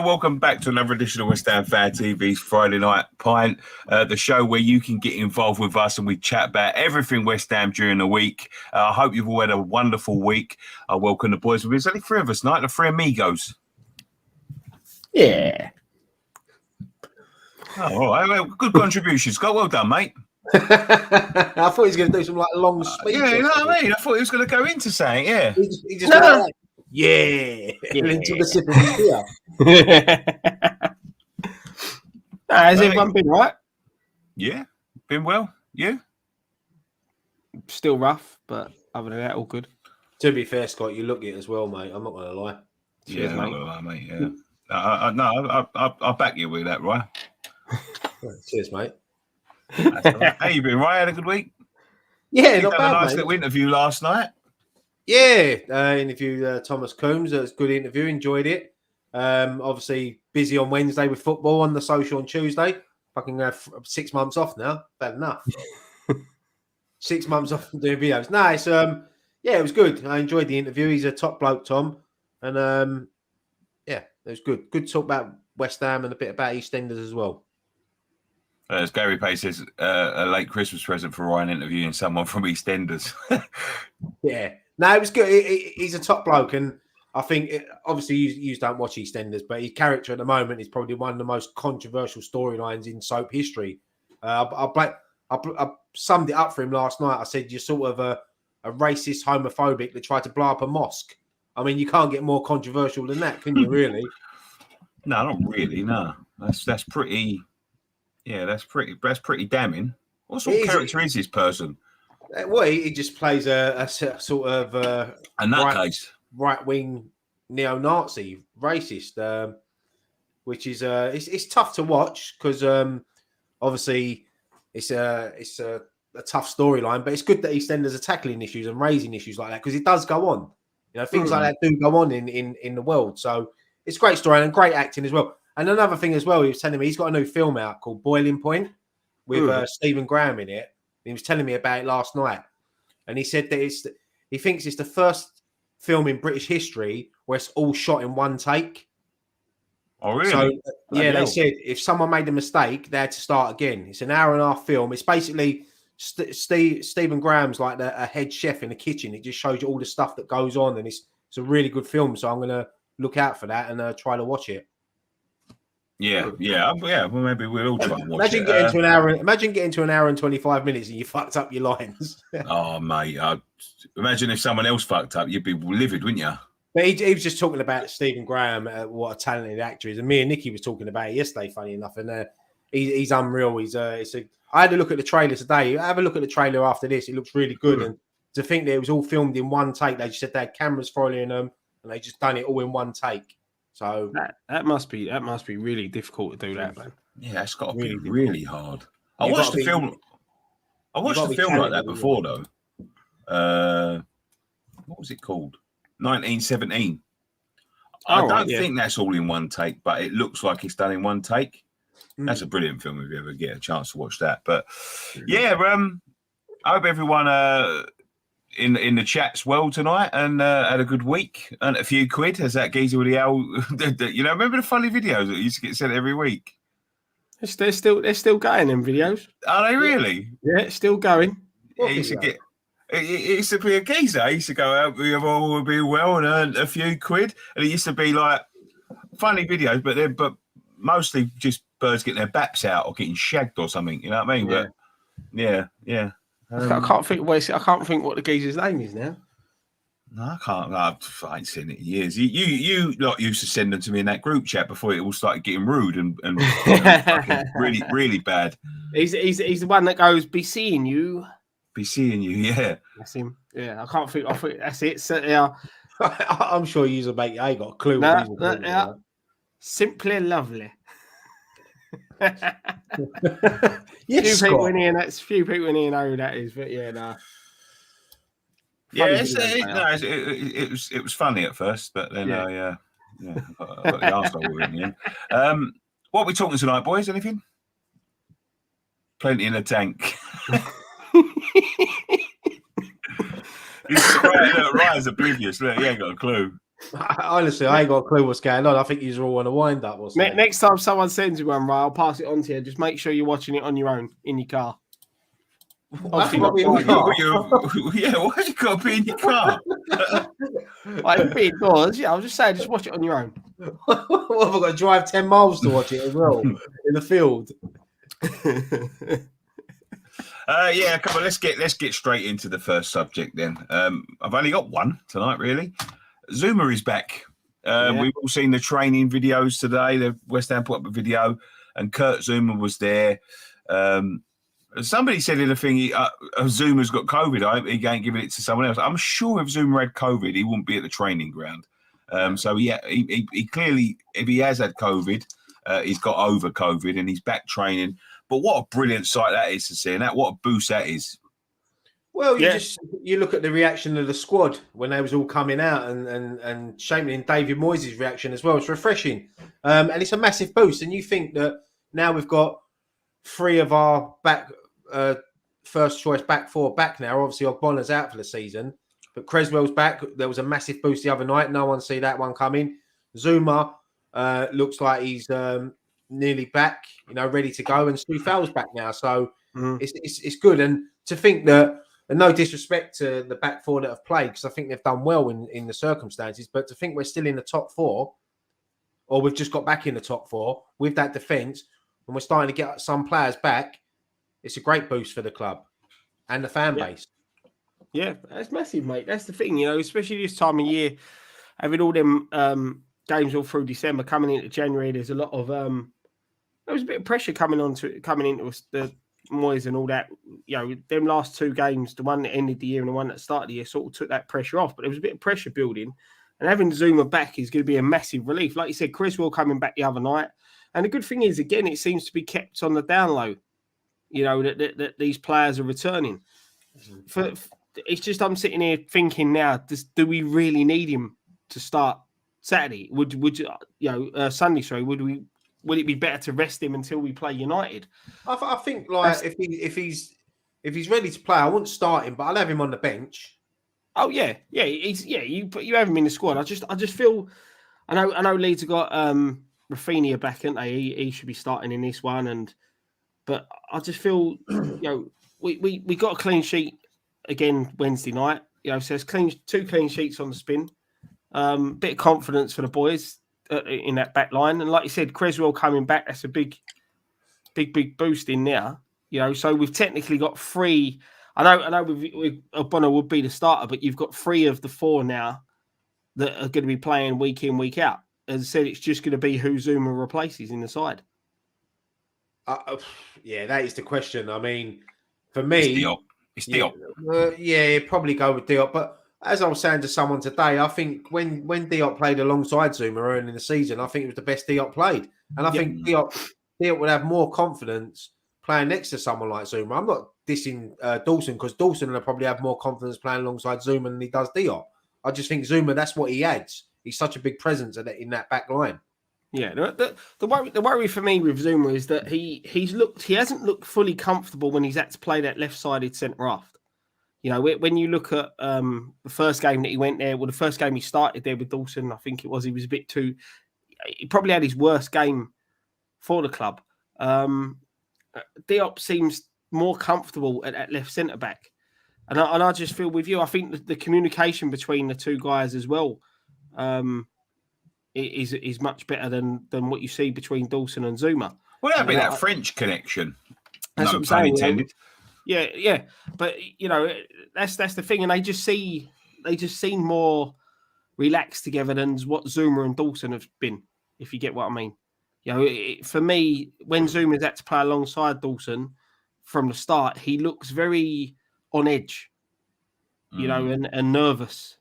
welcome back to another edition of West Ham Fan TV's Friday Night Pint, the show where you can get involved with us and we chat about everything West Ham during the week. I hope you've all had a wonderful week. I welcome the boys. There's only three of us tonight, the three amigos. Yeah. Oh, all right. Well, good contribution, Scott. Well done, mate. I thought he was going to do some like long speech. Yeah, you know what I mean? I thought he was going to go into saying, yeah. He just went like, yeah. And then took a sip of his beer. Has everyone been right? Yeah, been well. You? Still rough, but other than that, all good. To be fair, Scott, you look it as well, mate. I'm not going to lie. Cheers, yeah, mate. Yeah. I'll back you with that, right? Cheers, mate. How you been, Ryan? Had a good week? Yeah, you not had bad, a nice mate. little interview last night. Yeah, interviewed Thomas Coombs. It was a good interview. Enjoyed it. Obviously, busy on Wednesday with football, on the social on Tuesday. Fucking have 6 months off now. Bad enough. 6 months off from doing videos. Nice. Yeah, it was good. I enjoyed the interview. He's a top bloke, Tom. And yeah, it was good. Good talk about West Ham and a bit about EastEnders as well. As Gary Pay says, a late Christmas present for Ryan interviewing someone from EastEnders. Yeah. No, it was good. He's a top bloke. And I think, obviously, you don't watch EastEnders, but his character at the moment is probably one of the most controversial storylines in soap history. I summed it up for him last night. I said, you're sort of a racist, homophobic that tried to blow up a mosque. I mean, you can't get more controversial than that, can you, really? No, not really, no. That's pretty... Yeah, that's pretty damning. What sort of character is this person? Well, he just plays a sort of a nutcase, right-wing neo-Nazi, racist, which is it's tough to watch because obviously it's a tough storyline, but it's good that EastEnders are tackling issues and raising issues like that because it does go on. You know, things like that do go on in the world. So it's a great story and great acting as well. And another thing as well, he was telling me he's got a new film out called Boiling Point with Stephen Graham in it. He was telling me about it last night. And he said that he thinks it's the first film in British history where it's all shot in one take. Oh, really? So, yeah, they said if someone made a mistake, they had to start again. It's an hour and a half film. It's basically Stephen Graham's like a head chef in the kitchen. It just shows you all the stuff that goes on. And it's a really good film. So I'm going to look out for that and try to watch it. Yeah. Well, maybe we'll all try and watch it. Imagine getting to an hour and 25 minutes and you fucked up your lines. Oh, mate! Imagine if someone else fucked up, you'd be livid, wouldn't you? But he was just talking about Stephen Graham, what a talented actor is, and me and Nicky was talking about it yesterday. Funny enough, and he's unreal. I had a look at the trailer today. Have a look at the trailer after this. It looks really good, and to think that it was all filmed in one take. They just said they had cameras following them, and they just done it all in one take. So that must be really difficult to do that, man. Yeah, it's got to be really hard. I watched a film like that before, though. What was it called? 1917. I don't think that's all in one take, but it looks like it's done in one take. That's a brilliant film if you ever get a chance to watch that. But yeah, I hope everyone in the chat's well tonight and had a good week and a few quid as that geezer with the owl. Remember the funny videos that used to get sent every week? They're still going in videos. Are they really? Yeah, it's still going. It used to be a geezer. He used to go out, we all would be well and earn a few quid. And it used to be like funny videos, but mostly just birds getting their baps out or getting shagged or something. You know what I mean? Yeah. But yeah. I can't think what the geezer's name is now. No, I can't. I ain't seen it in years. You lot used to send them to me in that group chat before it all started getting rude and really, really bad. He's the one that goes, be seeing you. Be seeing you, yeah. That's him. Yeah, I can't think. I think that's it. So, yeah. I'm sure you mate. I ain't got a clue. Simply lovely. Yes, few people in here know who that is, but yeah, no. Yeah, it was funny at first, but then I got the arsehole in the end. What are we talking tonight, boys? Anything? Plenty in the tank. Ryan's oblivious. He ain't got a clue. Honestly, I ain't got a clue what's going on. I think you're all on a wind up or something. Next time someone sends you one, right, I'll pass it on to you. Just make sure you're watching it on your own in your car. Obviously not in your car. Yeah, why you got to be in your car? Like, be indoors. Yeah, I was just saying, just watch it on your own. What have I got to drive 10 miles to watch it as well in the field? Yeah, come on, let's get straight into the first subject then. I've only got one tonight, really. Zouma is back. We've all seen the training videos today. The West Ham put up a video, and Kurt Zouma was there. Somebody said in the thing, Zuma's got COVID. I hope he ain't giving it to someone else. I'm sure if Zouma had COVID, he wouldn't be at the training ground. So yeah, he clearly, if he has had COVID, he's got over COVID and he's back training. But what a brilliant sight that is to see, and what a boost that is. Well, you look at the reaction of the squad when they was all coming out, and Shaman and David Moyes' reaction as well. It's refreshing, and it's a massive boost. And you think that now we've got 3 of our first choice back 4 back now. Obviously, Ogbonna's out for the season, but Creswell's back. There was a massive boost the other night. No one see that one coming. Zouma looks like he's nearly back, ready to go, and Stu Fowler's back now. So it's good. And to think that, and no disrespect to the back 4 that have played, because I think they've done well in the circumstances, but to think we're still in the top 4, or we've just got back in the top 4 with that defence, and we're starting to get some players back, it's a great boost for the club and the fan base. Yeah, that's massive, mate. That's the thing, especially this time of year, having all them games all through December, coming into January, there's a lot of there was a bit of pressure coming into the Moyes and all that. Them last 2 games, the one that ended the year and the one that started the year, sort of took that pressure off. But there was a bit of pressure building, and having Zouma back is going to be a massive relief. Like you said, Creswell coming back the other night, and the good thing is, again, it seems to be kept on the down low. That these players are returning. It's just I'm sitting here thinking now, do we really need him to start Saturday? Sunday? Sorry, would it be better to rest him until we play United? I think if he's ready to play, I wouldn't start him, but I'll have him on the bench. Oh you have him in the squad. I just feel I know Leeds have got Rafinha back, haven't they? He should be starting in this one, but I just feel we got a clean sheet again Wednesday night. So there's 2 clean sheets on the spin. Bit of confidence for the boys in that back line, and like you said, Creswell coming back, that's a big boost in there. So we've technically got 3. I know Ogbonna would be the starter, but you've got 3 of the 4 now that are going to be playing week in, week out. As I said, it's just going to be who Zouma replaces in the side. That is the question. I mean, for me, it's Diop. Probably go with Diop. But as I was saying to someone today, I think when Diop played alongside Zouma early in the season, I think it was the best Diop played. And I think Diop would have more confidence playing next to someone like Zouma. I'm not dissing Dawson, because Dawson will probably have more confidence playing alongside Zouma than he does Diop. I just think Zouma, that's what he adds. He's such a big presence in that back line. Yeah, the worry for me with Zouma is that he hasn't looked fully comfortable when he's had to play that left-sided centre half. When you look at the first game that he went there, the first game he started there with Dawson, I think it was, he was a bit too. He probably had his worst game for the club. Diop seems more comfortable at left centre back, and I just feel with you. I think the communication between the 2 guys as well. Is much better than what you see between Dawson and Zouma. Well, that'd be that French connection. That's no pun intended. Yeah. But that's the thing, and they just seem more relaxed together than what Zouma and Dawson have been. If you get what I mean. For me, when Zouma's had to play alongside Dawson from the start, he looks very on edge, and nervous.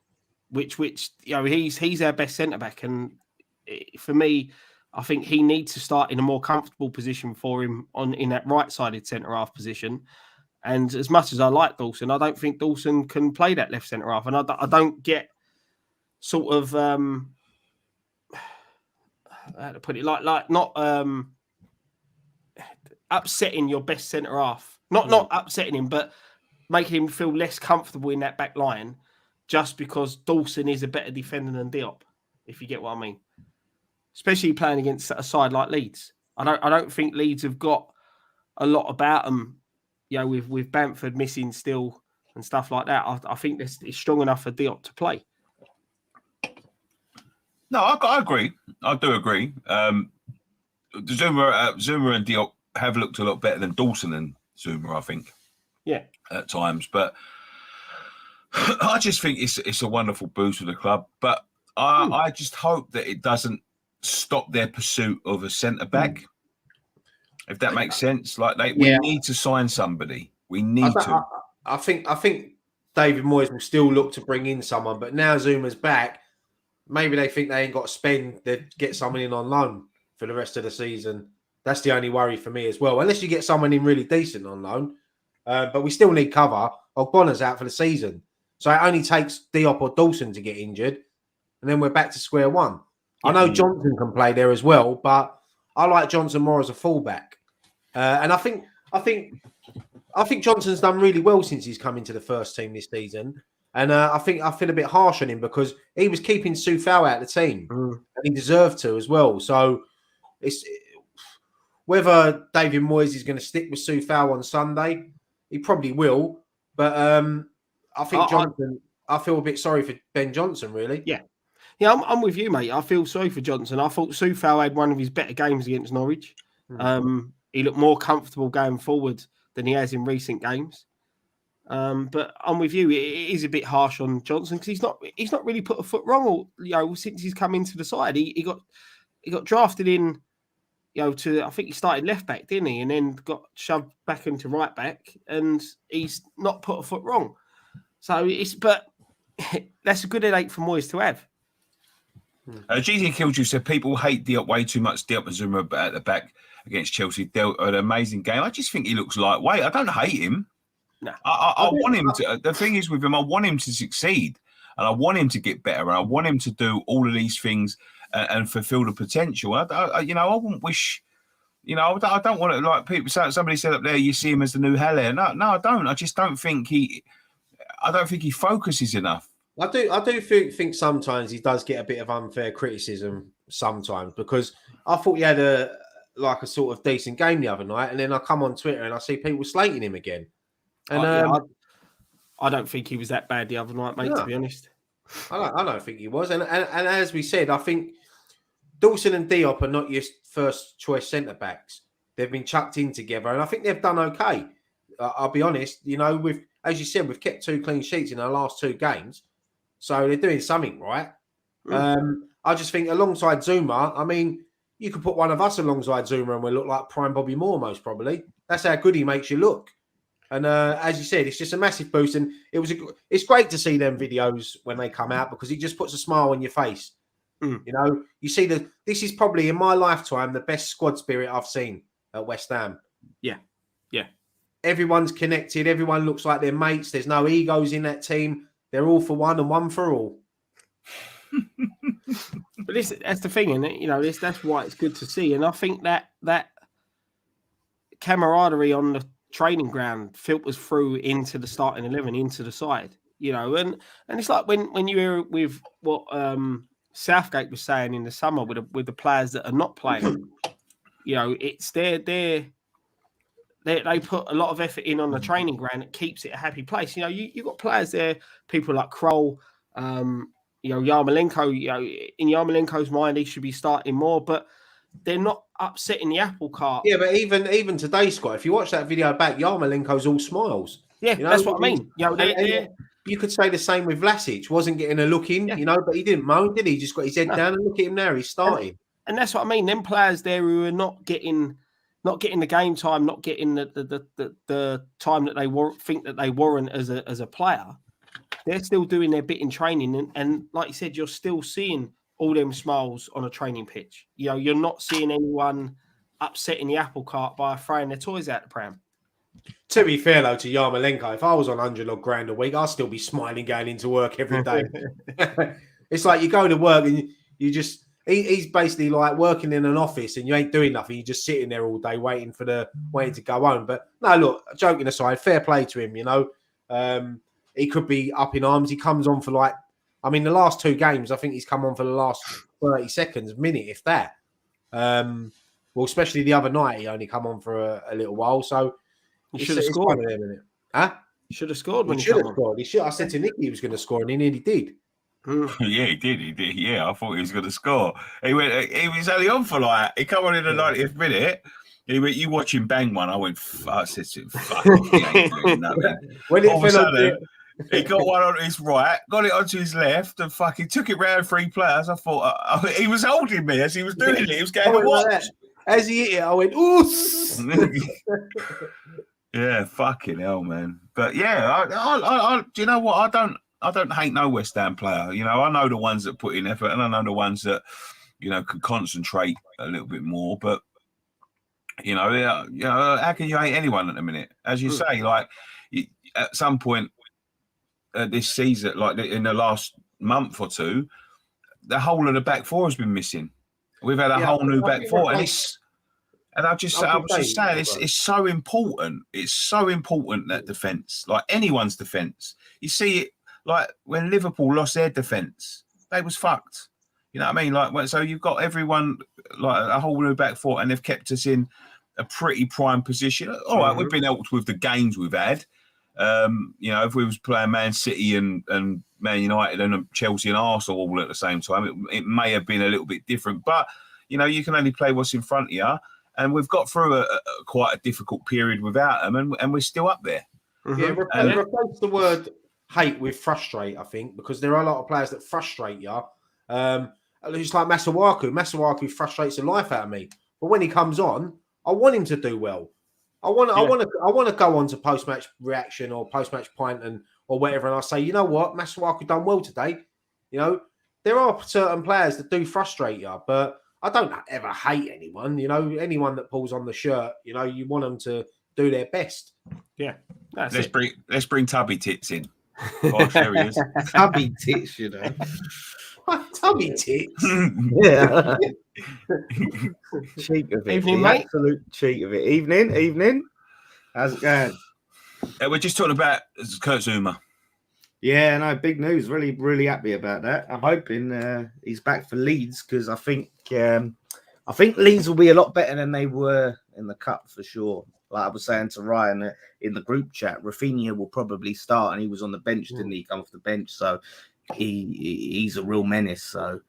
Which he's our best centre back, and for me, I think he needs to start in a more comfortable position for him in that right-sided centre half position. And as much as I like Dawson, I don't think Dawson can play that left centre half, and I don't get sort of how to put it, like not upsetting your best centre half, not upsetting him, but making him feel less comfortable in that back line. Just because Dawson is a better defender than Diop. if you get what I mean. Especially playing against a side like Leeds. I don't think Leeds have got a lot about them, with Bamford missing still and stuff like that. I think it's strong enough for Diop to play. No, I agree. I do agree. Zouma and Diop have looked a lot better than Dawson and Zouma, I think. Yeah. At times. But I just think it's a wonderful boost for the club. But I just hope that it doesn't stop their pursuit of a centre-back. If that makes sense. We need to sign somebody. We need to. I think David Moyes will still look to bring in someone, but now Zuma's back, maybe they think they ain't got to spend, they get someone in on loan for the rest of the season. That's the only worry for me as well. Unless you get someone in really decent on loan. But we still need cover. Ogbona's out for the season. So it only takes Diop or Dawson to get injured, and then we're back to square one. Yeah. I know Johnson can play there as well, but I like Johnson more as a fullback. And I think Johnson's done really well since he's come into the first team this season. And I think I feel a bit harsh on him because he was keeping Soufal out of the team. And he deserved to as well. So it's whether David Moyes is going to stick with Soufal on Sunday, he probably will. But I think Johnson, I feel a bit sorry for Ben Johnson, really. Yeah. Yeah, I'm with you, mate. I feel sorry for Johnson. I thought Soufal had one of his better games against Norwich. He looked more comfortable going forward than he has in recent games. But I'm with you. It is a bit harsh on Johnson because he's not really put a foot wrong. Since he's come into the side, he got drafted in. I think he started left back, didn't he? And then got shoved back into right back, and he's not put a foot wrong. So but that's a good headache for Moyes to have. GT Killju said people hate Diop way too much. Diop and Zouma at the back against Chelsea dealt an amazing game. I just think he looks lightweight. I don't hate him. No, I want him to. The thing is with him, I want him to succeed, and I want him to get better, and I want him to do all of these things and fulfill the potential. I wouldn't wish. I don't want to like people. Somebody said up there, you see him as the new Haller. No, I don't. I just don't think he. I don't think he focuses enough. I do think sometimes he does get a bit of unfair criticism sometimes because I thought he had a sort of decent game the other night, and then I come on Twitter and I see people slating him again. And I don't think he was that bad the other night, mate. To be honest, I don't think he was. And as we said, I think Dawson and Diop are not your first choice centre backs. They've been chucked in together, and I think they've done okay. I'll be honest. As you said, we've kept 2 clean sheets in our last 2 games. So they're doing something right. I just think alongside Zouma, I mean, you could put one of us alongside Zouma and we'll look like prime Bobby Moore, most probably. That's how good he makes you look. And as you said, it's just a massive boost. And it's great to see them videos when they come out because it just puts a smile on your face. You see this is probably in my lifetime the best squad spirit I've seen at West Ham. Yeah. Everyone's connected. Everyone looks like they're mates. There's no egos in that team. They're all for one and one for all. But that's the thing, and that's why it's good to see. And I think that camaraderie on the training ground filters through into the starting 11, into the side. And it's like when you hear with what Southgate was saying in the summer with the players that are not playing. It's they put a lot of effort in on the training ground. It keeps it a happy place. You've got players there, people like Kroll, Yarmolenko. In Yarmolenko's mind, he should be starting more, but they're not upsetting the apple cart. Yeah, but even today, Scott, if you watch that video back, Yarmolenko's all smiles. Yeah, that's what I mean. You could say the same with Vlasic. Wasn't getting a look in, but he didn't moan, did he? He just got his head down and look at him now. He's starting. And that's what I mean. Them players there who are not getting the game time, not getting the time that they think that they warrant as a player, they're still doing their bit in training. And like you said, you're still seeing all them smiles on a training pitch. You're not seeing anyone upsetting the apple cart by throwing their toys out the pram. To be fair, though, to Yarmolenko, if I was on 100 odd grand a week, I'd still be smiling going into work every day. It's like you go to work and you just... He's basically like working in an office and you ain't doing nothing. You're just sitting there all day waiting to go home. But no, look, joking aside, fair play to him. He could be up in arms. He comes on for like I mean, the last 2 games, I think he's come on for the last 30 seconds, minute, if that. Well, especially the other night, he only come on for a little while. So he should have scored. Huh? He should have scored when he should have scored. He should. I said to Nicky he was going to score, and he nearly did. Yeah, he did. He did. Yeah, I thought he was going to score. He was only on for like. He come on in the 90th minute. He went, you watch him bang one. I went. I said to him, "Fuck off, he ain't doing nothing." All of a sudden, he got one on his right, got it onto his left, and fucking took it round 3 players. I thought he was holding me as he was doing it. He was going to watch. Like as he hit it, I went, "Ooh." Yeah, fucking hell, man. But yeah, I do you know what? I don't hate no West Ham player. You know, I know the ones that put in effort, and I know the ones that, you know, can concentrate a little bit more. But you know, how can you hate anyone at the minute? As you say, like at some point this season, like in the last month or two, the whole of the back four has been missing. We've had a whole new back four, and I was just saying, it's so important. It's so important, that defence, like anyone's defence. You see it, like when Liverpool lost their defence, they was fucked. You know what I mean? Like, so you've got everyone, like a whole new back four, and they've kept us in a pretty prime position. All right, we've been helped with the games we've had. You know, if we was playing Man City and Man United and Chelsea and Arsenal all at the same time, it may have been a little bit different. But, you know, you can only play what's in front of you. And we've got through quite a difficult period without them, and we're still up there. Yeah, replace the word hate with frustrate, I think, because there are a lot of players that frustrate you. It's like Masuaku. Masuaku frustrates the life out of me. But when he comes on, I want him to do well. I want to go on to post-match reaction or post-match pint or whatever, and I say, you know what, Masuaku done well today. You know, there are certain players that do frustrate you, but I don't ever hate anyone. You know, anyone that pulls on the shirt, you know, you want them to do their best. Yeah, let's bring Tubby Tits in. Oh, there he is. Tubby Tits, you know. Tubby Tits. Yeah. Cheek of it. Evening, mate. Absolute cheek of it. Evening. How's it going? We're just talking about Kurt Zouma. Yeah, no, big news. Really, really happy about that. I'm hoping he's back for Leeds, because I think Leeds will be a lot better than they were in the cup for sure. Like I was saying to Ryan in the group chat, Rafinha will probably start, and he was on the bench, didn't he? Come off the bench, so he's a real menace. So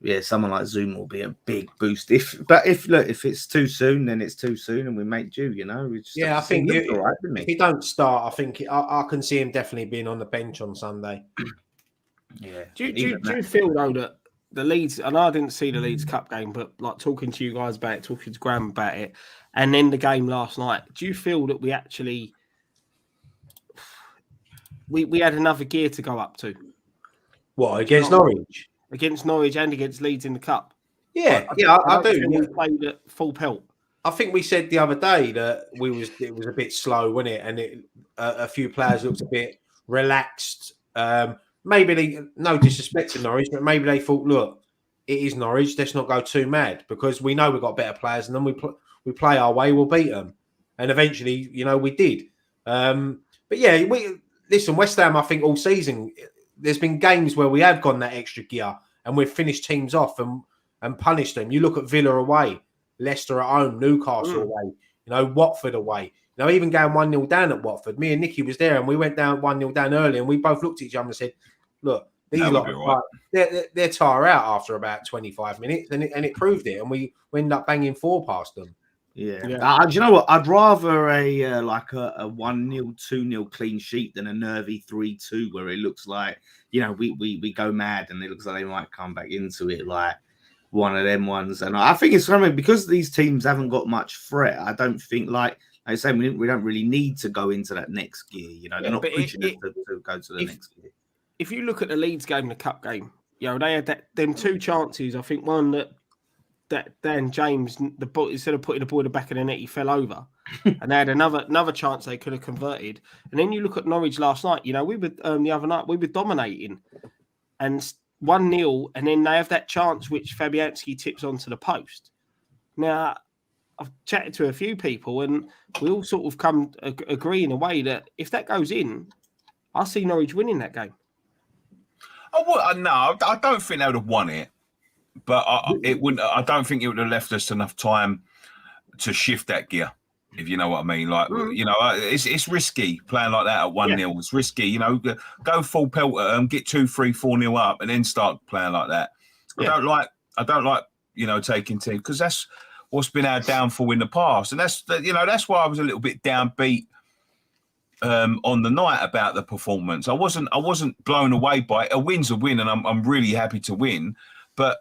yeah, someone like Zouma will be a big boost. If it's too soon, then it's too soon, and we make do. You know, I think if he don't start, I think I can see him definitely being on the bench on Sunday. Yeah. Do you feel though that the Leeds, and I didn't see the Leeds Cup game, but like talking to you guys about it, talking to Graham about it, and then the game last night, do you feel that we actually we had another gear to go up to? What, against Norwich? Against Norwich and against Leeds in the Cup. Yeah, I do. We played at full pelt. I think we said the other day that it was a bit slow, wasn't it? And a few players looked a bit relaxed. Maybe no disrespect to Norwich, but maybe they thought, look, it is Norwich. Let's not go too mad, because we know we've got better players, and then we play our way, we'll beat them. And eventually, you know, we did. But yeah, listen, West Ham, I think all season, there's been games where we have gone that extra gear and we've finished teams off and punished them. You look at Villa away, Leicester at home, Newcastle away, you know, Watford away. You know, even going 1-0 down at Watford. Me and Nicky was there, and we went down 1-0 down early, and we both looked at each other and said, look, these lot, they're tire out after about 25 minutes, and it proved it, and we ended up banging 4 past them. Yeah. Do you know what? I'd rather a 1-0, 2-0 clean sheet than a nervy 3-2 where it looks like, you know, we go mad and it looks like they might come back into it like one of them ones. And I think it's something, because these teams haven't got much threat. I don't think, like I say, we don't really need to go into that next gear. You know, they're not pushing us to go to the next gear. If you look at the Leeds game, the cup game, you know, they had them 2 chances. I think one that Dan James, the ball, instead of putting the ball in the back of the net, he fell over, and they had another chance they could have converted. And then you look at Norwich last night. You know, we were the other night we were dominating, and 1-0, and then they have that chance which Fabianski tips onto the post. Now, I've chatted to a few people, and we all sort of agree in a way that if that goes in, I see Norwich winning that game. No, I don't think they would have won it, but it wouldn't. I don't think it would have left us enough time to shift that gear. If you know what I mean, like it's risky playing like that at 1-0. It's risky, go full pelt at them, get 2-3, 4-0 up, and then start playing like that. Yeah. I don't like taking teams, because that's what's been our downfall in the past, and that's why I was a little bit downbeat on the night about the performance. I wasn't blown away by it. A win's a win, and I'm really happy to win, but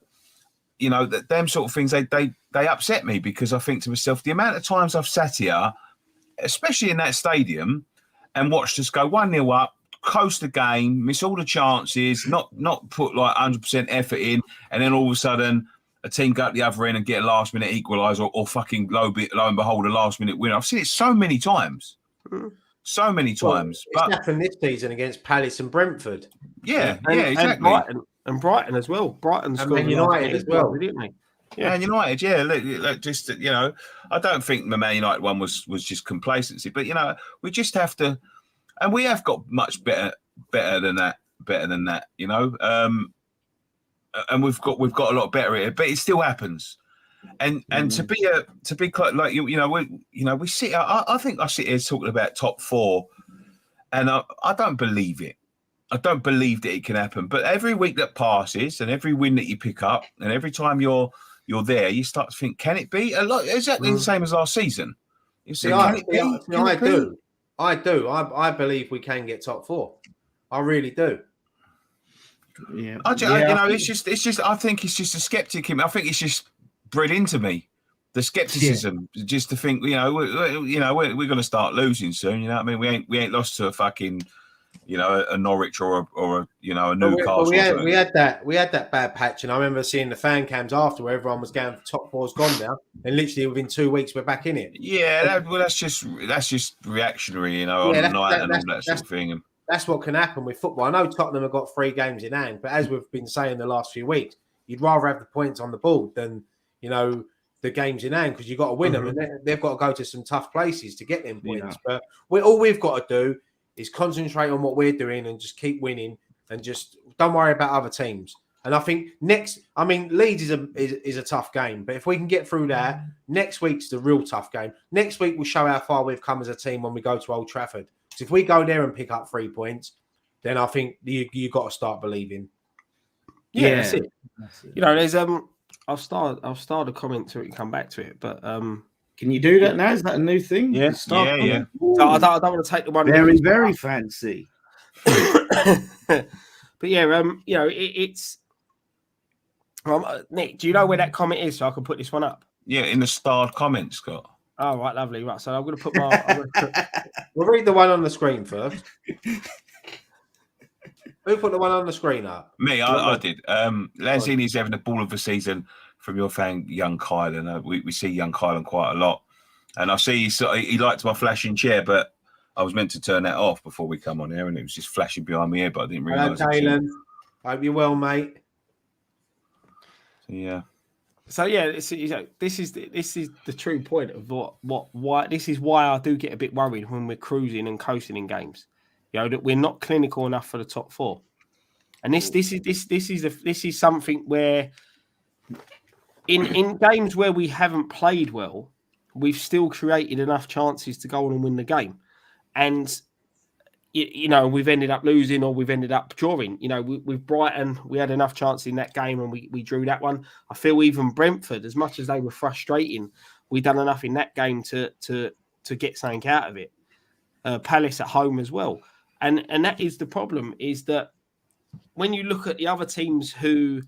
them sort of things they upset me, because I think to myself, the amount of times I've sat here, especially in that stadium, and watched us go 1-0 up, close the game, miss all the chances, not put like 100% effort in, and then all of a sudden a team go at the other end and get a last minute equaliser, or fucking lo and behold a last minute winner. I've seen it so many times. So many times. Well, it's happened this season against Palace and Brentford. Yeah, exactly. And Brighton as well. Brighton and United as well, didn't they? Yeah, and United, look, just I don't think the Man United one was just complacency, but we just have to, and we have got much better than that, and we've got a lot better at it, but it still happens, and to be like we sit. I think I sit here talking about top 4, and I don't believe it. I don't believe that it can happen. But every week that passes, and every win that you pick up, and every time you're there, you start to think, can it be? Exactly the same as last season. You say, can it be? I do. I believe we can get top 4. I really do. Yeah. It's just. I think it's just a skeptic in me. I think it's just bred into me. The skepticism, just to think, we're going to start losing soon. You know what I mean? We ain't lost to a fucking. A Norwich or a Newcastle. We had that bad patch, and I remember seeing the fan cams after where everyone was going, top 4's gone now, and literally within 2 weeks we're back in it. Yeah, that's just reactionary, on the night and all that sort of thing. And that's what can happen with football. I know Tottenham have got 3 games in hand, but as we've been saying the last few weeks, you'd rather have the points on the board than the games in hand, because you've got to win them, and they've got to go to some tough places to get them points. But all we've got to do is concentrate on what we're doing and just keep winning, and just don't worry about other teams. And I think Leeds is a tough game, but if we can get through that, next week's the real tough game. Next week we'll show how far we've come as a team when we go to Old Trafford. So if we go there and pick up 3 points, then I think you got to start believing. Yeah, that's it. There's I'll start a comment so we can come back to it, but can you do that now? Is that a new thing? Yeah. So I don't want to take the one. Very fancy. But it's. Nick, do you know where that comment is, so I can put this one up? Yeah, in the starred comments, Scott. Oh, right, lovely. Right, so I'm going to put my. We'll read the one on the screen first. Who put the one on the screen up? Me, I did. Lanzini's having a ball of a season from your fan, young Kylan. We see young Kylan quite a lot. And I see he liked my flashing chair, but I was meant to turn that off before we come on here, and it was just flashing behind me here, but I didn't realise. Hello, Kylan. Hope you're well, mate. Yeah. So this is the true point of why this is why I do get a bit worried when we're cruising and coasting in games. That we're not clinical enough for the top 4, and this is something where in games where we haven't played well, we've still created enough chances to go on and win the game, and we've ended up losing or we've ended up drawing. With Brighton, we had enough chances in that game and we drew that one. I feel even Brentford, as much as they were frustrating, we done enough in that game to get something out of it. Palace at home as well. And that is the problem, is that when you look at the other teams who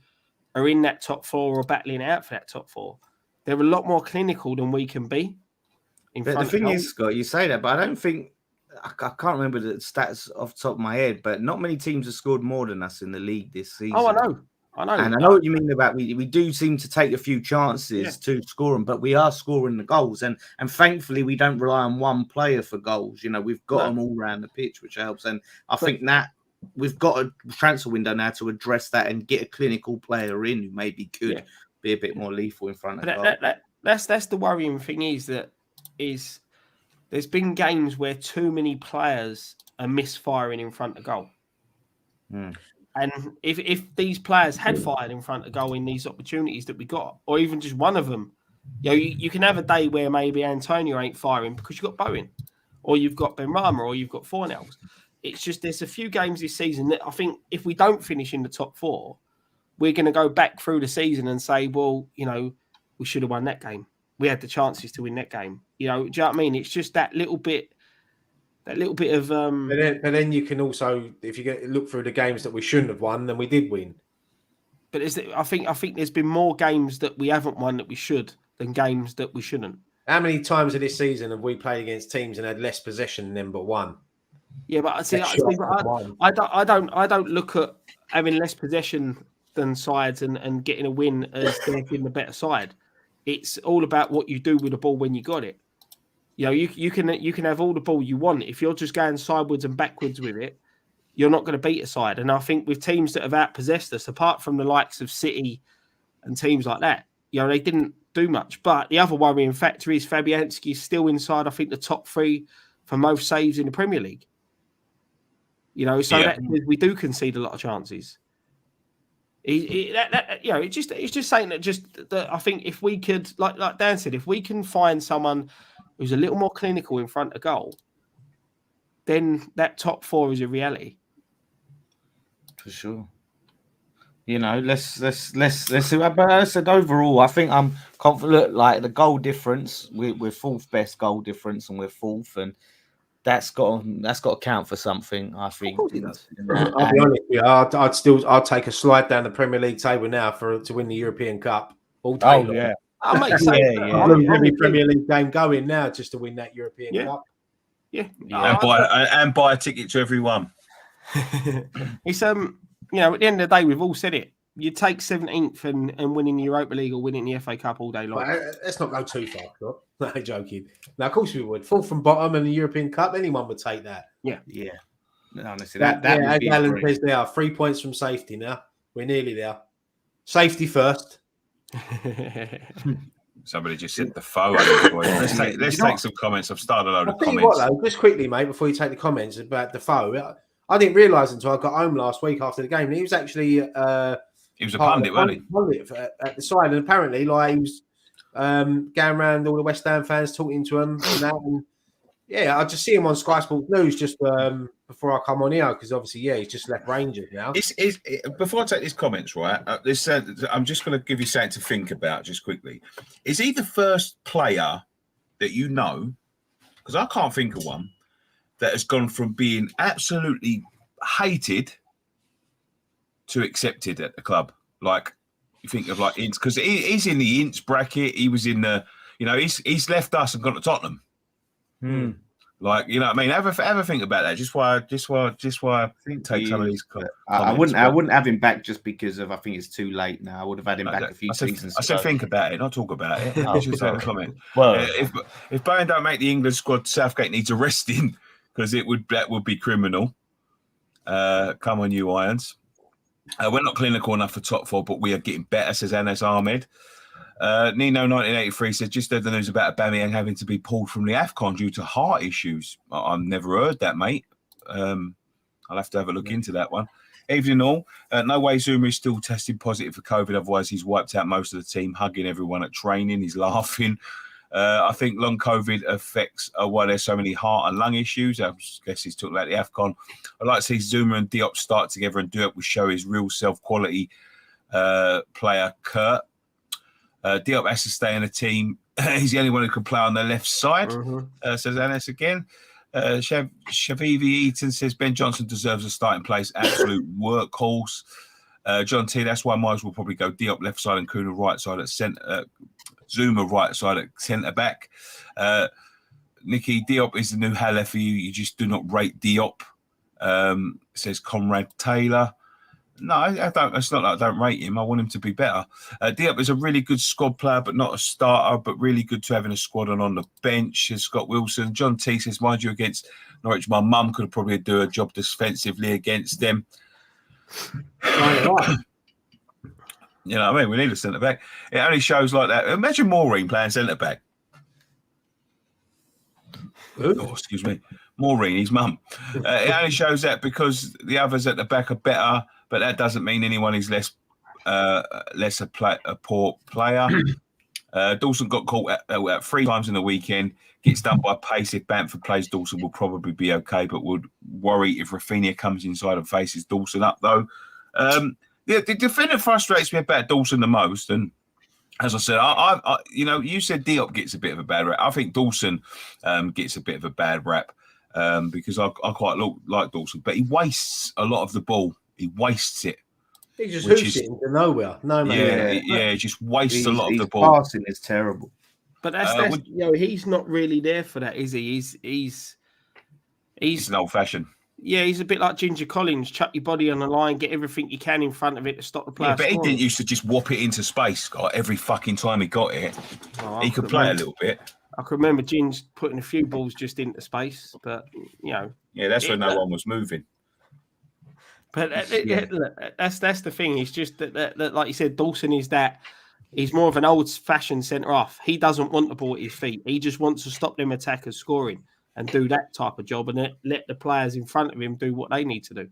are in that top 4 or battling out for that top 4, they're a lot more clinical than we can be. But the thing is, Scott, you say that, but I don't think, I can't remember the stats off the top of my head, but not many teams have scored more than us in the league this season. Oh, I know. And I know what you mean about we do seem to take a few chances to score them, but we are scoring the goals. And thankfully, we don't rely on one player for goals. We've got them all around the pitch, which helps. And I think that we've got a transfer window now to address that and get a clinical player in who maybe could be a bit more lethal in front of goal. That's the worrying thing, is there's been games where too many players are misfiring in front of goal. And if these players had fired in front of goal in these opportunities that we got, or even just one of them, you can have a day where maybe Antonio ain't firing because you've got Bowen, or you've got Benrahma, or you've got Fornells. It's just there's a few games this season that I think if we don't finish in the top 4, we're going to go back through the season and say, well, we should have won that game. We had the chances to win that game. Do you know what I mean? It's just that little bit of. But then you can also, if you look through the games that we shouldn't have won, then we did win. But I think there's been more games that we haven't won that we should than games that we shouldn't. How many times in this season have we played against teams and had less possession than them but won? Yeah, but I don't look at having less possession than sides and getting a win as being the better side. It's all about what you do with the ball when you got it. You can have all the ball you want. If you're just going sideways and backwards with it, you're not going to beat a side. And I think with teams that have outpossessed us, apart from the likes of City and teams like that, they didn't do much. But the other worrying factor is Fabianski is still inside, I think, the top 3 for most saves in the Premier League. That we do concede a lot of chances. It's just saying that I think if we could, like Dan said, if we can find someone who's a little more clinical in front of goal, then that top 4 is a reality. For sure. Let's see. But I said overall, I think I'm confident. Like the goal difference, we're 4th best goal difference, and we're 4th, and that's got to count for something. I think. Of course it does. I'll be honest with you, I'd take a slide down the Premier League table now to win the European Cup all day. Oh yeah. I'll make every Premier League game going now just to win that European Cup. Yeah. And buy a ticket to every one. It's at the end of the day, we've all said it. You take 17th and winning the Europa League or winning the FA Cup all day long. Let's not go too far, Scott. No, joking. Now, of course we would. 4th from bottom in the European Cup, anyone would take that. Yeah. Honestly, that would be Alan says they are 3 points from safety now. We're nearly there. Safety first. Somebody just said the foe. Let's take some comments. I've started a load of comments. Just quickly, mate, before you take the comments about the foe, I didn't realise until I got home last week after the game that he was actually he was a pundit, wasn't he? Pundit at the side, and apparently, he was going around all the West Ham fans talking to him. I just see him on Sky Sports News just before I come on here because obviously, he's just left Rangers now. Before I take these comments, right? I'm just going to give you something to think about just quickly. Is he the first player that you know? Because I can't think of one that has gone from being absolutely hated to accepted at the club. Like you think of like Ince, because he's in the Ince bracket. He was in the, he's left us and gone to Tottenham. Like, what I mean? Have a think about that. Just why I think take some of these comments. I wouldn't have him back just because of I think it's too late now. I would have had him back a few seasons. I said think about it, not talk about it. Just have a comment. Well, if Bowen don't make the England squad, Southgate needs arresting because that would be criminal. Come on, you Irons. We're not clinical enough for top 4, but we are getting better, says Anas Ahmed. Nino 1983 says, just heard the news about Aubameyang having to be pulled from the AFCON due to heart issues. I've never heard that, mate. I'll have to have a look into that one. Evening all. No way Zouma is still testing positive for COVID. Otherwise, he's wiped out most of the team, hugging everyone at training. He's laughing. I think long COVID affects why there's so many heart and lung issues. I guess he's talking about the AFCON. I'd like to see Zouma and Diop start together and do it will show his real self-quality player, Kurt. Diop has to stay in the team. He's the only one who can play on the left side, says Anas again. Shavivi Eaton says Ben Johnson deserves a starting place. Absolute workhorse. John T, that's why Miles will probably go Diop left side and Kuna right side at centre. Zouma right side at centre back. Nicky, Diop is the new Haller for you. You just do not rate Diop, says Conrad Taylor. No, I don't. It's not like I don't rate him. I want him to be better. Diop is a really good squad player, but not a starter, but really good to have in a squad and on the bench, says Scott Wilson. John T says, mind you, against Norwich, my mum could probably do a job defensively against them. You know what I mean? We need a centre-back. It only shows like that. Imagine Maureen playing centre-back. Oh, excuse me. Maureen, his mum. It only shows that because the others at the back are better, but that doesn't mean anyone is less a poor player. Dawson got caught at 3 times in the weekend. Gets done by pace. If Bamford plays Dawson, will probably be okay, but would worry if Rafinha comes inside and faces Dawson up, though. The thing that frustrates me about Dawson the most, and as I said, I you said Diop gets a bit of a bad rap. I think Dawson gets a bit of a bad rap because I quite like Dawson, but he wastes a lot of the ball. He wastes it. He just hoops it into nowhere. No, man. Yeah, just wastes a lot of the ball. Passing is terrible. But he's not really there for that, is he? He's an old fashioned. Yeah, he's a bit like Ginger Collins. Chuck your body on the line, get everything you can in front of it to stop the player. Yeah, but he didn't used to just whop it into space every fucking time he got it. He could play a little bit. I can remember Ginge putting a few balls just into space, but Yeah, that's when no one was moving. But that's the thing. It's just that, like you said, Dawson is that. He's more of an old-fashioned centre-half. He doesn't want the ball at his feet. He just wants to stop them attackers scoring and do that type of job and let the players in front of him do what they need to do.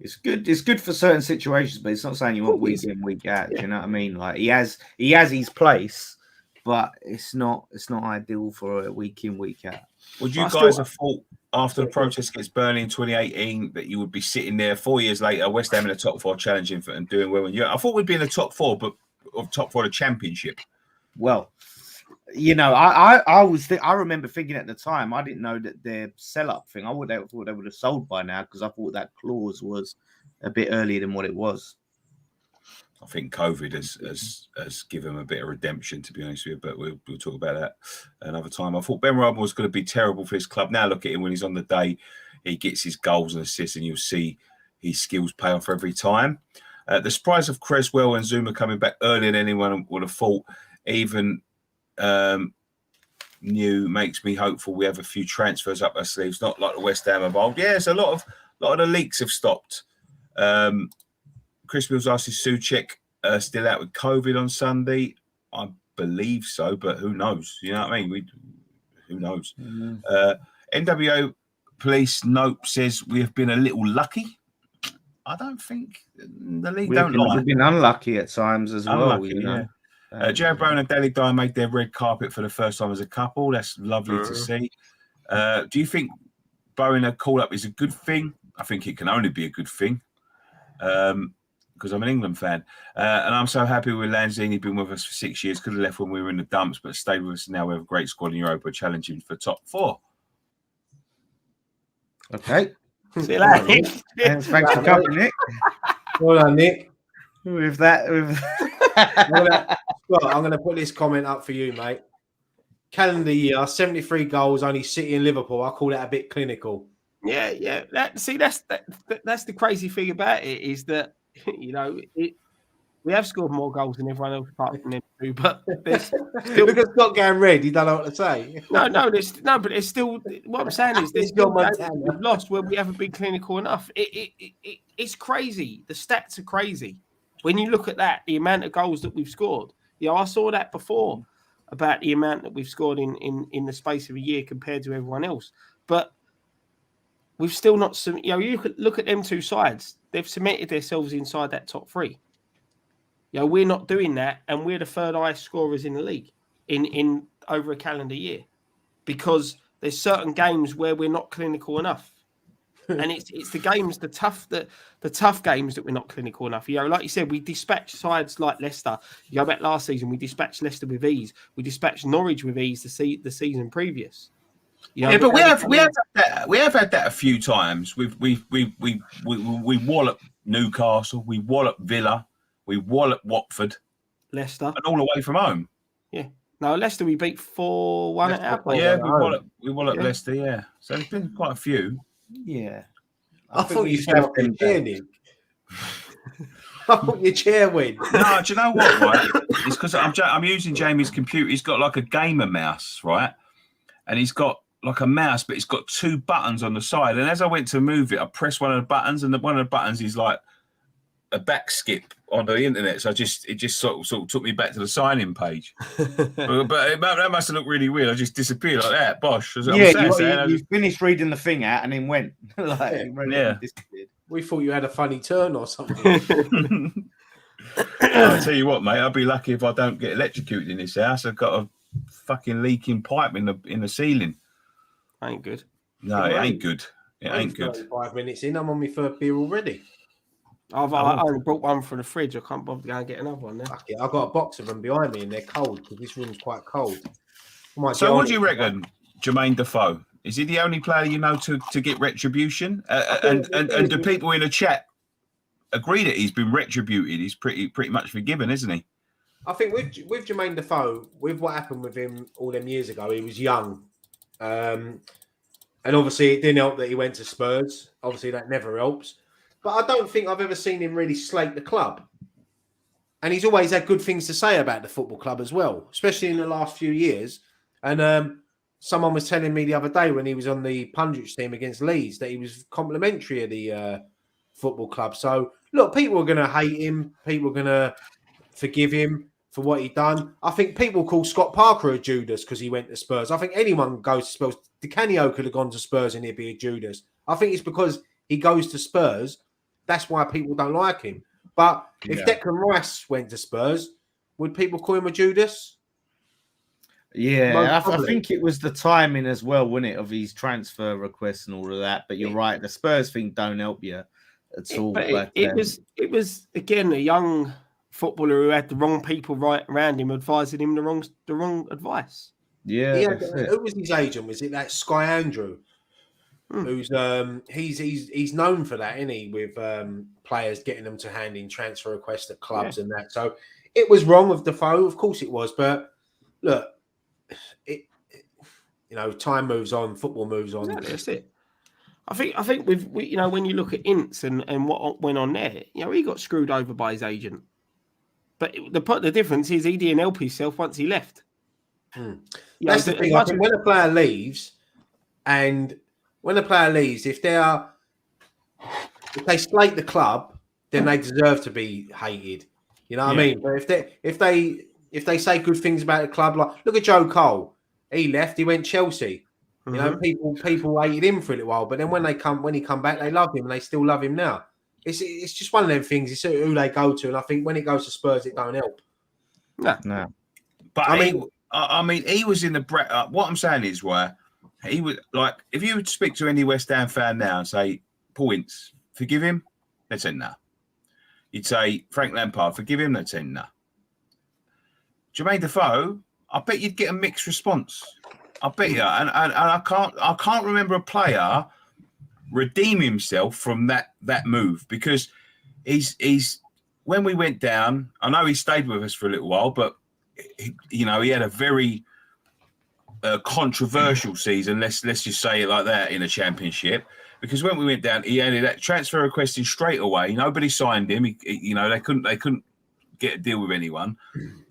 It's good. It's good for certain situations, but it's not saying you want week in, week out. Do you know what I mean? Like he has his place, but it's not ideal for a week in, week out. Would you guys have thought after the protest against Burnley in 2018 that you would be sitting there 4 years later, West Ham in the top 4, challenging for and doing well? I thought we'd be in the top 4, but of top 4 of the Championship. Well, I remember thinking at the time, I didn't know that their sell-up thing. I would have thought they would have sold by now because I thought that clause was a bit earlier than what it was. I think COVID has given him a bit of redemption, to be honest with you, but we'll talk about that another time. I thought Ben Rama was going to be terrible for his club. Now look at him when he's on the day, he gets his goals and assists, and you'll see his skills pay off every time. The surprise of Creswell and Zouma coming back earlier than anyone would have thought, even new, makes me hopeful we have a few transfers up our sleeves, not like the West Ham of old. Yeah, it's a lot of the leaks have stopped. Chris Mills asked, is Souček still out with COVID on Sunday? I believe so, but who knows? You know what I mean? Who knows? Mm-hmm. NWO Police Nope says we have been a little lucky. I don't think the league We've been unlucky at times as well. You know? Jared Brown and Daly Dyer made their red carpet for the first time as a couple. That's lovely to see. Do you think Bowen a call-up is a good thing? I think it can only be a good thing because I'm an England fan. And I'm so happy with Lanzini, been with us for 6 years. Could have left when we were in the dumps, but stayed with us now. We have a great squad in Europa challenging for top 4. Okay. See you later. Thanks for coming, Nick. Well done, Nick. With that, I'm going to put this comment up for you, mate. Calendar year, 73 goals, only City and Liverpool. I call that a bit clinical. Yeah. That's the crazy thing about it is that we have scored more goals than everyone else apart from them two, but there's still look at Scott going red. He don't know what to say. No, but it's still what I'm saying is there's still games we've lost where we haven't been clinical enough. It's crazy. The stats are crazy. When you look at that, the amount of goals that we've scored. I saw that before about the amount that we've scored in the space of a year compared to everyone else. But we've still not, you could look at them two sides. They've cemented themselves inside that top 3. We're not doing that, and we're the third highest scorers in the league in over a calendar year because there's certain games where we're not clinical enough. And it's the games, the tough games that we're not clinical enough. Like you said, we dispatched sides like Leicester. You go back last season, we dispatched Leicester with ease. We dispatched Norwich with ease the season previous. But we have had that a few times. We wallop Newcastle, we wallop Villa, we wallop Watford, Leicester, and all away from home. Yeah. No, Leicester we beat 4-1 at our place. Yeah, we wallop Leicester. Yeah, so there's been quite a few. Yeah. I thought you said your chair, Nick. I thought your chair went. No, do you know what, right? It's because I'm using Jamie's computer. He's got like a gamer mouse, right? And he's got like a mouse, but it's got 2 buttons on the side. And as I went to move it, I pressed one of the buttons, and one of the buttons is like a back skip on the internet. So it just sort of took me back to the sign-in page. but that must have looked really weird. I just disappeared like that. Bosh. You finished reading the thing out and then went. Yeah. We thought you had a funny turn or something. I'll tell you what, mate. I'll be lucky if I don't get electrocuted in this house. I've got a fucking leaking pipe in the ceiling. Ain't good. No, it ain't good. It ain't good. 5 minutes in, I'm on my third beer already. I only brought one from the fridge. I can't bother to go and get another one now. Fuck it, I've got a box of them behind me and they're cold because this room's quite cold. So what do you reckon, Jermaine Defoe? Is he the only player you know to get retribution? And do people in the chat agree that he's been retributed? He's pretty much forgiven, isn't he? I think with Jermaine Defoe, with what happened with him all them years ago, he was young. And obviously it didn't help that he went to Spurs. Obviously that never helps. But I don't think I've ever seen him really slate the club. And he's always had good things to say about the football club as well, especially in the last few years. And someone was telling me the other day when he was on the Pundit's team against Leeds that he was complimentary of the football club. So, look, people are going to hate him. People are going to forgive him for what he done. I think people call Scott Parker a Judas because he went to Spurs. I think anyone goes to Spurs. Di Canio could have gone to Spurs and he'd be a Judas. I think it's because he goes to Spurs. That's why people don't like him. But if Declan Rice went to Spurs, would people call him a Judas? Yeah, I think it was the timing as well, wasn't it, of his transfer requests and all of that. But you're right, the Spurs thing don't help you at all. But it was again a young footballer who had the wrong people right around him, advising him the wrong advice. Yeah, who was his agent? Was it that Sky Andrew? Who's he's known for that, isn't he? With players getting them to hand in transfer requests at clubs and that. So it was wrong of Defoe, of course it was. But look, time moves on, football moves on. Exactly, that's it. I think with when you look at Ince and what went on there, he got screwed over by his agent. But the difference is he didn't help himself once he left. That's the thing. I think when a player leaves, if they slate the club, then they deserve to be hated. You know what I mean? But if they say good things about the club, like look at Joe Cole, he left, he went Chelsea. You know, people hated him for a little while, but then when he come back, they love him and they still love him now. It's just one of them things. It's who they go to, and I think when it goes to Spurs, it don't help. No. But I mean, he was in the. What I'm saying is, where he was like, if you would speak to any West Ham fan now and say, "Points, forgive him," they'd say no. You'd say Frank Lampard, forgive him, they'd say no. Jermaine Defoe, I bet you'd get a mixed response. I bet you, and I can't remember a player redeem himself from that move, because he's when we went down, I know he stayed with us for a little while, but he had a very controversial season. Let's just say it like that in a championship, because when we went down, he had that transfer request in straight away. Nobody signed him. They couldn't get a deal with anyone.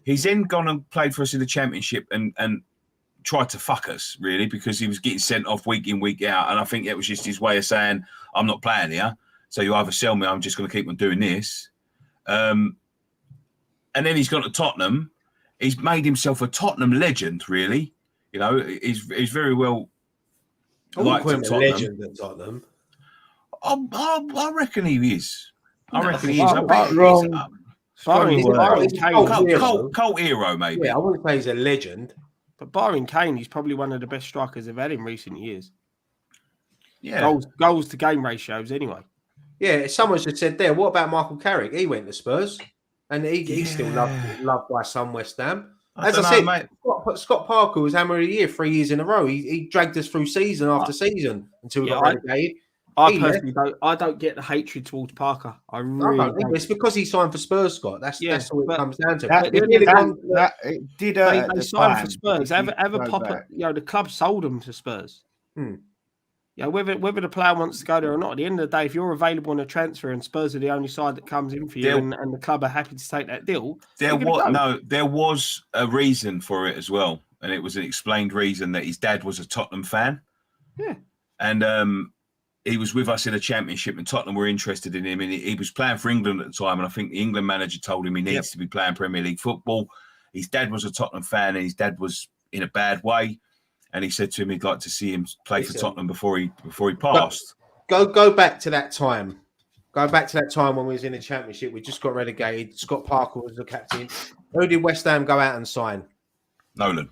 He's then gone and played for us in the championship and tried to fuck us, really, because he was getting sent off week in, week out. And I think it was just his way of saying, I'm not playing here. So you either sell me, I'm just going to keep on doing this. And then he's gone to Tottenham. He's made himself a Tottenham legend, really. He's very well liked at Tottenham. Legend at Tottenham. I reckon he is. I reckon he is. I bet he's cult hero, maybe. Yeah, I wouldn't say he's a legend. But barring Kane, he's probably one of the best strikers they've had in recent years. Yeah. Goals to game ratios, anyway. Yeah, someone just said there, what about Michael Carrick? He went to Spurs, and he's still loved by some West Ham. As I said, mate. Scott Parker was Hammer of the Year 3 years in a row. He dragged us through season after season until we got relegated. I personally don't get the hatred towards Parker. I really don't. It's because he signed for Spurs, Scott. That's all it comes down to. They signed for Spurs. Have a pop at, the club sold them to Spurs. Whether the player wants to go there or not, at the end of the day, if you're available on a transfer and Spurs are the only side that comes in for you, and the club are happy to take that deal, there was a reason for it as well, and it was an explained reason that his dad was a Tottenham fan. Yeah, and he was with us in a championship, and Tottenham were interested in him, and he was playing for England at the time, and I think the England manager told him he needs to be playing Premier League football. His dad was a Tottenham fan, and his dad was in a bad way. And he said to him he'd like to see him play for Tottenham before he passed. Go back to that time Go back to that time when we was in the Championship. We just got relegated. Scott Parker was the captain. Who did West Ham go out and sign? Nolan.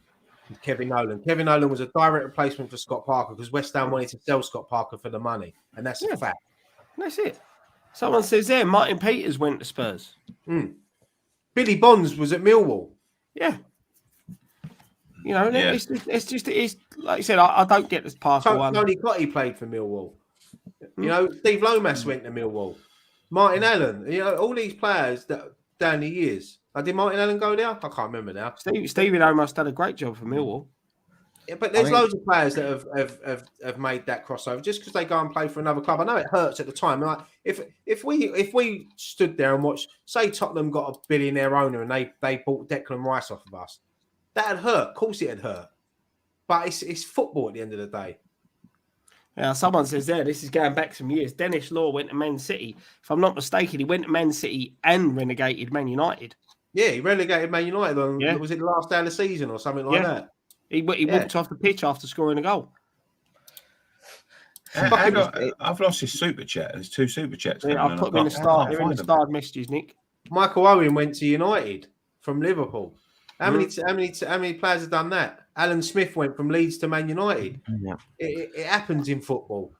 Kevin Nolan. Kevin Nolan was a direct replacement for Scott Parker because West Ham wanted to sell Scott Parker for the money, and that's a fact. That's it. Someone says there, Martin Peters went to Spurs. Billy Bonds was at Millwall. Yeah. You know, it's just like I said, I don't get this Parker one. Tony Cottee played for Millwall. You know, Steve Lomas went to Millwall. Martin Allen. You know, all these players that down the years. Did Martin Allen go there? I can't remember now. Stephen O'Must done a great job for Millwall. Yeah, but there's loads of players that have made that crossover just because they go and play for another club. I know it hurts at the time. Like if we stood there and watched, say Tottenham got a billionaire owner and they bought Declan Rice off of us, that'd hurt. Of course it'd hurt. But it's football at the end of the day. Yeah, someone says there, this is going back some years. Dennis Law went to Man City. If I'm not mistaken, he went to Man City and relegated Man United. Yeah, he relegated Man United on, was it the last day of the season or something like that? He walked off the pitch after scoring a goal. I've lost his super chat. There's 2 super chats. Yeah, I've put them in the start. They're in the starred messages, Nick. Michael Owen went to United from Liverpool. How many players have done that? Alan Smith went from Leeds to Man United. Yeah. It happens in football.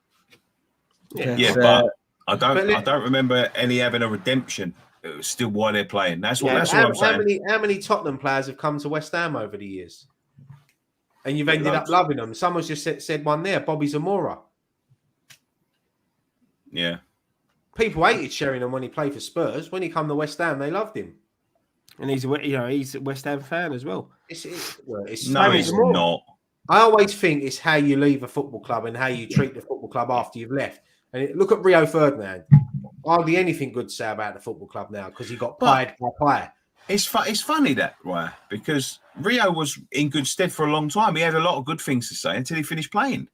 But I don't remember any having a redemption. It was still why they're playing. That's what I'm saying. How many Tottenham players have come to West Ham over the years? And you've ended up loving them. Someone's just said one there, Bobby Zamora. Yeah. People hated Sheringham when he played for Spurs. When he come to West Ham, they loved him. And he's a West Ham fan as well. He's not. I always think it's how you leave a football club and how you treat the football club after you've left. And look at Rio Ferdinand. Hardly anything good to say about the football club now because he got pied by player. It's funny that, right? Because Rio was in good stead for a long time. He had a lot of good things to say until he finished playing.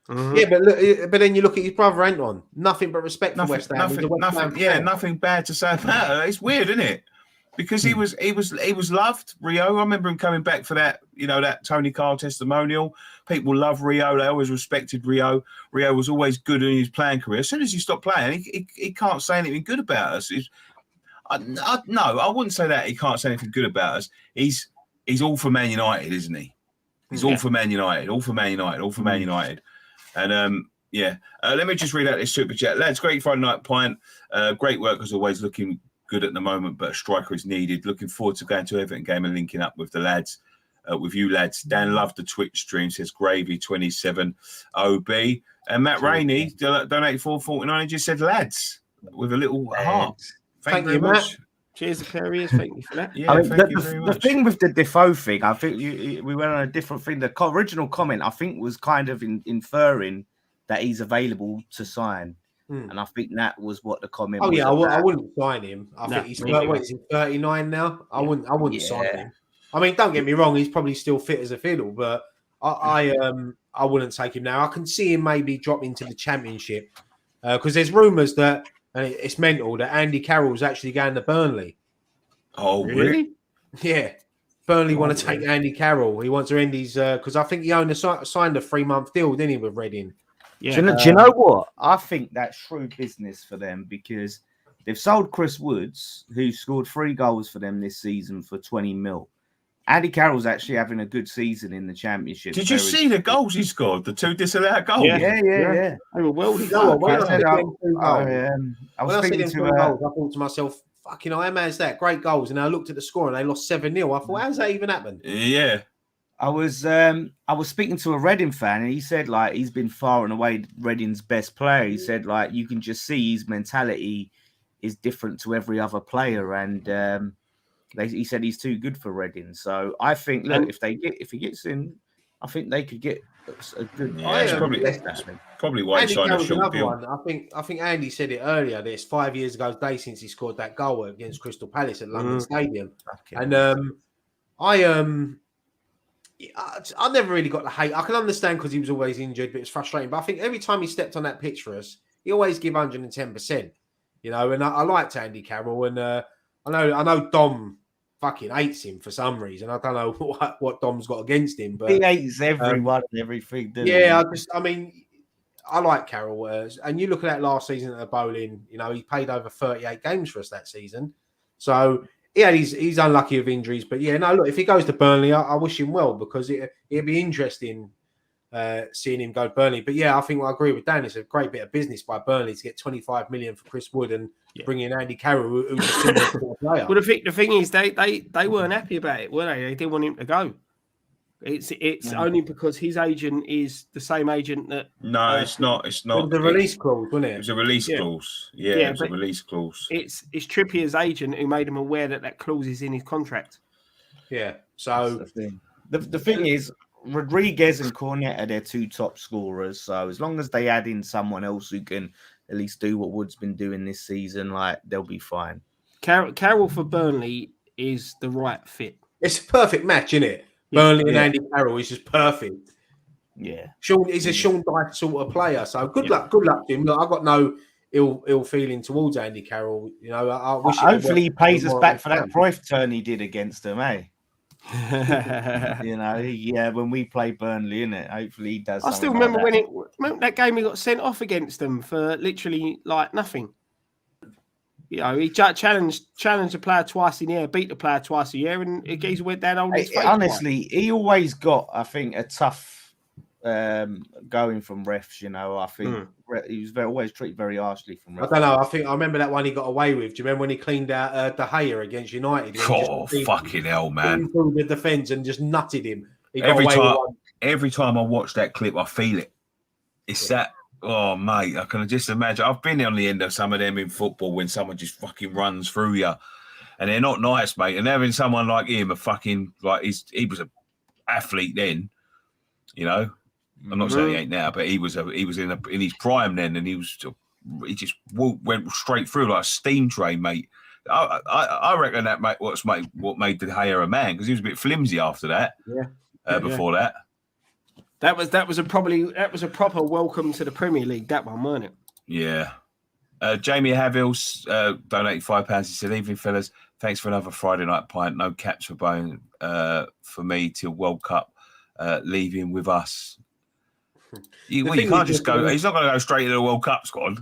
Mm-hmm. Yeah, but then you look at his brother Anton. Nothing but respect for West Ham. Nothing bad to say about it. It's weird, isn't it? Because he was loved, Rio. I remember him coming back for that, that Tony Carl testimonial. People love Rio. They always respected Rio. Rio was always good in his playing career. As soon as he stopped playing, he can't say anything good about us. No, I wouldn't say that he can't say anything good about us. He's all for Man United, isn't he? He's all for Man United, all for Man United, all for Man United. And let me just read out this super chat. Lads, great Friday night pint. Great work as always, looking good at the moment, but a striker is needed. Looking forward to going to Everton game and linking up with the lads, with you lads. Dan loved the Twitch stream, says Gravy27 OB. And Matt Rainey donated $4.49 and just said lads with a little heart. Thank you very much. Cheers, Aquarius. Thank you for that. Yeah, thank you very much. The thing with the Defoe thing, I think we went on a different thing. The original comment, I think, was kind of inferring that he's available to sign. And I think that was what the comment was. I wouldn't sign him. I think he's 39 now. I wouldn't sign him. I mean, don't get me wrong, he's probably still fit as a fiddle, but I wouldn't take him now. I can see him maybe drop into the Championship because there's rumours that, and it's mental, that Andy Carroll's actually going to Burnley. Oh, really? Yeah. Burnley want to take Andy Carroll. He wants to end his because I think he only signed a 3-month deal, didn't he, with Reading? Yeah. Do you know what? I think that's shrewd business for them because they've sold Chris Woods, who scored 3 goals for them this season for 20 mil. Andy Carroll's actually having a good season in the Championship. Did you see the goals he scored? The 2 disallowed goals? Yeah. They were well. I was thinking to I thought to myself, fucking hell, how man's that? Great goals. And I looked at the score and they lost 7-0. I thought, how's that even happened? Yeah. I was speaking to a Reading fan and he said like he's been far and away Reading's best player. He said like you can just see his mentality is different to every other player and he said he's too good for Reading. So I think look if he gets in, I think they could get a good. Yeah, probably why he signed a short deal. I think Andy said it earlier that it's 5 years ago day since he scored that goal against Crystal Palace at London Stadium, and I never really got the hate. I can understand because he was always injured, but it's frustrating. But I think every time he stepped on that pitch for us, he always give 110%. And I liked Andy Carroll, and I know Dom fucking hates him for some reason. I don't know what Dom's got against him, but he hates everyone and everything. Yeah, I like Carroll, and you look at that last season at the Bowling. You know, he played over 38 games for us that season. So yeah, he's unlucky with injuries, but yeah, no. Look, if he goes to Burnley, I wish him well because it'd be interesting seeing him go to Burnley. But yeah, I think I agree with Dan. It's a great bit of business by Burnley to get 25 million for Chris Wood and bring in Andy Carroll, who's a similar player. Well, the thing is, they weren't happy about it, were they? They didn't want him to go. It's only because his agent is the same agent that. No, it's not. It's not. The release clause, wasn't it? It was a release clause. Yeah, it was a release clause. It's Trippier's agent who made him aware that clause is in his contract. Yeah. So the thing is, Rodriguez and Cornet are their two top scorers. So as long as they add in someone else who can at least do what Wood's been doing this season, like they'll be fine. Carroll for Burnley is the right fit. It's a perfect match, isn't it? Burnley and Andy Carroll is just perfect. Yeah, He's a Sean Dyche sort of player. So good luck to him. Look, I've got no ill feeling towards Andy Carroll. You know, I wish. Hopefully, he pays us back for that price turn he did against them, eh? You know, when we play Burnley, innit? Hopefully, he does. I still remember when that game he got sent off against them for literally like nothing. You know, he challenged a player twice in the air, beat the player twice a year, and Geezer went down on his face. Honestly, he always got, I think, a tough going from refs. You know, I think he was always treated very harshly from refs. I don't know. I remember that one he got away with. Do you remember when he cleaned out De Gea against United? Oh, fucking hell, man! Through the defence and just nutted him. Every time I watch that clip, I feel it. It's that. Oh, mate, I can just imagine. I've been on the end of some of them in football when someone just fucking runs through you, and they're not nice, mate. And having someone like him, he was an athlete then, you know. I'm not saying he ain't now, but he was in his prime then, and he just went straight through like a steam train, mate. I reckon that what made De Gea a man, because he was a bit flimsy after that. Yeah. Before that. That was a proper welcome to the Premier League. That one, weren't it? Yeah. Jamie Haville's donated £5. He said, "Evening, fellas. Thanks for another Friday night pint. No caps for Bowen for me till World Cup. Leaving with us." He can't just go. He's not going to go straight to the World Cup squad.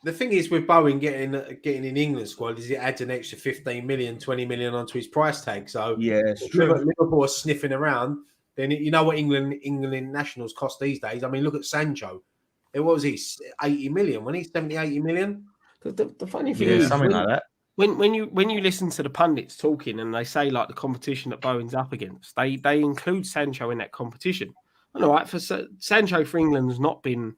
The thing is with Bowen getting in England squad is it adds an extra 15 million, 20 million onto his price tag. So if Liverpool are sniffing around, then you know what England nationals cost these days. I mean, look at Sancho. What was he? 80 million. When he's 70, 80 million. The funny thing is something like that. When you listen to the pundits talking and they say like the competition that Bowen's up against, they include Sancho in that competition. All right, for Sancho for England has not been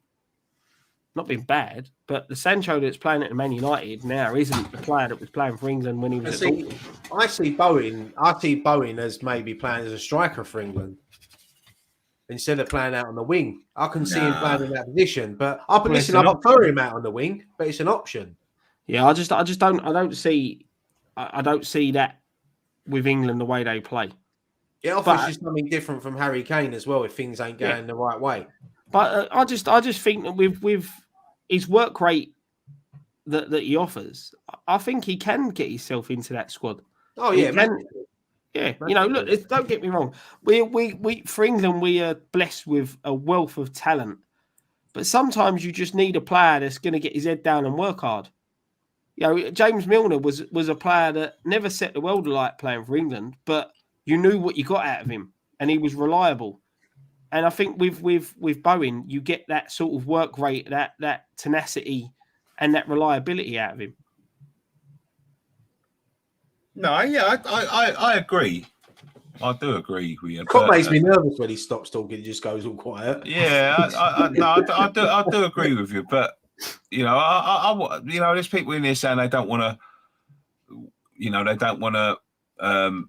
bad, but the Sancho that's playing at Man United now isn't the player that was playing for England when he was at Dortmund. I see Bowen as maybe playing as a striker for England instead of playing out on the wing. I can see him playing in that position, but I prefer him out on the wing, but it's an option. Yeah, I don't see that with England the way they play. It offers you something different from Harry Kane as well if things ain't going the right way. But I just think that with his work rate that he offers, I think he can get himself into that squad. Oh yeah, yeah. You know, look, don't get me wrong. We for England we are blessed with a wealth of talent, but sometimes you just need a player that's going to get his head down and work hard. You know, James Milner was a player that never set the world alight playing for England, but you knew what you got out of him, and he was reliable. And I think with Bowen, you get that sort of work rate, that tenacity, and that reliability out of him. No, yeah, I agree. I do agree with you. It makes me nervous when he stops talking; he just goes all quiet. Yeah, I do agree with you, but you know, there's people in here saying they don't want to,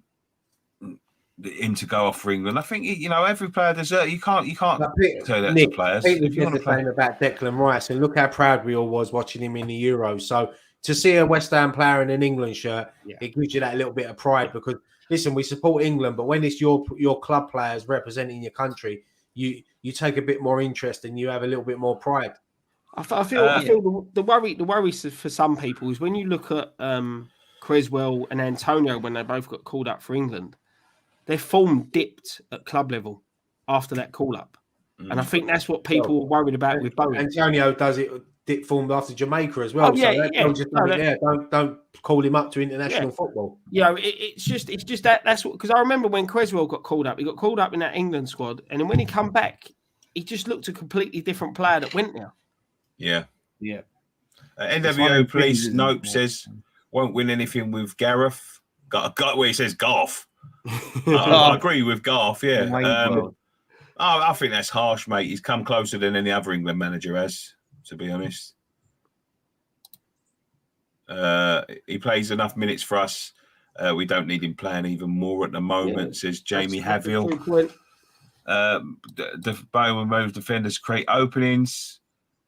him to go off for England. I think every player deserves. You can't say that to players. If you want to play about Declan Rice, and look how proud we all was watching him in the Euros. So to see a West Ham player in an England shirt, it gives you that little bit of pride because listen, we support England, but when it's your club players representing your country, you take a bit more interest and you have a little bit more pride. I feel the worry for some people is when you look at Creswell and Antonio when they both got called up for England. Their form dipped at club level after that call-up. And I think that's what people were worried about with Bowen. Antonio does it. Dick formed after Jamaica as well. Don't call him up to international football. It's just that's what, because I remember when Creswell got called up, he got called up in that England squad, and then when he come back, he just looked a completely different player that went there. Yeah. NWO Police Nope says won't win anything with Gareth. Where he says Garth. I agree with Garth. Yeah. I think that's harsh, mate. He's come closer than any other England manager has, to be honest. He plays enough minutes for us. We don't need him playing even more at the moment, says Jamie Havill. The Bowen moves defenders create openings.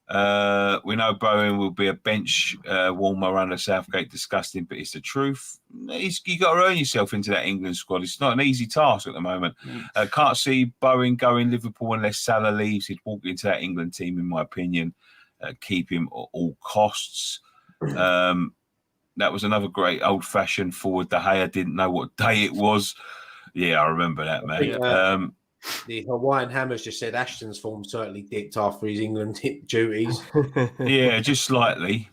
We know Bowen will be a bench warmer under Southgate. Disgusting, but it's the truth. You got to earn yourself into that England squad. It's not an easy task at the moment. Can't see Bowen going Liverpool unless Salah leaves. He'd walk into that England team, in my opinion. Keep him at all costs. That was another great old-fashioned forward. De Gea didn't know what day it was. Yeah, I remember that, man. The Hawaiian Hammers just said Ashton's form certainly dipped after his England duties. Yeah, just slightly.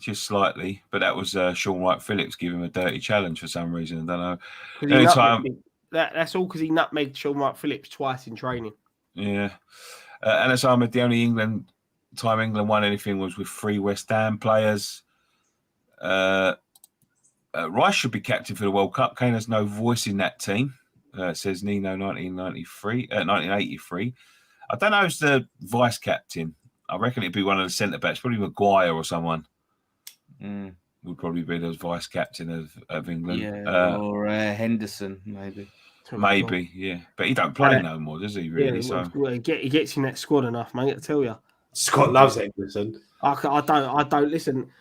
But that was Sean Wright-Phillips giving him a dirty challenge for some reason. I don't know. That's all because he nutmegged Sean Wright-Phillips twice in training. Yeah. Anas Ahmed, the only time England won anything was with 3 West Ham players. Rice should be captain for the World Cup. Kane has no voice in that team. Says Nino 1983. I don't know who's the vice captain. I reckon it'd be one of the centre backs, probably Maguire or someone. Would probably be the vice captain of England. Yeah, or Henderson, maybe. Maybe, yeah. But he don't play no more, does he? Really? Yeah, he gets in that squad enough, mate. I tell you. Scott loves Henderson. I don't listen.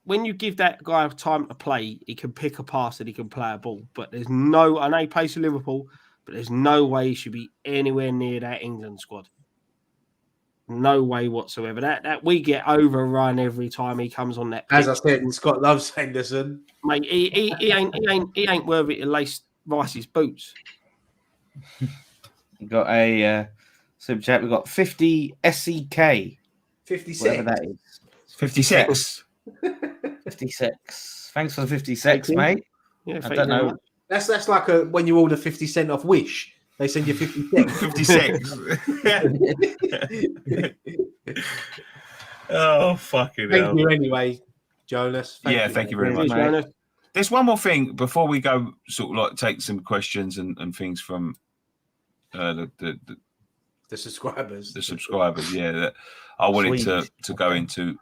When you give that guy time to play, he can pick a pass and he can play a ball. But I know he plays for Liverpool, but there's no way he should be anywhere near that England squad. No way whatsoever. That we get overrun every time he comes on that pitch. As I said, Scott loves Henderson. Mate, he ain't worthy to lace Rice's boots. We've got a super chat. We've got 50 SEK. 56. Whatever that is. 56. 56. Thanks for the 56, mate. Yeah, I don't know. That's like when you order 50 cent off Wish. They send you 56. 56. Oh, fucking hell. Thank you anyway, Jonas. Thank you very much, mate. There's one more thing before we go, sort of like take some questions and things from the subscribers. The subscribers, yeah, that I wanted to go into.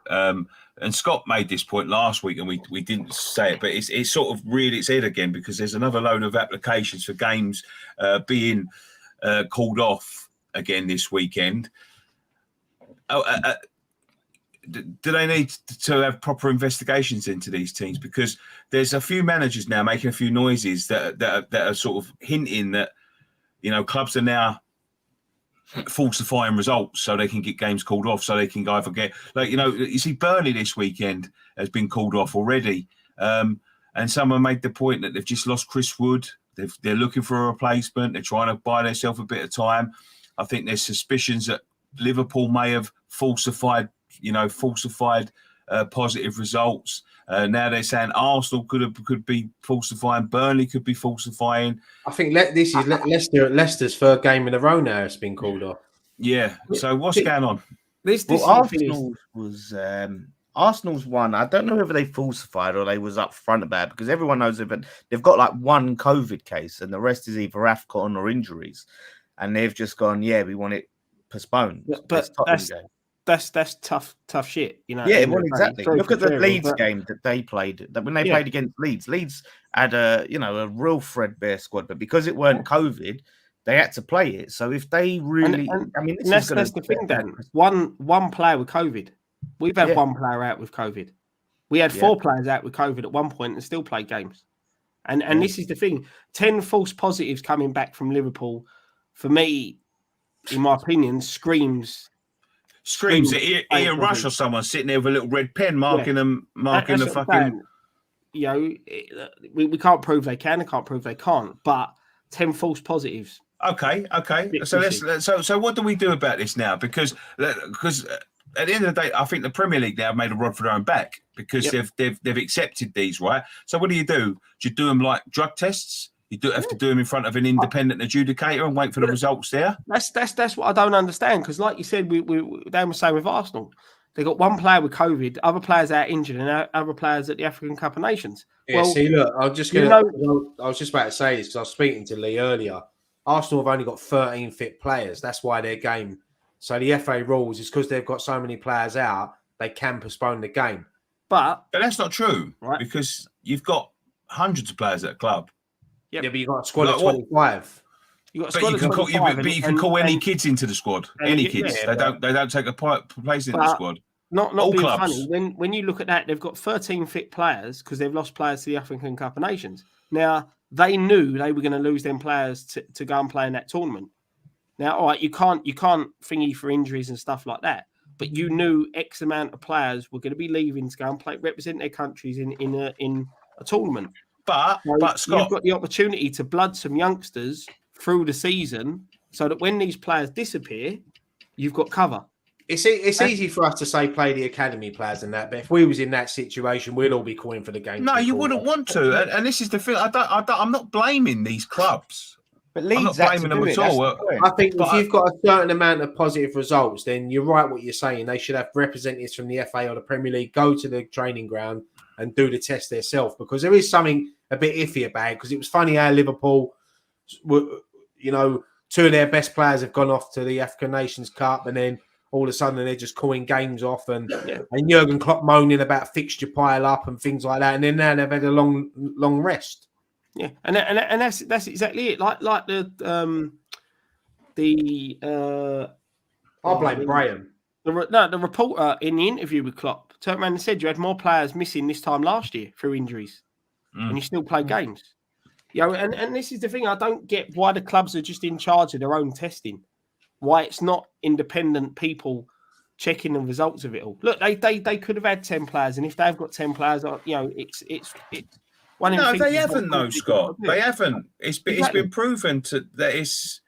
And Scott made this point last week, and we didn't say it, but it's sort of reared its head again because there's another load of applications for games being called off again this weekend. Do they need to have proper investigations into these teams? Because there's a few managers now making a few noises that are sort of hinting that, clubs are now falsifying results so they can get games called off, so they can either get, you see Burnley this weekend has been called off already. And someone made the point that they've just lost Chris Wood. They're looking for a replacement. They're trying to buy themselves a bit of time. I think there's suspicions that Liverpool may have falsified positive results. Now they're saying Arsenal could be falsifying. Burnley could be falsifying. I think this is Leicester's third game in a row now. It's been called off. Yeah. So what's going on? Arsenal's one. I don't know whether they falsified or they was up front about it, because everyone knows they've got like one COVID case and the rest is either AFCON or injuries, and they've just gone, we want it postponed. But that's tough shit, Yeah, well, exactly. Look at the Leeds game that they played. That when they played against Leeds had a real threadbare squad, but because it weren't COVID, they had to play it. So if they really, that's the thing. Dan, one player with COVID. We've had one player out with COVID. We had 4 players out with COVID at one point and still played games. And this is the thing: 10 false positives coming back from Liverpool. For me, in my opinion, screams at Ian Rush or someone sitting there with a little red pen marking the fucking. We can't prove they can. I can't prove they can't. But 10 false positives. Okay. So what do we do about this now? Because at the end of the day, I think the Premier League now have made a rod for their own back because they've accepted these, right? So what do? Do you do them like drug tests? You have to do them in front of an independent adjudicator and wait for the results there. That's what I don't understand, because like you said, they were saying with Arsenal, they got one player with COVID, other players out injured, and other players at the African Cup of Nations. Yeah, well, see, look, I was just about to say this because I was speaking to Lee earlier. Arsenal have only got 13 fit players. That's why their game. So the FA rules is because they've got so many players out, they can postpone the game. But that's not true, right? Because you've got hundreds of players at a club. Yep. Yeah, but you've got a squad of 25. You can call any kids into the squad. Any kids. They don't take a place in the squad. Not all being clubs. Funny. When you look at that, they've got 13 fit players because they've lost players to the African Cup of Nations. Now, they knew they were going to lose them players to go and play in that tournament. Now, all right, you can't thingy for injuries and stuff like that, but you knew X amount of players were going to be leaving to go and represent their countries in a tournament. But Scott, you've got the opportunity to blood some youngsters through the season so that when these players disappear, you've got cover. It's easy for us to say play the academy players and that, but if we was in that situation, we'd all be calling for the game. No, you wouldn't want to, and this is the thing. I'm not blaming these clubs, but Leeds, I'm not blaming them at all. I think if you've got a certain amount of positive results, then you're right what you're saying. They should have representatives from the FA or the Premier League go to the training ground and do the test themselves, because there is something a bit iffy about it. Because it was funny how Liverpool, two of their best players have gone off to the African Nations Cup, and then all of a sudden they're just calling games off, and Jurgen Klopp moaning about fixture pile up and things like that, and then now they've had a long rest. Yeah, and that's exactly it. Like the I blame Graham. The reporter in the interview with Klopp turned around and said you had more players missing this time last year through injuries, and you still play games. And this is the thing. I don't get why the clubs are just in charge of their own testing. Why it's not independent people checking the results of it all. Look, they could have had 10 players, and if they've got 10 players, it's one. No, they haven't, though, Scott. They haven't. It's been proven that it's.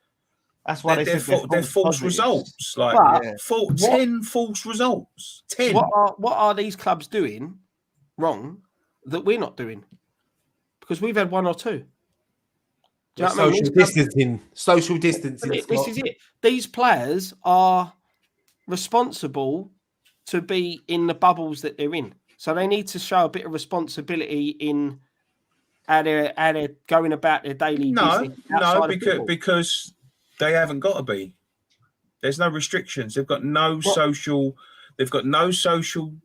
That's why they're false results. 10 false results. 10. What are these clubs doing wrong that we're not doing? Because we've had one or two. Do you know what I mean? Social distancing. This is it. These players are responsible to be in the bubbles that they're in. So they need to show a bit of responsibility in how they're going about their daily business. No, because they haven't got to be. There's no restrictions. They've got no social. They've got no social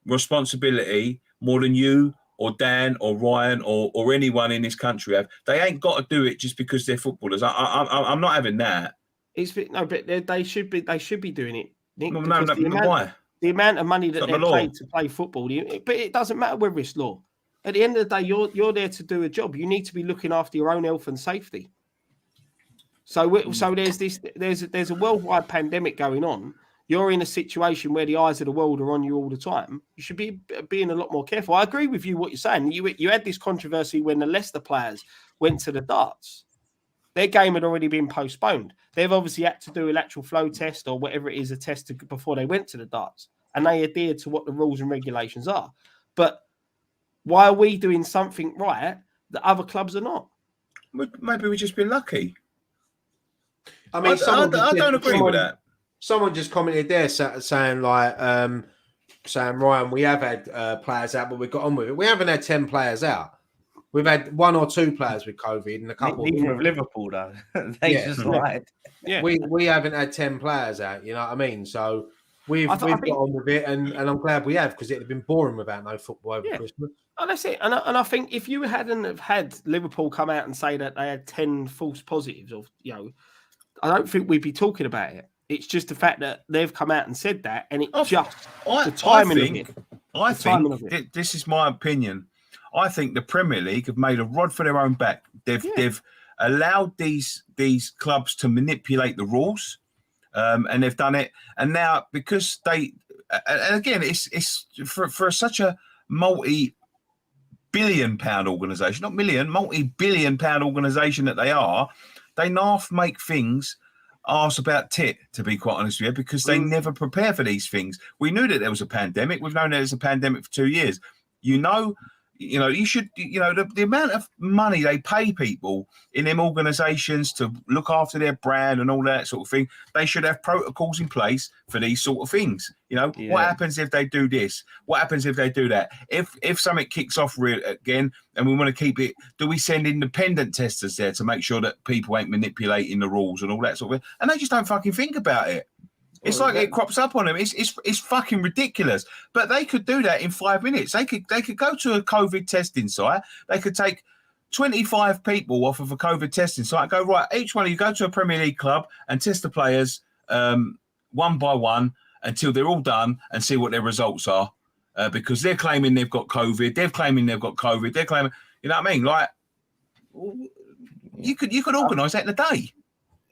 responsibility more than you or Dan or Ryan or anyone in this country have. They ain't got to do it just because they're footballers. I'm not having that. But they should be doing it, Nick. Why? The amount of money that they're paid to play football, but it doesn't matter whether it's law. At the end of the day, you're there to do a job. You need to be looking after your own health and safety. So there's a worldwide pandemic going on. You're in a situation where the eyes of the world are on you all the time. You should be being a lot more careful. I agree with you what you're saying. You had this controversy when the Leicester players went to the darts. Their game had already been postponed. They've obviously had to do a lateral flow test or whatever it is, a test before they went to the darts. And they adhered to what the rules and regulations are. But why are we doing something right that other clubs are not? Maybe we've just been lucky. I mean, I don't agree with that. Someone just commented there saying Ryan, we have had players out, but we've got on with it. We haven't had 10 players out. We've had 1 or 2 players with COVID and a couple. Even with Liverpool, though, they just lied. Yeah, we haven't had 10 players out. You know what I mean? So we've got on with it, and I'm glad we have, because it'd have been boring without no football over Christmas. And that's it. And I think if you hadn't have had Liverpool come out and say that they had 10 false positives, or I don't think we'd be talking about it. It's just the fact that they've come out and said that, and the timing of it. I think this is my opinion. I think the Premier League have made a rod for their own back. They've allowed these clubs to manipulate the rules, and they've done it. And now, because and again, it's for such a multi-billion-pound organisation, not million, multi-billion-pound organisation that they are, they make things arse about tit, to be quite honest with you, because they never prepare for these things. We knew that there was a pandemic. We've known there was a pandemic for 2 years. You should, the amount of money they pay people in them organisations to look after their brand and all that sort of thing, they should have protocols in place for these sort of things. What happens if they do this? What happens if they do that? If something kicks off again and we want to keep it, do we send independent testers there to make sure that people ain't manipulating the rules and all that sort of thing? And they just don't fucking think about it. It's like it crops up on them. It's fucking ridiculous. But they could do that in 5 minutes. They could go to a COVID testing site. They could take 25 people off of a COVID testing site and go, right, each one of you go to a Premier League club and test the players one by one until they're all done and see what their results are. Because they're claiming they've got COVID. They're claiming they've got COVID. They're claiming, you know what I mean? Like, you could organise that in a day.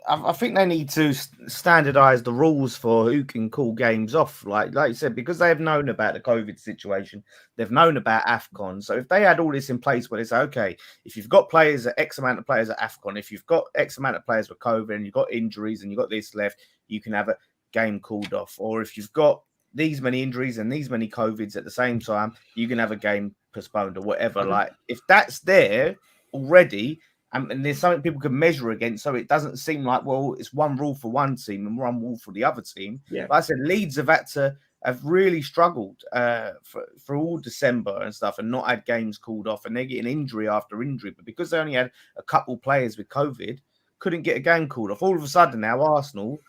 I think they need to standardise the rules for who can call games off. Like you said, because they have known about the COVID situation, they've known about AFCON. So if they had all this in place where they say, okay, if you've got players, X amount of players at AFCON, if you've got X amount of players with COVID and you've got injuries and you've got this left, you can have a game called off. Or if you've got these many injuries and these many COVIDs at the same time, you can have a game postponed or whatever. Like, if that's there already, and there's something people can measure against, so it doesn't seem like, well, it's one rule for one team and one rule for the other team. Yeah. Like I said, Leeds have really struggled for all December and stuff and not had games called off, and they're getting injury after injury. But because they only had a couple players with COVID, couldn't get a game called off. All of a sudden now, Arsenal,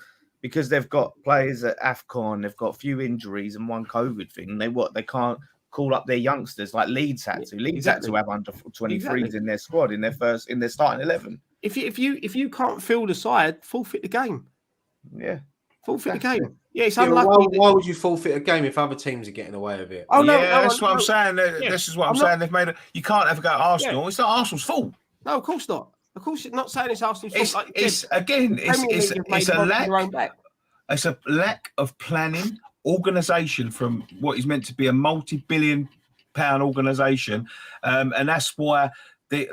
because they've got players at AFCON, they've got a few injuries and one COVID thing, they can't call up their youngsters like Leeds had to. Leeds had to have under 23s in their squad in their starting 11. If you can't fill the side, forfeit the game. Yeah, forfeit the game. Yeah, it's unlucky. Why would you forfeit a game if other teams are getting away with it? Oh no, that's what I'm saying. This is what I'm saying. They've made you can't ever go to Arsenal. It's not Arsenal's fault. No, of course not. Of course, not saying it's Arsenal's fault. It's a lack of planning. Organisation from what is meant to be a multi-billion-pound organisation, and that's why the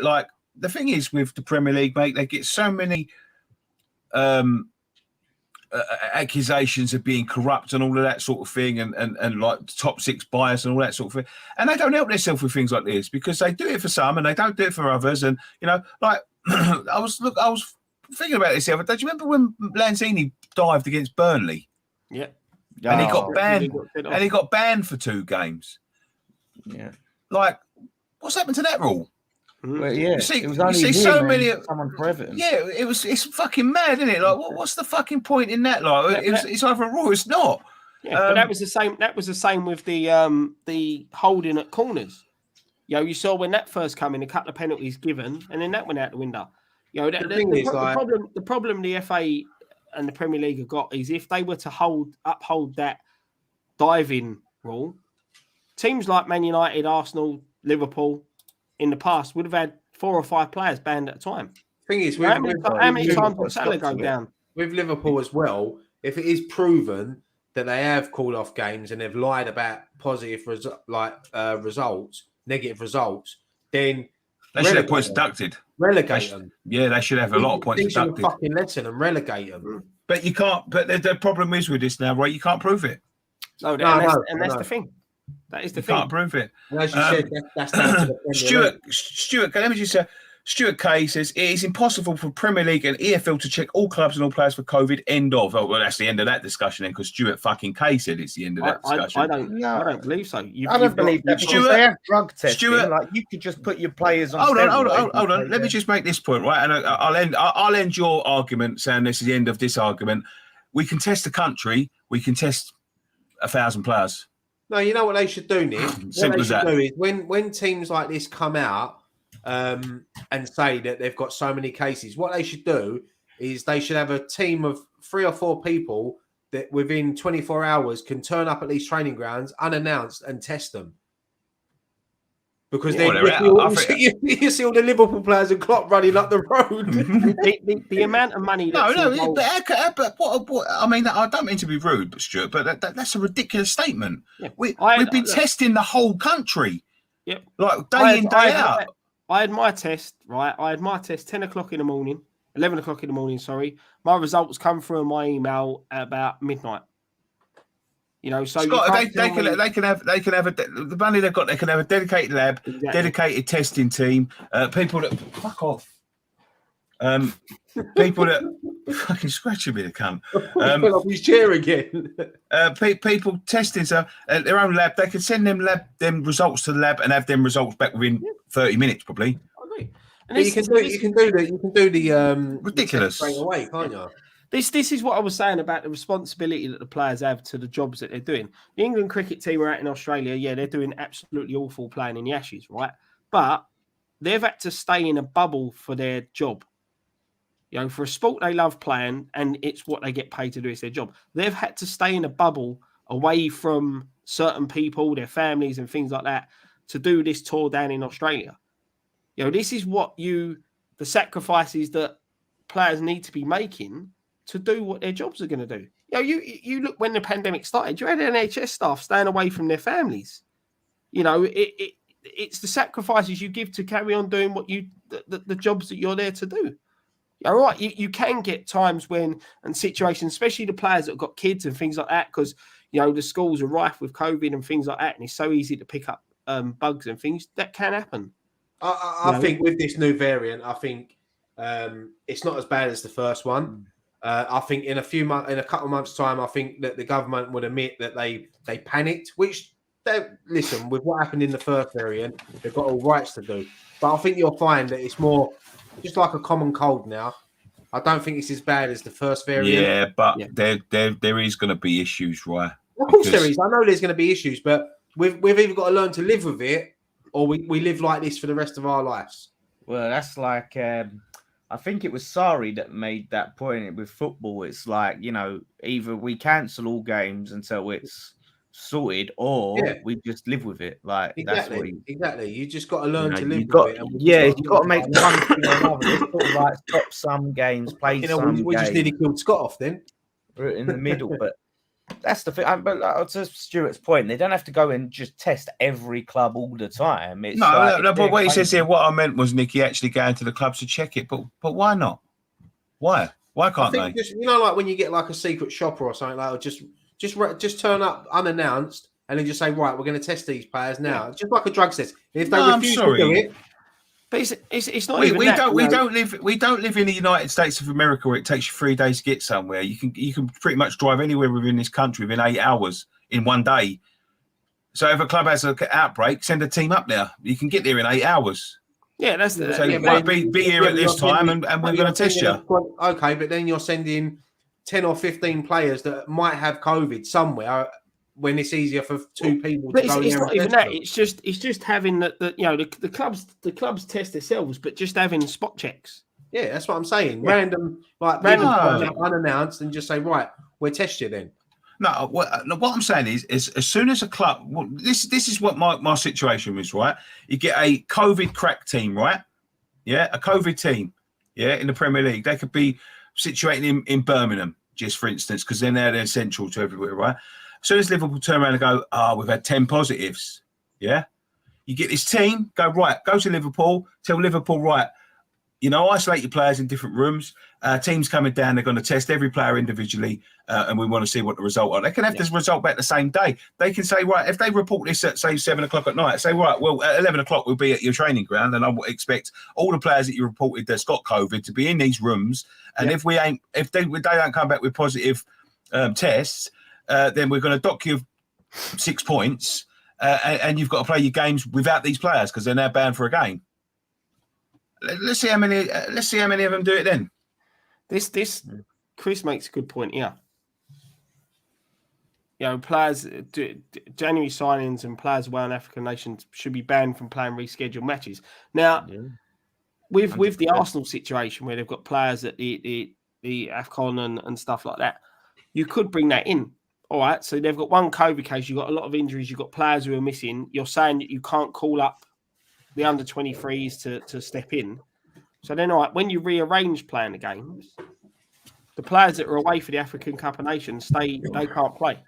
thing is with the Premier League, mate, they get so many accusations of being corrupt and all of that sort of thing, and like top six bias and all that sort of thing, and they don't help themselves with things like this because they do it for some and they don't do it for others, and like I was thinking about this the other day. Do you remember when Lanzini dived against Burnley? Yeah. And he got banned. And he got banned for 2 games. Yeah. Like, what's happened to that rule? Well, yeah. You see, it was only so many. Someone for Everton. Yeah, it's fucking mad, isn't it? Like, what's the fucking point in that? Like, it's either a rule, or it's not. Yeah, but that was the same. That was the same with the holding at corners. You saw when that first came in, a couple of penalties given, and then that went out the window. The problem the FA and the Premier League have got is if they were to uphold that diving rule, teams like Man United, Arsenal, Liverpool in the past would have had 4 or 5 players banned at a time. Thing is, how many times would Salah go down? With Liverpool as well, if it is proven that they have called off games and they've lied about positive results, negative results, then they should have points deducted. Relegate them. Yeah, they should have a lot of points deducted. Fucking lesson and relegate them. But you can't. But the problem is with this now, right? You can't prove it. That's the thing. That is the thing. You can't prove it. And as you said, that's down to the Stuart, let me just say, Stuart Kay says it is impossible for Premier League and EFL to check all clubs and all players for COVID. End of. Oh, well, that's the end of that discussion then, because Stuart fucking Kay said it's the end of that discussion. I don't believe so. I don't believe that. Stuart, they have drug testing. Stuart, like you could just put your players on. Hold on. Let me just make this point, right? And I'll end your argument saying this is the end of this argument. We can test the country. We can test 1,000 players. No, you know what they should do, Nick? Simple as that. Do is when teams like this come out and say that they've got so many cases, what they should do is they should have a team of 3 or 4 people that within 24 hours can turn up at these training grounds unannounced and test them. Because then you see all the Liverpool players and Klopp running up the road. the amount of money. But what, I mean, I don't mean to be rude, but Stuart, but that's a ridiculous statement. Yeah. We've been testing the whole country. Yep. Like day in, day out. I had my test, right? I had my test 10 o'clock in the morning, 11 o'clock in the morning, sorry. My results come through on my email at about midnight. You know, so Scott, they can have the money they've got. They can have a dedicated lab, dedicated testing team, people that fuck off, people that fucking scratching me the cunt. Fell off his chair again. People testing stuff at their own lab. They can send them results to the lab and have them results back within 30 minutes, probably. And you can do the ridiculous straight away, can't you? This is what I was saying about the responsibility that the players have to the jobs that they're doing. The England cricket team are out in Australia. Yeah, they're doing absolutely awful playing in the Ashes, right? But they've had to stay in a bubble for their job. You know, for a sport they love playing, and it's what they get paid to do, it's their job. They've had to stay in a bubble away from certain people, their families and things like that, to do this tour down in Australia. You know, this is the sacrifices that players need to be making to do what their jobs are going to do. You know, you look when the pandemic started, you had NHS staff staying away from their families. You know, it's the sacrifices you give to carry on doing what the jobs that you're there to do. All right, you can get times when and situations, especially the players that have got kids and things like that, because you know the schools are rife with COVID and things like that, and it's so easy to pick up bugs and things that can happen. I think with this new variant, I think it's not as bad as the first one. I think in a couple of months' time, I think that the government would admit that they panicked. Which listen, with what happened in the first variant, they've got all rights to do. But I think you'll find that it's more just like a common cold now. I don't think it's as bad as the first variant. Yeah, but there is going to be issues, right? Of course there is. I know there's going to be issues, but we've either got to learn to live with it, or we live like this for the rest of our lives. Well, that's like I think it was Sari that made that point with football. It's like, you know, either we cancel all games until it's sorted, or we just live with it. Like exactly. You just got to learn to live with it. You've got to make one thing or another. It's sort of like stop some games, play some games. We just nearly killed Scott off then. We're in the middle, but that's the thing. But to Stuart's point, they don't have to go and just test every club all the time. It's but what he says here, what I meant was Nicky actually going to the clubs to check it. But why not? Why can't they? Just, you know, like when you get like a secret shopper or something like, or just turn up unannounced and then just say, right, we're going to test these players now. It's just like a drug test. If they refuse to do it. But it's not. We don't live in the United States of America where it takes you 3 days to get somewhere. You can pretty much drive anywhere within this country within 8 hours in one day. So if a club has an outbreak, send a team up there. You can get there in 8 hours. Yeah, that's the. So be here at this time, and we're going to test you. Okay, but then you're sending 10 or 15 players that might have COVID somewhere. When it's easier for two people to go. It's not even that. It's just having the you know the clubs test themselves, but just having spot checks. Yeah, that's what I'm saying. Yeah. Random unannounced, and just say, right, we'll test you then. No, what I'm saying is as soon as a club, this is what my situation is, right? You get a COVID crack team, right? Yeah, a COVID team, yeah, in the Premier League. They could be situated in Birmingham, just for instance, because then they're central to everywhere, right? As soon as Liverpool turn around and go, we've had 10 positives, yeah? You get this team, go to Liverpool, tell Liverpool, right, you know, isolate your players in different rooms. Teams coming down, they're going to test every player individually, and we want to see what the result are. They can have this result back the same day. They can say, right, if they report this at, say, 7 o'clock at night, say, right, well, at 11 o'clock we'll be at your training ground, and I would expect all the players that you reported that's got COVID to be in these rooms. And if they don't come back with positive tests, then we're going to dock you 6 points, and you've got to play your games without these players because they're now banned for a game. Let's see how many of them do it then. This Chris makes a good point here. You know, players January signings and players away on African nations should be banned from playing rescheduled matches. Now, with the Arsenal situation where they've got players at the AFCON and stuff like that, you could bring that in. All right, so they've got one COVID case. You've got a lot of injuries. You've got players who are missing. You're saying that you can't call up the under-23s to step in. So then, all right, when you rearrange playing the games, the players that are away for the African Cup of Nations, they can't play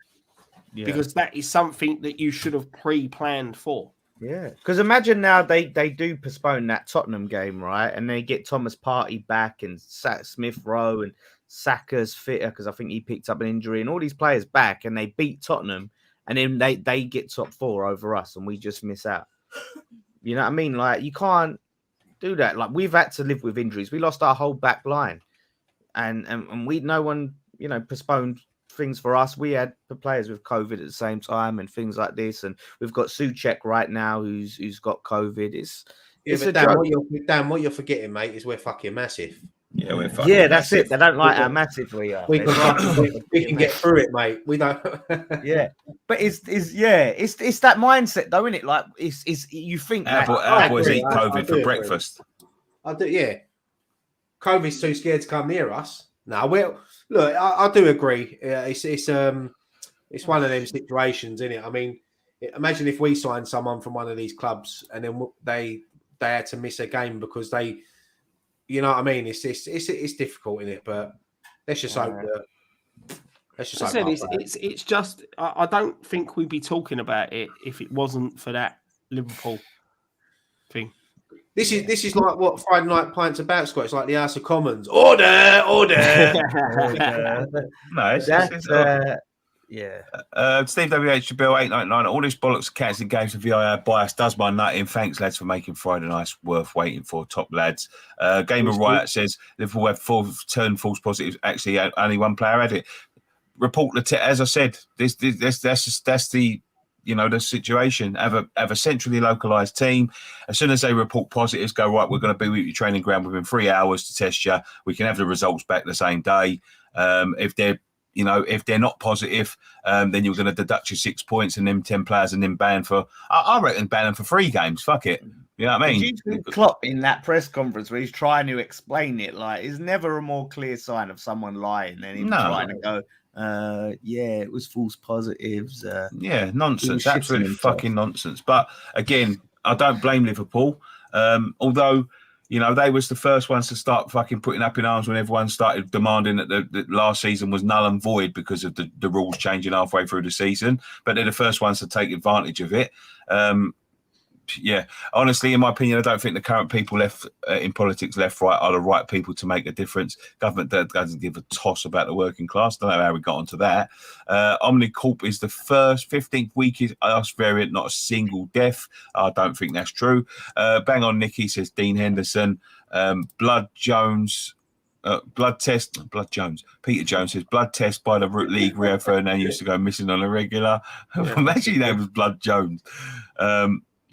because that is something that you should have pre-planned for. Yeah, because imagine now they do postpone that Tottenham game, right? And they get Thomas Partey back and Smith Rowe and Saka's fitter because I think he picked up an injury and all these players back and they beat Tottenham and then they get top 4 over us and we just miss out. You know what I mean? Like you can't do that. Like we've had to live with injuries. We lost our whole back line and no one, postponed things for us. We had the players with COVID at the same time and things like this, and we've got Souček right now who's got COVID. It's a Dan, what you're forgetting, mate, is we're fucking massive. Yeah, we're fucking that's massive. it. They don't like how massive we are. We can get through it, mate. We don't. Yeah, but it's that mindset though, isn't it? Like it's you think our boys eat COVID for breakfast. I do, yeah. COVID's too scared to come near us. No, look, I do agree. It's one of them situations, isn't it? I mean, imagine if we signed someone from one of these clubs and then they had to miss a game because they, you know what I mean? It's difficult, isn't it? But let's just hope that. Let's just. It's just I don't think we'd be talking about it if it wasn't for that Liverpool thing. This is like what Friday Night Pint's about, Scott. It's like the House of Commons. Order. No, Steve WH Bill 899. All this bollocks cancelling games of VIR bias does my nut in. Thanks, lads, for making Friday nights worth waiting for. Top lads. Game of Riot says Liverpool have turned false positives. Actually, only one player had it. Report the as I said. That's the. The situation, have a centrally localized team. As soon as they report positives, go, right, we're going to be with your training ground within 3 hours to test you. We can have the results back the same day. If they're not positive, then you're going to deduct your 6 points and them 10 players and then ban for, I reckon ban them for 3 games. Fuck it. You know what I mean? Did you see Klopp in that press conference where he's trying to explain it? Like, it's never a more clear sign of someone lying than him trying to go, it was false positives. Nonsense. Absolute fucking nonsense. But again, I don't blame Liverpool. Although, they was the first ones to start fucking putting up in arms when everyone started demanding that the last season was null and void because of the rules changing halfway through the season. But they're the first ones to take advantage of it. Honestly, in my opinion, I don't think the current people left in politics, left, right, are the right people to make a difference. Government doesn't give a toss about the working class. Don't know how we got onto that. Omnicorp is the first 15th weakest Irish variant, not a single death. I don't think that's true. Bang on Nicky, says Dean Henderson. Blood Jones. Peter Jones says blood test by the league. Rio Ferdinand used to go missing on a regular. Imagine that was Blood Jones.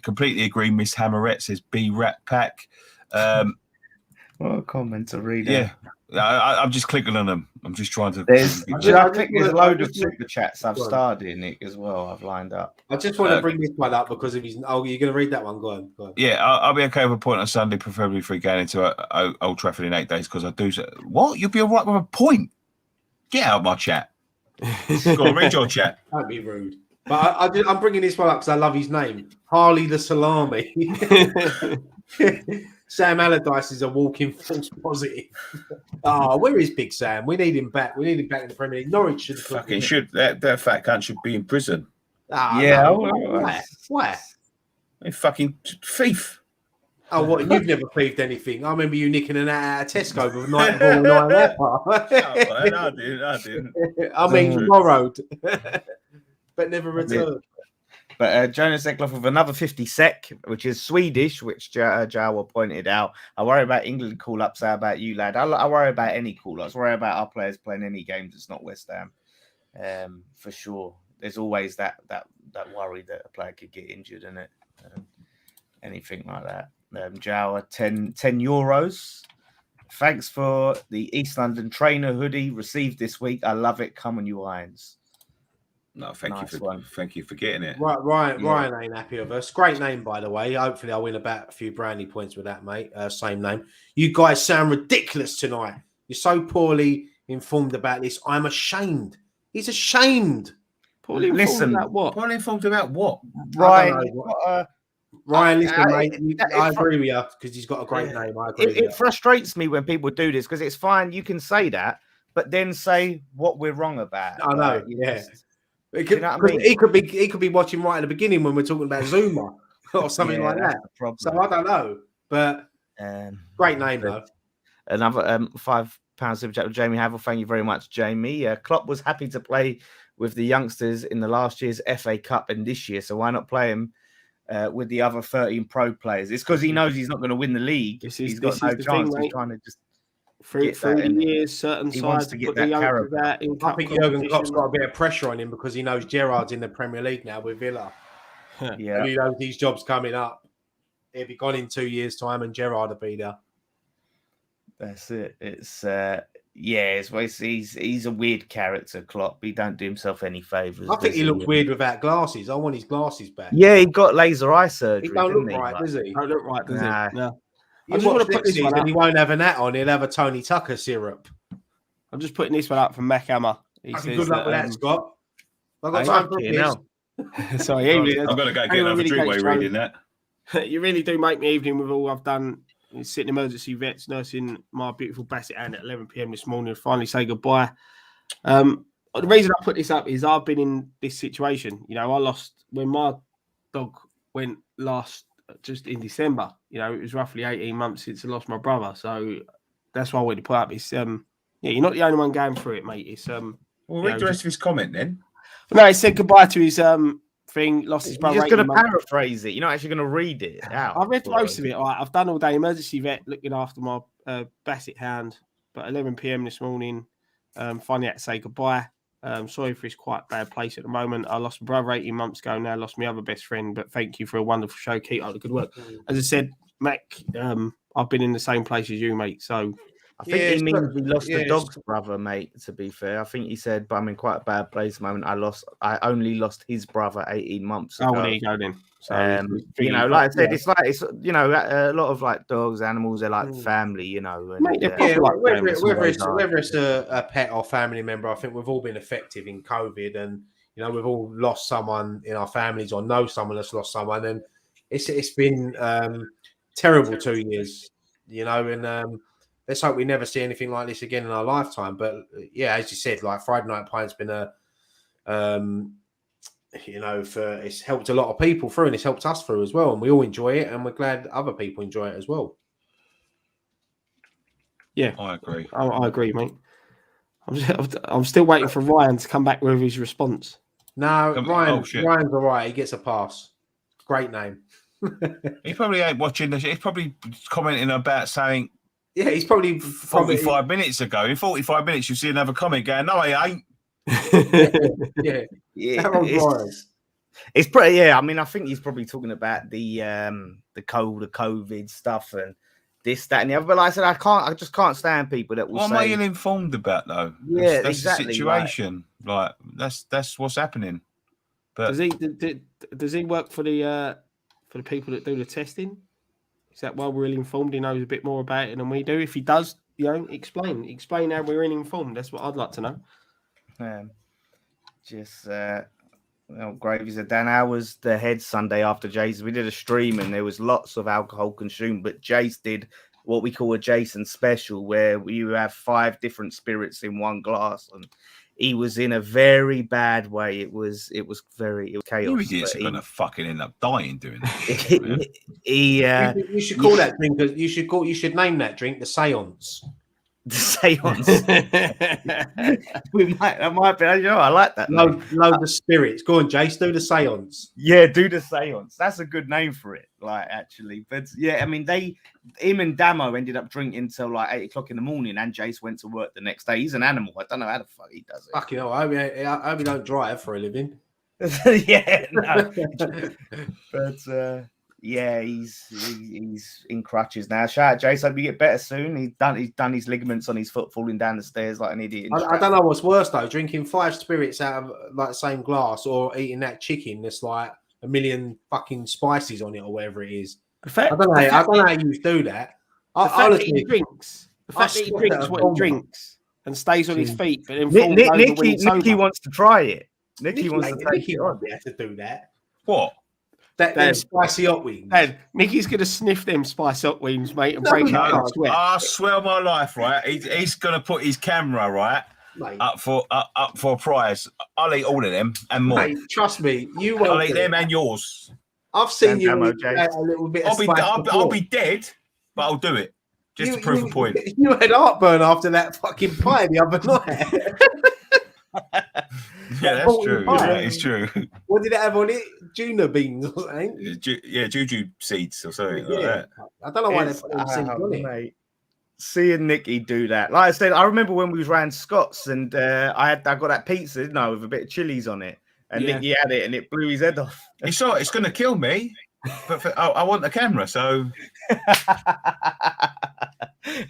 Completely agree. Miss Hammerette says B Rat Pack. What a comment to read. Yeah, I'm just clicking on them. I'm just trying to. There's a load of super chats I've started, Nick, as well. I've lined up. I just want to bring this one up because of his. Oh, you're going to read that one? Go on. Yeah, I'll be okay with a point on Sunday, preferably for going into Old Trafford in 8 days because I do. What? You'll be all right with a point? Get out of my chat. Go on, read your chat. Don't be rude. But I'm bringing this one up because I love his name, Harley the Salami. Sam Allardyce is a walking false positive. Where is Big Sam? We need him back. We need him back in the Premier League. Norwich should fucking should. That fat cunt should be in prison. Why? A fucking thief. Oh, what? You've never thieved anything. I remember you nicking an out of Tesco with a night ball and I didn't. I mean, borrowed. But never returned. But Jonas Ekloff with another 50 sec, which is Swedish, which Jawa pointed out. I worry about England call-ups. How about you, lad? I worry about any call-ups. I worry about our players playing any games that's not West Ham. For sure. There's always that worry that a player could get injured in it. Anything like that. Jawa, 10 euros. Thanks for the East London trainer hoodie received this week. I love it. Come on, you irons. No, thank you for getting it. Right, Ryan ain't happy with us. Great name, by the way. Hopefully, I'll win about a few brownie points with that, mate. Same name. You guys sound ridiculous tonight. You're so poorly informed about this. I'm ashamed. He's ashamed. Poorly informed about what? Poorly informed about what? Ryan, listen, mate. I agree with you because he's got a great name. I agree. It frustrates me when people do this because it's fine. You can say that, but then say what we're wrong about. I know. Yeah. He could be watching right at the beginning when we're talking about Zouma. or something like that. So I don't know, but great name though. Another £5 super chat with Jamie Havel. Thank you very much, Jamie. Klopp was happy to play with the youngsters in the last year's FA Cup and this year, so why not play him with the other 13 pro players? It's because he knows he's not going to win the league. He's got no chance. He's trying to just through the years, certain he sides wants to get that character. I think Jurgen Klopp's got a bit of pressure on him because he knows Gerrard's in the Premier League now with Villa. Yeah, and he knows these jobs coming up. He'll be gone in 2 years' time, and Gerrard will be there. That's it. It's he's a weird character, Klopp. He don't do himself any favours. I think he looks weird without glasses. I want his glasses back. Yeah, he got laser eye surgery. He don't look right, does he? Don't look right, does he? No. I just want to put this one up. He won't have an hat on. He'll have a Tony Tucker syrup. I'm just putting this one up from Mac Hammer. He says good luck with that, Scott. I've got time for this. Sorry, I'm going to go get another drink while you're reading that. You really do make me evening with all I've done. Sitting emergency vets, nursing my beautiful Basset hand at 11 p.m. this morning. Finally say goodbye. The reason I put this up is I've been in this situation. I lost when my dog went last. Just in December, it was roughly 18 months since I lost my brother. So that's why I wanted to put up. It's you're not the only one going through it, mate. It's well, read the rest of his comment then. No, he said goodbye to his thing, lost his brother. You're just going to paraphrase it. You're not actually going to read it out. I've read most of it. All right, I've done all day emergency vet looking after my Basset hound, but 11 p.m. this morning, finally had to say goodbye. Sorry for his quite bad place at the moment. I lost my brother 18 months ago. Now I lost my other best friend. But thank you for a wonderful show. Keep up the good work. As I said, Mac, I've been in the same place as you, mate. So I think he means we lost the dog's brother, mate. To be fair, I think he said, "But I'm in quite a bad place at the moment. I only lost his brother 18 months ago." Oh, well, there you go then. So like I said, it's like a lot of like dogs, animals, they're like family, And, whether it's a pet or family member, I think we've all been affected in COVID, and we've all lost someone in our families or know someone that's lost someone, and it's been terrible 2 years, and let's hope we never see anything like this again in our lifetime. But yeah, as you said, like Friday Night Pint's been it's helped a lot of people through, and it's helped us through as well. And we all enjoy it, and we're glad other people enjoy it as well. Yeah, I agree. I agree, mate. I'm still waiting for Ryan to come back with his response. No, Ryan's all right. He gets a pass. Great name. He probably ain't watching this. He's probably commenting about saying. Yeah, he's probably 45 minutes ago. In 45 minutes, you see another comment going, "No, I ain't." yeah. It's pretty. Yeah, I mean, I think he's probably talking about the COVID stuff and this, that, and the other. But like I said, I just can't stand people that will. What am I ill-informed about though? Yeah, that's exactly. The situation. Like that's what's happening. But does he work for the people that do the testing? Is that why we're ill-informed? He knows a bit more about it than we do. If he does, explain how we're ill-informed. That's what I'd like to know. Gravy said, Dan, how was the head Sunday after Jason? We did a stream and there was lots of alcohol consumed, but Jace did what we call a Jason special, where you have 5 different spirits in one glass, and he was in a very bad way. It was chaos. You idiots are gonna fucking end up dying doing that. You should call that drink. You should name that drink the Seance. The Seance. That might be. I like that. Load of spirits. Go on, Jace. Do the Seance. Yeah, do the Seance. That's a good name for it. Actually, but yeah, I mean, him and Damo ended up drinking till 8 o'clock in the morning, and Jace went to work the next day. He's an animal. I don't know how the fuck he does it. Fucking hell. I hope he don't drive for a living. Yeah, no. But yeah, he's in crutches now. Shout out, Jace. Hope you get better soon. He's done his ligaments on his foot, falling down the stairs like an idiot. I don't know what's worse though, drinking 5 spirits out of the same glass, or eating that chicken that's like a million fucking spices on it, or whatever it is. I don't know how you do that. The fact that he drinks what he drinks and stays on his feet, but then Nicky wants to try it. Nicky wants to take it on. To do that. What? Them spicy hot wings. Nicky's going to sniff them spicy hot wings, mate, and break out in sweat. I swear on my life, right? He's going to put his camera, right, up for a prize. I'll eat all of them and more. Mate, trust me, I'll eat them and yours. I've seen you Damo, a little bit. I'll be dead, but I'll do it just to prove a point. You had heartburn after that fucking pie the other night. Yeah, that's true. Yeah, it's true. What did it have on it? Juna beans or something? Juju seeds or something like that. I don't know why they put them seeds on it. Mate. Seeing Nicky do that, like I said, I remember when we was round Scott's and I got that pizza, didn't I, with a bit of chilies on it, and Nicky had it and it blew his head off. It's going to kill me, but I want the camera, so.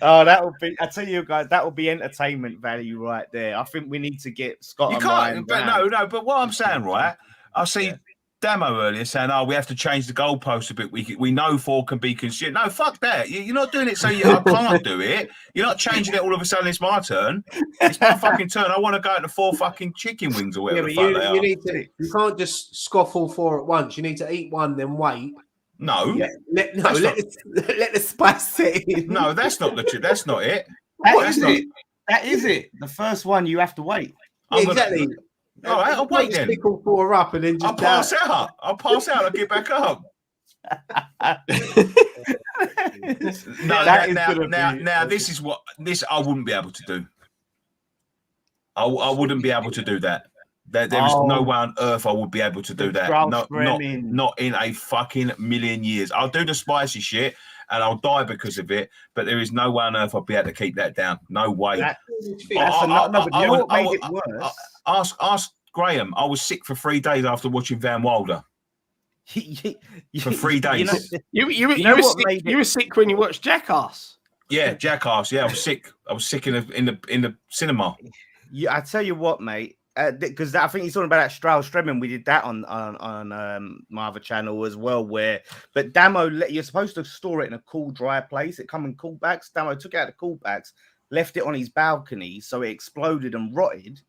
Oh, that would be. I tell you guys, that would be entertainment value right there. I think we need to get Scott. You can't, but no. But what I'm saying, right? I see Damo earlier saying, "Oh, we have to change the goalpost a bit. We know 4 can be consumed." No, fuck that. You're not doing it so I can't do it. You're not changing it all of a sudden. It's my turn. It's my fucking turn. I want to go into 4 fucking chicken wings or whatever. Yeah, but you can't just scoff all 4 at once. You need to eat one, then wait. No, let the spice set in. No, that's not legit. That's not it. That is it. The first one you have to wait. Yeah, exactly. All right, I'll wait then. Pick all 4 up and then just I'll pass out. I'll get back up. Now this is what I wouldn't be able to do. I wouldn't be able to do that. There is no way on earth I would be able to do that. Not in a fucking million years. I'll do the spicy shit and I'll die because of it, but there is no way on earth I'll be able to keep that down. No way. What made it worse? Ask Graham. I was sick for 3 days after watching Van Wilder. For 3 days. You were sick when you watched Jackass. Yeah, Jackass. Yeah, I was sick. I was sick in the cinema. Yeah, I tell you what, mate. Because I think he's talking about that Strauss Stremmen. We did that on my other channel as well. But Damo, you're supposed to store it in a cool, dry place. It come in cool bags. Damo took out the cool bags, left it on his balcony, so it exploded and rotted.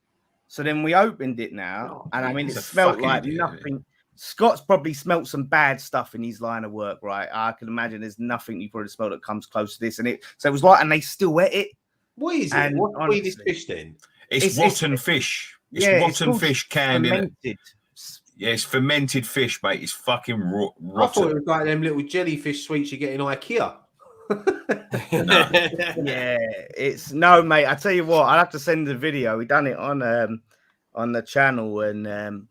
So then we opened it now, and I mean, it smelled like nothing. Scott's probably smelt some bad stuff in his line of work, right? I can imagine there's nothing you probably smelled that comes close to this, and it was like, and they still ate it. What is it? What breed is fish then? It's rotten fish. It's rotten fish canned in it. Yeah, it's fermented fish, mate. It's fucking rotten. I thought it was like them little jellyfish sweets you get in IKEA. Yeah, it's no, mate. I tell you what, I'll have to send the video. We done it on the channel, and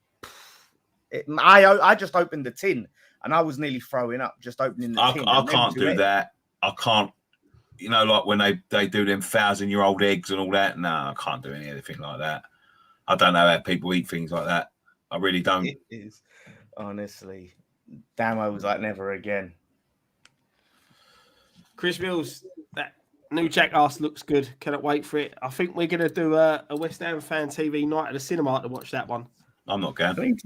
I just opened the tin, and I was nearly throwing up just opening the tin. I can't do that. I can't. You know, like when they do them 1,000-year-old eggs and all that. No, I can't do anything like that. I don't know how people eat things like that. I really don't. It is, honestly. Damo was like, never again. Chris Mills, that new Jackass looks good. Cannot wait for it. I think we're going to do a West Ham Fan TV night at the cinema to watch that one. I'm not going.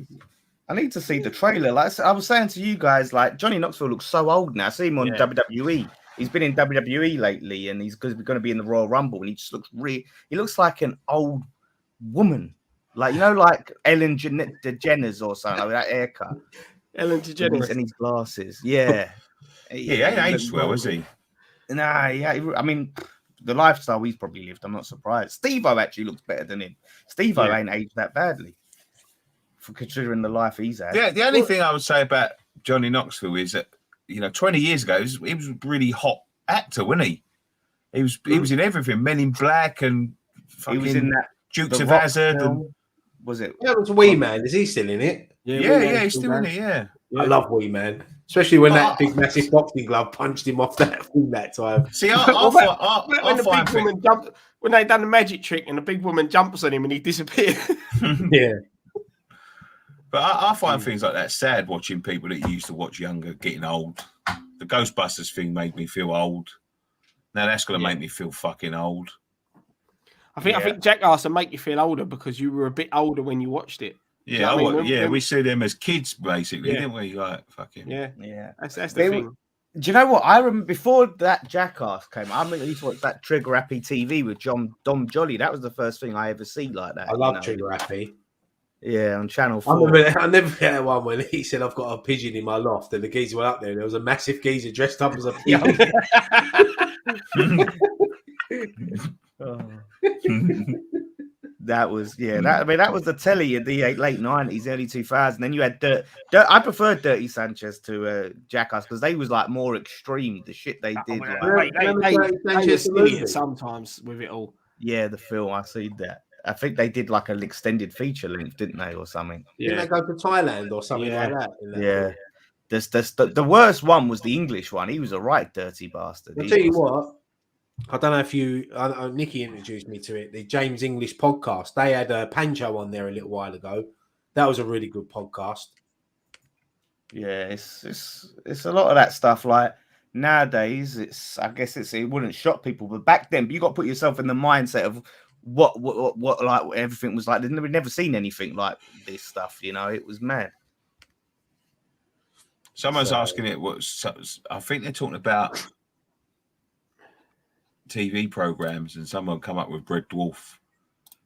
I need to see the trailer. Like I was saying to you guys, like Johnny Knoxville looks so old now. I see him on WWE. He's been in WWE lately, and he's going to be in the Royal Rumble, and he just looks he looks like an old woman, like like Ellen DeGeneres or something, like that haircut. Ellen DeGeneres and his glasses, yeah. He ain't aged well, is he? Nah, yeah. I mean, the lifestyle he's probably lived, I'm not surprised. Steve-O actually looks better than him. Steve-O ain't aged that badly, for considering the life he's had. Yeah, the only thing I would say about Johnny Knoxville is that 20 years ago he was a really hot actor, wasn't he? He was in everything, Men in Black, and he was in that Dukes of Hazzard. And was it? That was Wee Man. Is he still in it? Yeah, he's still in it. Yeah, I love Wee Man, especially when that big massive boxing glove punched him off that thing that time. See, when they done the magic trick and the big woman jumps on him and he disappeared. Yeah. But I find things like that sad, watching people that you used to watch younger getting old. The Ghostbusters thing made me feel old. Now that's going to make me feel fucking old. I think Jackass will make you feel older because you were a bit older when you watched it. Yeah, we see them as kids basically, didn't we? Like fucking yeah. That's the thing. Do you know what? I remember before that Jackass came out, I used to watch that Trigger Happy TV with Dom Jolly. That was the first thing I ever see like that. I love Trigger Happy. Yeah, on Channel 4. I never forget one when he said, "I've got a pigeon in my loft," and the geezer went up there, and there was a massive geezer dressed up as a pigeon. That was that was the telly in the late 90s, early 2000s. Then you had I preferred Dirty Sanchez to Jackass because they was like more extreme. The shit they did. They were silly sometimes with it all. Yeah, the film, I see that. I think they did like an extended feature length, didn't they, or something? Didn't they go to Thailand or something like that? Yeah. The worst one was the English one. He was a right dirty bastard. I'll tell you what. I don't know if Nikki introduced me to it. The James English podcast. They had Pancho on there a little while ago. That was a really good podcast. Yeah, it's a lot of that stuff. Like nowadays, it wouldn't shock people, but back then, you got to put yourself in the mindset of what like everything was like. They've never seen anything like this stuff. You know, it was mad. Someone's asking it. I think they're talking about TV programs, and someone come up with Red Dwarf.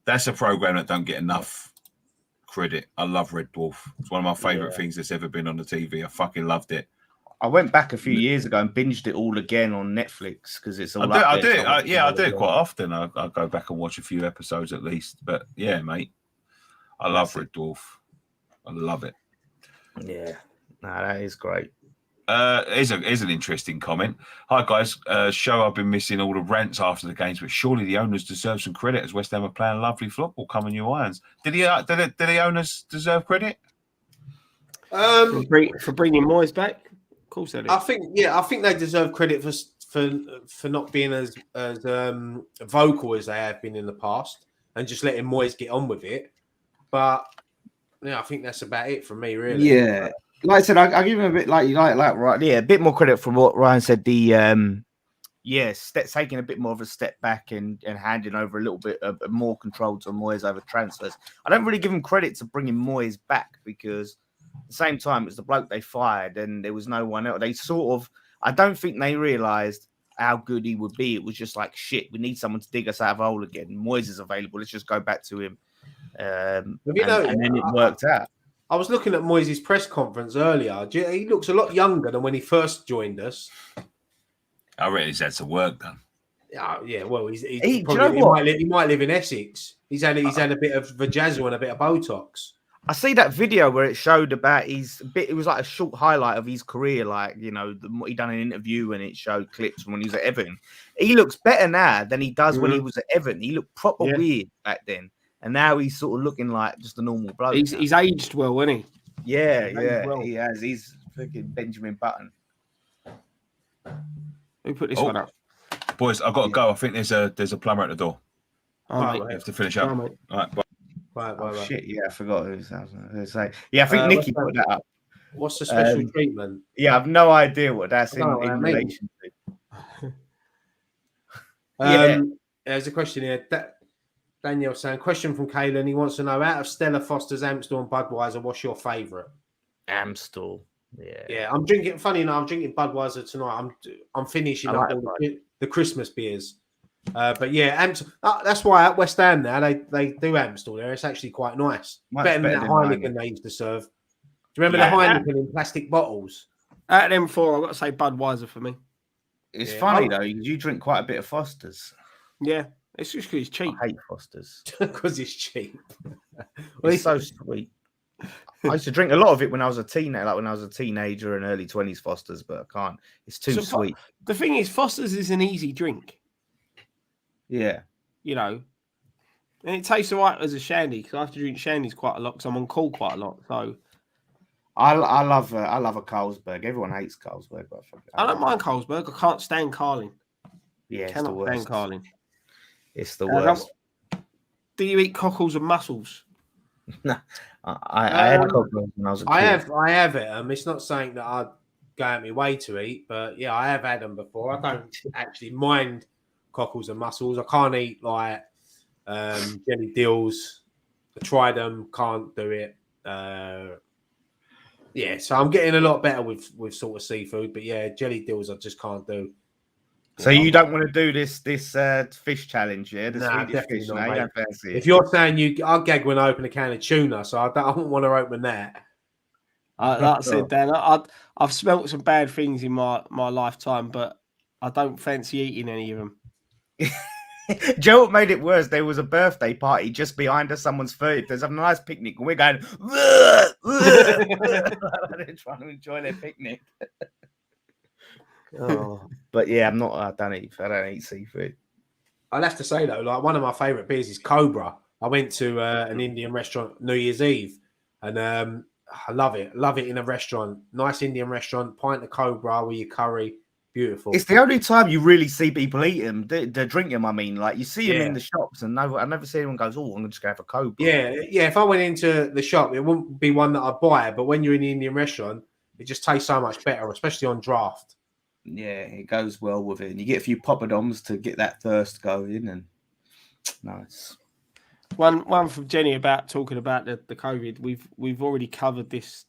That's a program that don't get enough credit. I love Red Dwarf. It's one of my favorite things that's ever been on the TV. I fucking loved it. I went back a few years ago and binged it all again on Netflix because it's all. I do it quite often. I go back and watch a few episodes at least. But yeah, mate, I love Red Dwarf. I love it. Yeah, no, that is great. Here's an interesting comment. Hi guys, show I've been missing all the rants after the games, but surely the owners deserve some credit as West Ham are playing lovely football. Come on, you Irons. Did the owners deserve credit? For bringing Moyes back? Of course they did. I think they deserve credit for not being as vocal as they have been in the past and just letting Moyes get on with it. But yeah, I think that's about it from me, really. Yeah. Like I said, I give him a bit a bit more credit from what Ryan said. Taking a bit more of a step back and handing over a little bit of more control to Moyes over transfers. I don't really give him credit to bringing Moyes back because at the same time, it was the bloke they fired and there was no one else. I don't think they realised how good he would be. It was just like, shit, we need someone to dig us out of a hole again. Moyes is available. Let's just go back to him. And then it worked out. I was looking at Moyes' press conference earlier. He looks a lot younger than when he first joined us. I reckon he's had some work done. Yeah, well, he might live in Essex. He's had a bit of vajazzle and a bit of Botox. I see that video where it showed about it was like a short highlight of his career, like, you know, he done an interview and it showed clips from when he was at Everton. He looks better now than he does when he was at Everton. He looked proper weird back then. And now he's sort of looking like just a normal bloke. He's aged well, isn't he? Yeah, he has. He's freaking Benjamin Button. Who put this one up? Boys, I've got to go. I think there's a plumber at the door. Mate. You have to finish up. All right, bye. Right. Shit, yeah, I forgot who I was going to say. Yeah, I think Nikki put that up. What's the special treatment? Yeah, I've no idea what that's in relation to. There's a question here. Daniel saying, question from Kalen. He wants to know, out of Stella, Foster's, Amstel and Budweiser, what's your favourite? Amstel. Yeah. I'm drinking Budweiser tonight. I'm finishing up all the Christmas beers. But yeah, Amstel. That's why at West Ham now they do Amstel there. It's actually quite nice. Better than that Heineken they used to serve. Do you remember the Heineken in plastic bottles? Out of them four, I've got to say Budweiser for me. It's funny though, you drink quite a bit of Foster's. Yeah. It's just because it's cheap. I hate Foster's. Because it's cheap. It's so sweet. I used to drink a lot of it when I was a teenager and early 20s Foster's, but I can't. It's too sweet. The thing is, Foster's is an easy drink. Yeah. You know, and it tastes all right as a shandy because I have to drink shandies quite a lot because I'm on call quite a lot. So I love a Carlsberg. Everyone hates Carlsberg, but I don't mind Carlsberg. I can't stand Carling. Yeah, cannot stand Carling. It's the worst. Do you eat cockles and mussels? No, I had cockles when I was a kid. I have it. It's not something that I'd go out my way to eat, but yeah, I have had them before. I don't actually mind cockles and mussels. I can't eat like jelly dills. I tried them, can't do it. Yeah, so I'm getting a lot better with sort of seafood, but yeah, jelly dills I just can't do. So you don't want to do this fish challenge, yeah? Definitely fish, not, no, if you're saying I'll gag when I open a can of tuna, so I don't want to open that. Like I said, Dan, I've smelt some bad things in my lifetime, but I don't fancy eating any of them. Joe, what made it worse? There was a birthday party just behind us. Someone's 30th. There's a nice picnic, and we're going. They're trying to enjoy their picnic. But yeah, I don't eat seafood. I'd have to say though, like one of my favourite beers is Cobra. I went to an Indian restaurant New Year's Eve, and I love it. Love it in a restaurant. Nice Indian restaurant. Pint of Cobra with your curry. Beautiful. It's the only time you really see people eat them. They drink them. I mean, like you see them in the shops, and I never see anyone goes, "Oh, I'm just going to have a Cobra." Yeah. If I went into the shop, it wouldn't be one that I'd buy. But when you're in the Indian restaurant, it just tastes so much better, especially on draft. Yeah, it goes well with it, and you get a few poppadoms to get that thirst going, and nice. One from Jenny about talking about the COVID. We've already covered this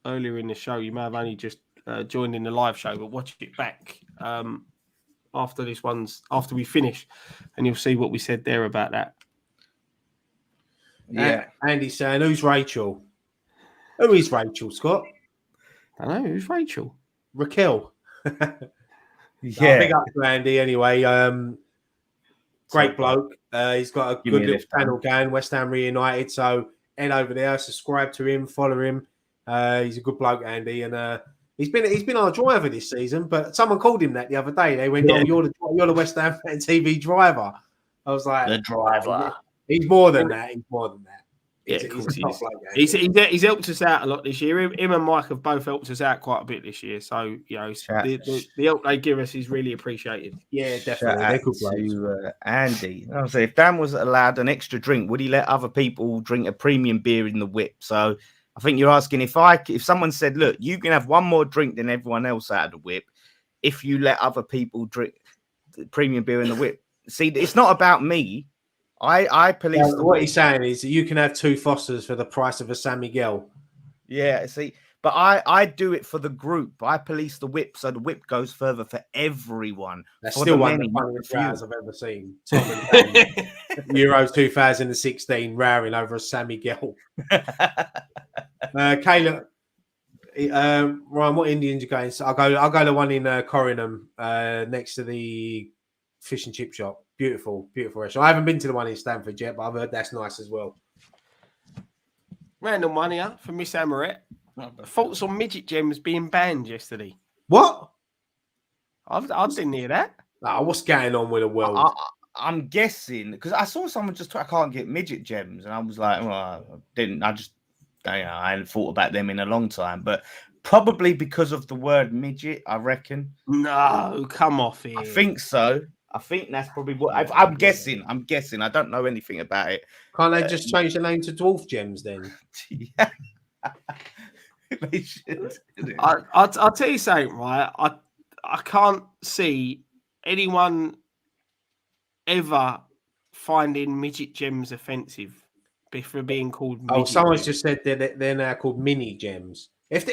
earlier in the show. You may have only just joined in the live show, but watch it back after we finish, and you'll see what we said there about that. Yeah, Andy's saying, "Who's Rachel? Who is Rachel, Scott? I don't know who's Rachel. Raquel." Yeah, big up to Andy anyway. Great bloke. He's got a good little channel going, West Ham Reunited. So head over there, subscribe to him, follow him. He's a good bloke, Andy, and he's been our driver this season. But someone called him that the other day. They went, "Oh, you're the West Ham Fan TV driver." I was like, the driver. He's more than that. He's more than that. Yeah, he's helped us out a lot this year. Him and Mike have both helped us out quite a bit this year. So, you know, the help they give us is really appreciated. Yeah, definitely. To Andy, I was saying, if Dan was allowed an extra drink, would he let other people drink a premium beer in the whip? So I think you're asking if someone said, "Look, you can have one more drink than everyone else out of the whip if you let other people drink premium beer in the whip." See, it's not about me. I police. What he's saying is that you can have 2 Fosters for the price of a San Miguel. Yeah, see, but I do it for the group. I police the whip, so the whip goes further for everyone. That's still one of the funniest rows I've ever seen. Euros 2016 rowing over a San Miguel. Caleb, Ryan, what Indians are going? So I'll go to one in Corringham, next to the fish and chip shop. Beautiful restaurant. I haven't been to the one in Stamford yet, but I've heard that's nice as well. Random one here for Miss Amaret. Thoughts on midget gems being banned yesterday? What? I didn't hear that. What's going on with the world? I'm guessing because I saw someone just I can't get midget gems, and I was like, well, I hadn't thought about them in a long time, but probably because of the word midget, I reckon. No, come off here. I think so. I think that's probably what I'm guessing. I don't know anything about it. Can't they just change the name to dwarf gems then? Yeah. They should. I'll tell you something, right? I can't see anyone ever finding midget gems offensive for being called midget. Oh, someone's just said they're now called mini gems. If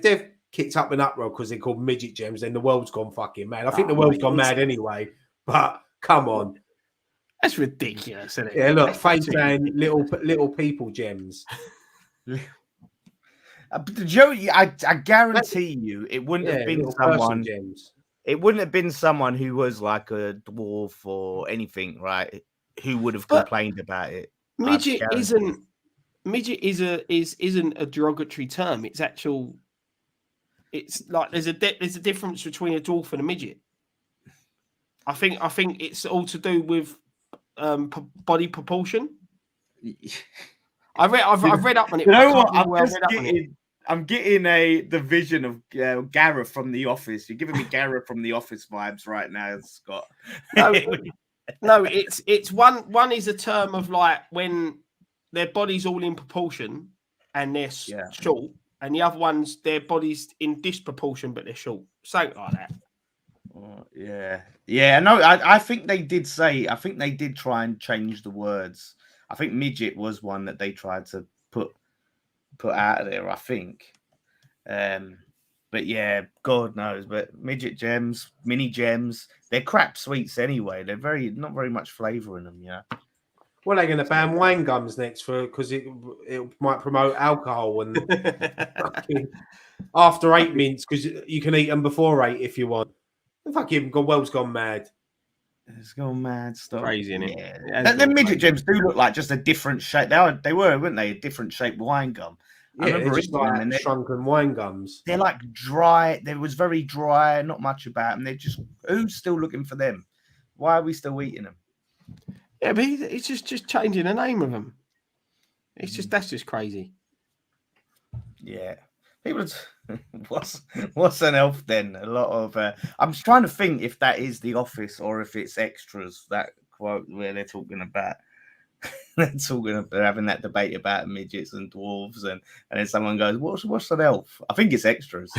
they've kicked up an uproar because they're called midget gems, then the world's gone fucking mad. I think the world's gone mad anyway, but come on. That's ridiculous, isn't it? Yeah, look, face saying little people gems. Joe, I guarantee you it wouldn't have been someone gems. It wouldn't have been someone who was like a dwarf or anything, right? Who would have complained about it. Midget isn't a derogatory term. It's actual. It's like there's a difference between a dwarf and a midget. I think it's all to do with body proportion. I've read up on it. You know what? I'm getting the vision of Gareth from The Office. You're giving me Gareth from The Office vibes right now, Scott. No, it's one is a term of like when their body's all in proportion and they're short. And the other ones, their body's in disproportion, but they're short. Something like that. Yeah. No, I think they did say. I think they did try and change the words. I think midget was one that they tried to put out of there. I think, but yeah, God knows. But midget gems, mini gems, they're crap sweets anyway. They're not very much flavour in them. Yeah. Well, they're going to ban wine gums next because it might promote alcohol and after 8 mints because you can eat them before 8 if you want. The fucking world's gone mad. It's gone mad stuff. Crazy, isn't it? Yeah. The midget gems do look like just a different shape. They were, weren't they? A different shaped wine gum. Yeah, I remember they're just like shrunken wine gums. They're like dry. They was very dry, not much about them. They're just, who's still looking for them? Why are we still eating them? Yeah, but it's just changing the name of them. That's just crazy. Yeah. People, what's an elf then? A lot of. I'm just trying to think if that is The Office or if it's extras. That quote where they're talking about. They're having that debate about midgets and dwarves, and then someone goes, "What's an elf?" I think it's extras.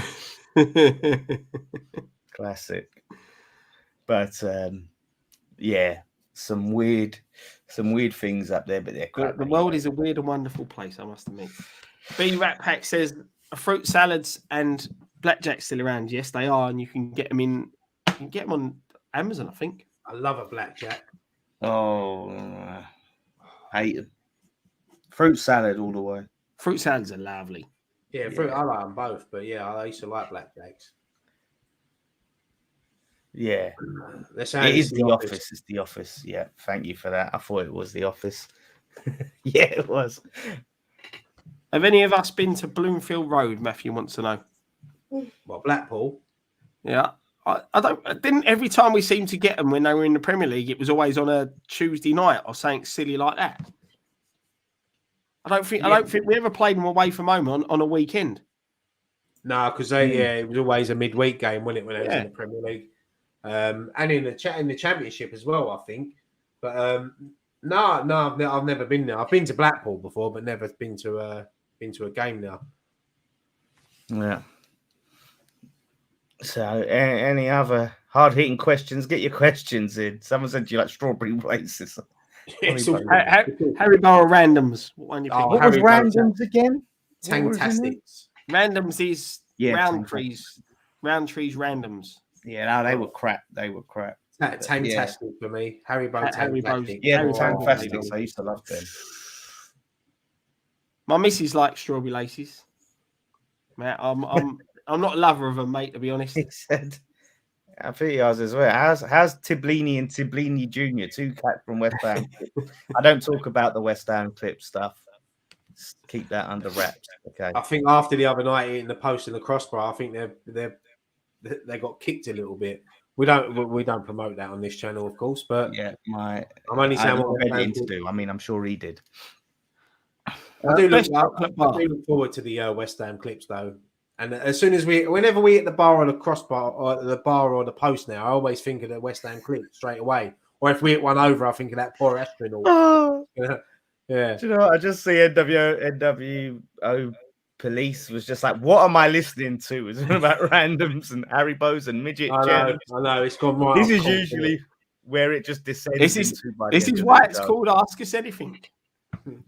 Classic. But yeah, some weird things up there, but they're crap. The world is a weird and wonderful place, I must admit. B Rat Pack says fruit salads and blackjack still around. Yes, they are, and you can get them on Amazon, I think. I love a blackjack. Oh, hate them. Fruit salad all the way. Fruit salads are lovely. Yeah, fruit. I like them both, but yeah, I used to like blackjacks. Yeah, it is The Office. It's The Office. Yeah, thank you for that. I thought it was The Office. Yeah, it was. Have any of us been to Bloomfield Road? Matthew wants to know. What, Blackpool? Yeah, I don't. Didn't every time we seemed to get them when they were in the Premier League, it was always on a Tuesday night or something silly like that. I don't think we ever played them away from home on a weekend. No, because it was always a midweek game, wasn't it, when it was in the Premier League, and in the Championship as well, I think. But no, I've never been there. I've been to Blackpool before, but never been to a game now. Yeah. So, any other hard-hitting questions? Get your questions in. Someone said you like strawberry races. Harry Borough randoms. What was randoms again? Tantastics. Randoms is Roundtree's randoms. Yeah, no, they were crap. Tantastic for me. Harry Tantastic. Yeah, Tantastics. I used to love them. My missus likes strawberry laces. Man, I'm not a lover of them, mate, to be honest. He said, I think he was as well. How's Tiblini and Tiblini Jr., two cats from West Ham? I don't talk about the West Ham clip stuff. Just keep that under wraps. Okay. I think after the other night eating the post and the crossbar, I think they got kicked a little bit. We don't promote that on this channel, of course, but yeah, I'm only saying what we're ready to do. I mean, I'm sure he did. I do look forward to the West Ham clips though. And as soon as whenever we hit the bar or the crossbar or the bar or the post now, I always think of the West Ham clip straight away. Or if we hit one over, I think of that poor astronaut. Oh. Yeah. Do you know what? I just see NWO police was just like, what am I listening to? It's about randoms and Harry Bows and midget. I know. It's gone right. This is usually where it just descends. This is why it's called Ask Us Anything.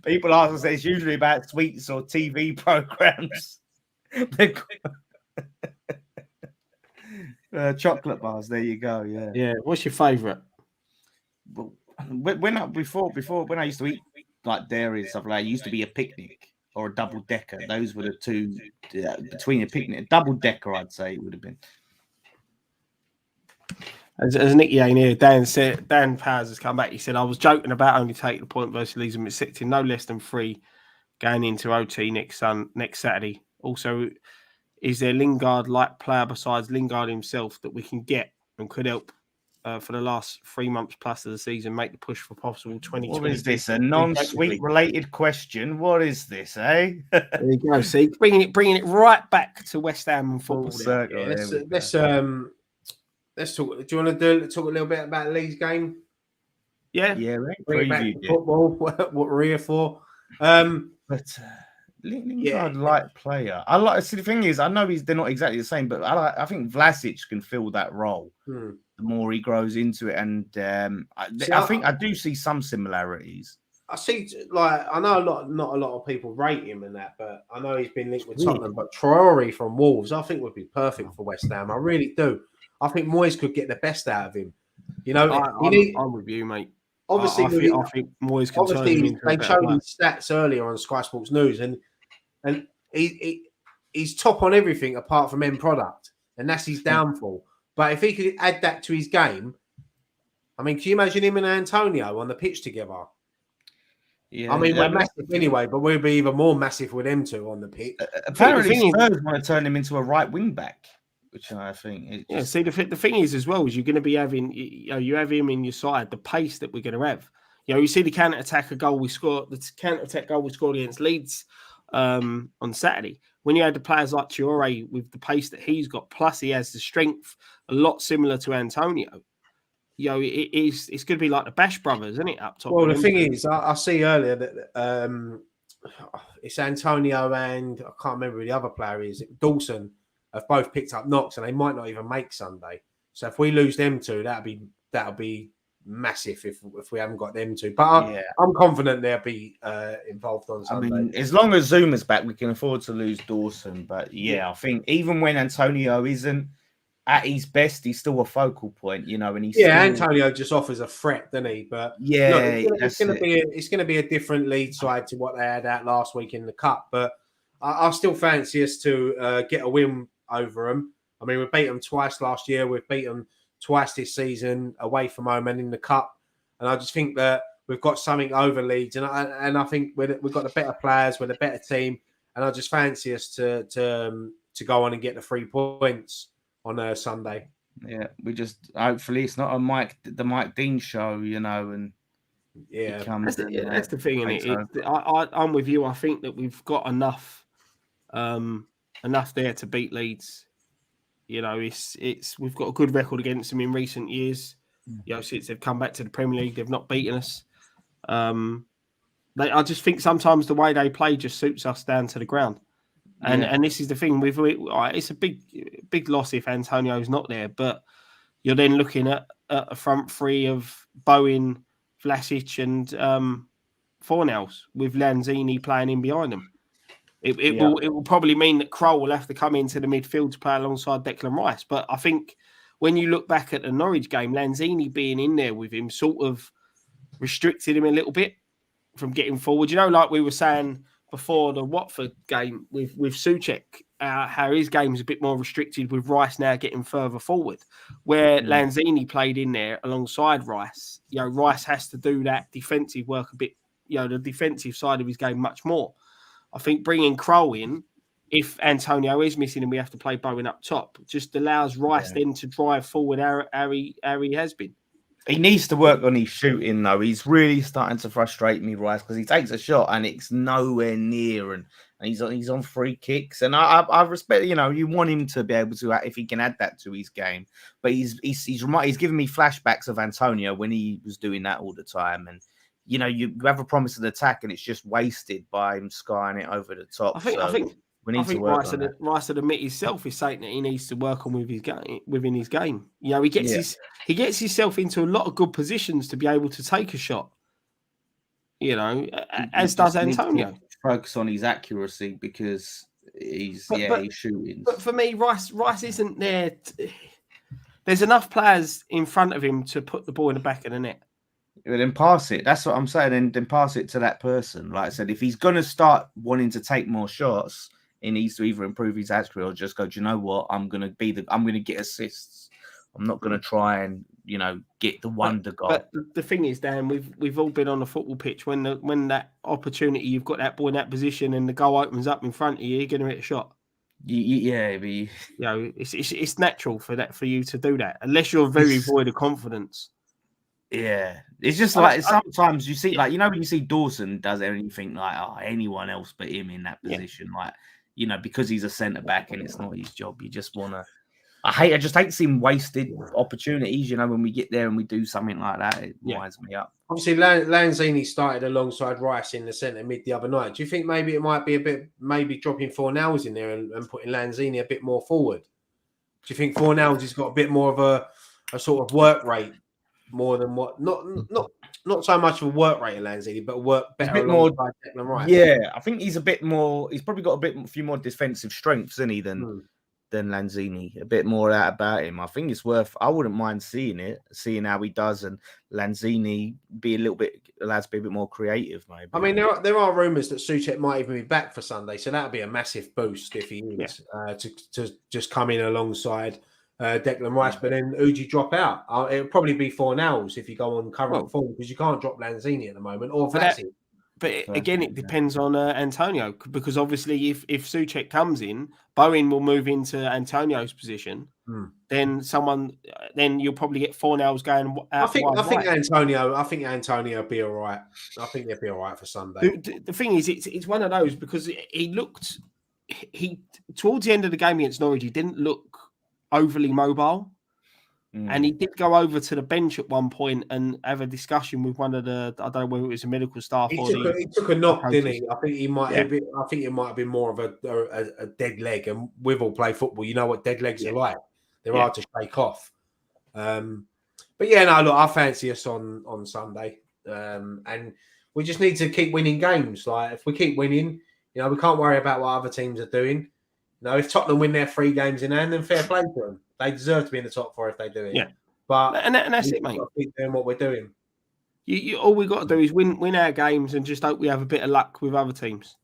People ask us, it's usually about sweets or TV programs. Chocolate bars. There you go. Yeah. Yeah. What's your favourite? Well, when I used to eat like dairy and stuff like that, it used to be a picnic or a double decker. Those were the two between a picnic, a double decker. I'd say it would have been. As Nicky ain't here, Dan Powers has come back. He said, I was joking about only taking the point versus Leeds and expecting no less than 3 going into OT next Saturday. Also, is there Lingard-like player besides Lingard himself that we can get and could help for the last 3 months plus of the season make the push for possible 2020? What is this? A non-sweet related question? What is this, eh? There you go. See, bringing it right back to West Ham and football. Let's talk. Do you want to talk a little bit about Lee's game? Yeah, bring back football. What we're here for. Lingard light player. I like. See, the thing is, I know they're not exactly the same, but I think Vlasic can fill that role. The more he grows into it, and I think I do see some similarities. I see, I know not a lot of people rate him in that, but I know he's been linked with Tottenham. But Traore from Wolves, I think would be perfect for West Ham. I really do. I think Moyes could get the best out of him. You know, I'm with you, mate. Obviously, I think Moyes can turn him into they showed his stats earlier on Sky Sports News, and he's top on everything apart from end product, and that's his downfall. But if he could add that to his game, I mean, can you imagine him and Antonio on the pitch together? Yeah, I mean, we're massive anyway, but we'll be even more massive with them two on the pitch. Apparently, Spurs want to turn him into a right wing back, which I think. See, the thing is as well is you're going to be having, you have him in your side, the pace that we're going to have. You see the counter-attack goal we scored, the counter-attack goal we scored against Leeds on Saturday. When you had the players like Traore with the pace that he's got, plus he has the strength a lot similar to Antonio. It's going to be like the Bash brothers, isn't it, up top? Well, the thing is, I see earlier that it's Antonio and I can't remember who the other player is. Dawson have both picked up knocks, and they might not even make Sunday. So if we lose them two, that'll be massive if we haven't got them two. But I'm confident they'll be involved on Sunday. I mean, as long as Zouma's back, we can afford to lose Dawson. But I think even when Antonio isn't at his best, he's still a focal point, and he's Antonio just offers a threat, doesn't he? But it's going to be a different lead side to what they had out last week in the cup. But I still fancy us to get a win over them. I mean, we beat them twice last year. We've beat them twice this season away from home and in the cup. And I just think that we've got something over Leeds, and I think we've got the better players, we're the better team, and I just fancy us to go on and get the 3 points on Sunday. Yeah, we just hopefully it's not the Mike Dean show, and that's the thing. I'm with you. I think that we've got enough there to beat Leeds. We've got a good record against them in recent years. Since they've come back to the Premier League, they've not beaten us. I just think sometimes the way they play just suits us down to the ground. And this is the thing. It's a big loss if Antonio's not there, but you're then looking at a front three of Bowen, Vlasic, and Fornals with Lanzini playing in behind them. It will probably mean that Kroll will have to come into the midfield to play alongside Declan Rice. But I think when you look back at the Norwich game, Lanzini being in there with him sort of restricted him a little bit from getting forward. Like we were saying before the Watford game with Souček, how his game's a bit more restricted with Rice now getting further forward. Where Lanzini played in there alongside Rice, Rice has to do that defensive work a bit, the defensive side of his game much more. I think bringing Kroll in, if Antonio is missing and we have to play Bowen up top, just allows Rice then to drive forward how he has been. He needs to work on his shooting, though. He's really starting to frustrate me, Rice, because he takes a shot and it's nowhere near, and he's on free kicks. And I respect, you want him to be able to, if he can add that to his game. But he's giving me flashbacks of Antonio when he was doing that all the time, and you have a promise of attack and it's just wasted by him skying it over the top. I think Rice would admit himself is saying that he needs to work on within his game. He gets himself into a lot of good positions to be able to take a shot. As does Antonio. Focus on his accuracy because he's shooting. But for me, Rice isn't there. There's enough players in front of him to put the ball in the back of the net. Well, then pass it. That's what I'm saying. Then pass it to that person. Like I said, if he's going to start wanting to take more shots, he needs to either improve his accuracy or just go, do you know what? I'm going to get assists. I'm not going to try and, get the wonder goal. But the thing is, Dan, we've all been on a football pitch when that opportunity, you've got that ball in that position and the goal opens up in front of you, you're going to hit a shot. It's natural for you to do that unless you're very void of confidence. Yeah, it's just like sometimes you see, when you see Dawson does anything like anyone else but him in that position, because he's a centre back and it's not his job. You just want to. I just hate seeing wasted opportunities. When we get there and we do something like that, it winds me up. Obviously, Lanzini started alongside Rice in the centre mid the other night. Do you think maybe it might be maybe dropping Fornals in there and putting Lanzini a bit more forward? Do you think Fornals has got a bit more of a sort of work rate? More than what, not so much of a work rate in Lanzini, but work better. A bit more, Declan Rice. Yeah, I think he's a bit more. He's probably got a few more defensive strengths, isn't he, than Lanzini. A bit more out about him. I think it's worth. I wouldn't mind seeing how he does, and Lanzini allowed to be a bit more creative, maybe. I mean, there are rumours that Souček might even be back for Sunday, so that would be a massive boost if he is to just come in alongside Declan Rice, but then who'd you drop out? It'll probably be 4-0 if you go on current form, because you can't drop Lanzini at the moment, or Vlasic. But again, it depends on Antonio, because obviously if Souček comes in, Bowen will move into Antonio's position. Then you'll probably get 4-0 going out. I think Antonio will be all right. I think they'll be all right for Sunday. The thing is, it's one of those, because he towards the end of the game against Norwich, he didn't look overly mobile. And he did go over to the bench at one point and have a discussion with one of the, I don't know whether it was a medical staff he took a knock, didn't he? I think he might have been, I think it might have been more of a dead leg. And we've all played football. You know what dead legs are like. They're hard to shake off. But yeah, no, look, I fancy us on Sunday. And we just need to keep winning games. Like, if we keep winning, you know, we can't worry about what other teams are doing. You know, if Tottenham win their 3 games in hand, then fair play to them. They deserve to be in the top 4 if they do it. Yeah, but and that's it, mate. Keep doing what we're doing. All we got to do is win our games and just hope we have a bit of luck with other teams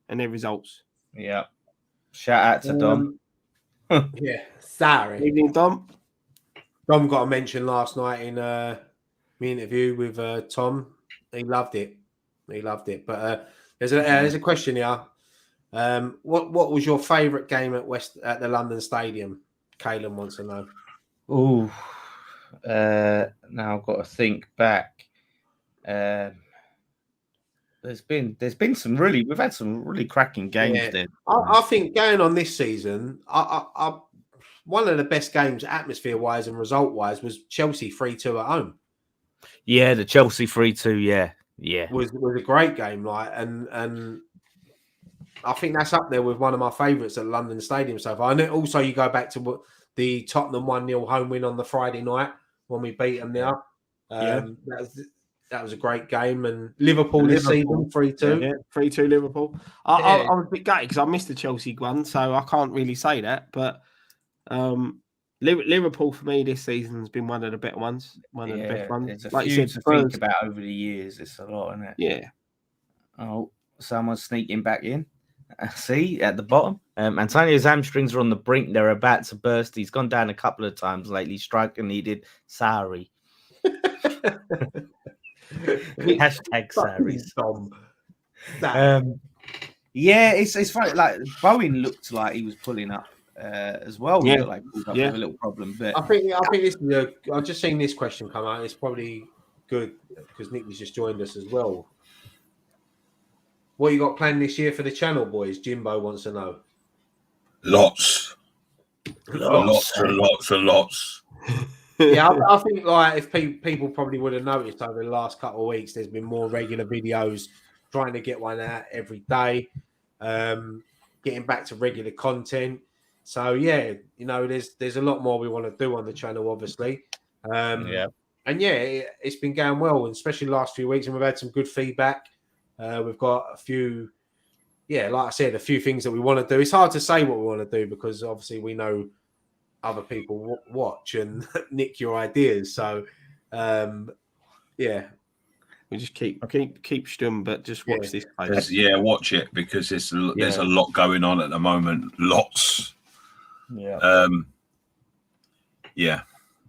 and their results. Yeah. Shout out to Dom. Yeah, sorry. Evening, Dom. Dom got a mention last night in my interview with Tom. He loved it. But there's a question here. What was your favourite game at the London Stadium? Caelan wants to know. Oh, now I've got to think back. There's been some we've had some really cracking games there. I think going on this season, I one of the best games atmosphere wise and result wise was Chelsea 3-2 at home. Yeah, the Chelsea 3-2. Yeah, was a great game. Like, and I think that's up there with one of my favourites at London Stadium so far. And also, you go back to the Tottenham 1-0 home win on the Friday night when we beat them there. That was a great game. And Liverpool this season, 3-2. Yeah, 3-2 Liverpool. I was a bit gutted because I missed the Chelsea one, so I can't really say that. But Liverpool, for me, this season has been one of the better ones. One of the best ones. It's a few to think about over the years. It's a lot, isn't it? Yeah. Oh, someone's sneaking back in. See, at the bottom. Antonio's hamstrings are on the brink. They're about to burst. He's gone down a couple of times lately. Striker needed. Sorry. Hashtag sorry. Yeah, it's funny. Like, Bowen looked like he was pulling up as well. Yeah. Like pulled up with a little problem. But I think this is I've just seen this question come out. It's probably good because Nick has just joined us as well. What you got planned this year for the channel, boys? Jimbo wants to know. Lots. Yeah, I think like if people probably would have noticed over the last couple of weeks, there's been more regular videos, trying to get one out every day, getting back to regular content. So yeah, you know, there's a lot more we want to do on the channel, obviously. And it's been going well, and especially the last few weeks, and we've had some good feedback. We've got a few, like I said, a few things that we want to do. It's hard to say what we want to do because obviously we know other people watch and nick your ideas. So, we just keep stum, but just watch this place. Watch it because there's a lot going on at the moment. Lots.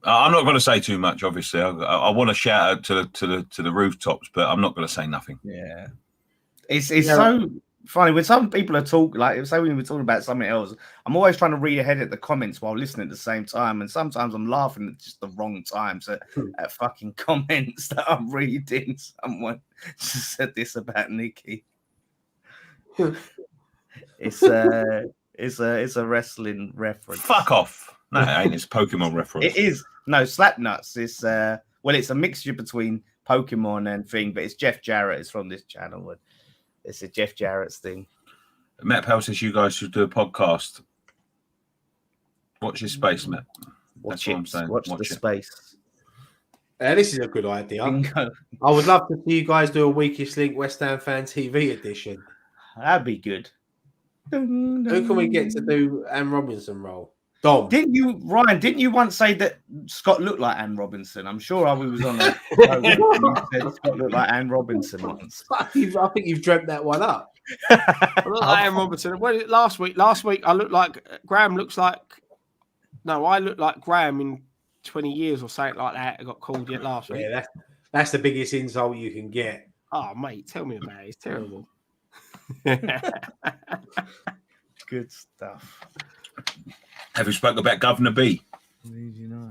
I'm not going to say too much. Obviously, I want to shout out to the rooftops, but I'm not going to say nothing. Yeah, it's so funny when some people are talking. Like, say when we're talking about something else, I'm always trying to read ahead at the comments while listening at the same time, and sometimes I'm laughing at just the wrong times at fucking comments that I'm reading. Someone just said this about Nikki. It's a wrestling reference. Fuck off. No, it ain't. It's Pokemon reference. It is. No, Slapnuts. It's it's a mixture between Pokemon and thing, but it's Jeff Jarrett is from this channel. And it's a Jeff Jarrett's thing. Matt Powell says you guys should do a podcast. Watch your space, Matt. That's what I'm saying. Watch the space. This is a good idea. Bingo. I would love to see you guys do a Weakest Link West Ham Fan TV edition. That'd be good. Who can we get to do Anne Robinson role? Dom. Didn't you once say that Scott looked like Anne Robinson? I'm sure we was on a show when you said Scott looked like Anne Robinson once. I think you've dreamt that one up. I look like Anne Robinson. Last week I looked like Graham looks like No, I look like Graham in 20 years or something like that. I got called it last week. Yeah, that's the biggest insult you can get. Oh, mate, tell me about it. It's terrible. Good stuff. Have you spoken about Governor B? Who do you know?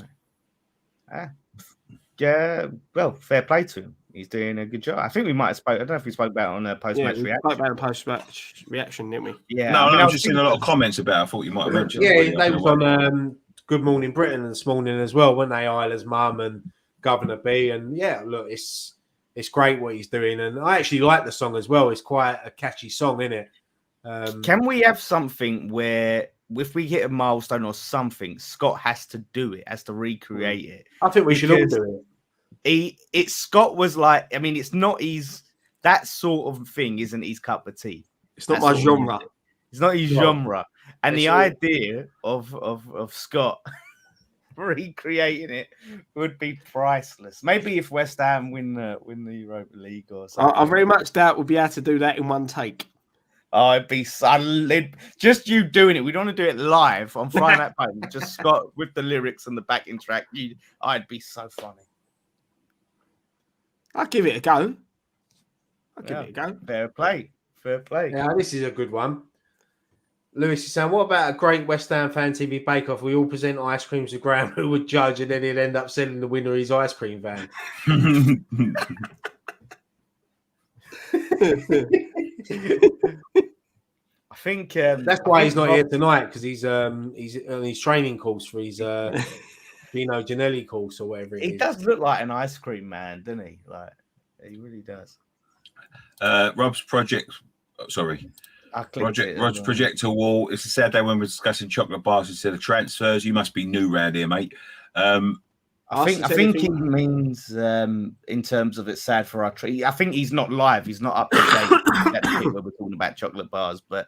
Yeah, well, fair play to him. He's doing a good job. I think we might have spoke. I don't know if we spoke about it on a post-match we reaction. spoke about a post-match reaction, didn't we? Yeah. No, I was just thinking seeing a lot of comments about it. I thought you might have mentioned Yeah, it. they was on Good Morning Britain this morning as well, weren't they? Isla's mum and Governor B. And yeah, look, it's great what he's doing. And I actually like the song as well. It's quite a catchy song, isn't it? Can we have something where if we hit a milestone or something, Scott has to do it, has to recreate it? I think we should all do it. Scott was like, I mean, it's not that sort of thing isn't his cup of tea. It's not my genre. It's not his genre. And the idea of Scott recreating it would be priceless. Maybe if West Ham win the Europa League or something. I very much doubt we'll be able to do that in one take. Oh, it'd be solid. Just you doing it. We don't want to do it live on Friday Night Pint. Just Scott with the lyrics and the backing track. I'd be so funny. I'll give it a go. Give it a go. Fair play. Yeah, this is a good one. Lewis is saying, what about a great West Ham Fan TV bake-off? We all present ice creams to Graham, who would judge, and then he'd end up selling the winner his ice cream van. I think that's why he's not here tonight, because he's on his training course for his Gino Ginelli course or whatever it is. He does look like an ice cream man, doesn't he? Like he really does. Rob's project. Sorry. Rob's projector wall. It's a sad day when we're discussing chocolate bars instead of transfers. You must be new round here, mate. I think he means in terms of it's sad for our tree. I think he's not live. He's not up to date. That's where we're talking about chocolate bars, but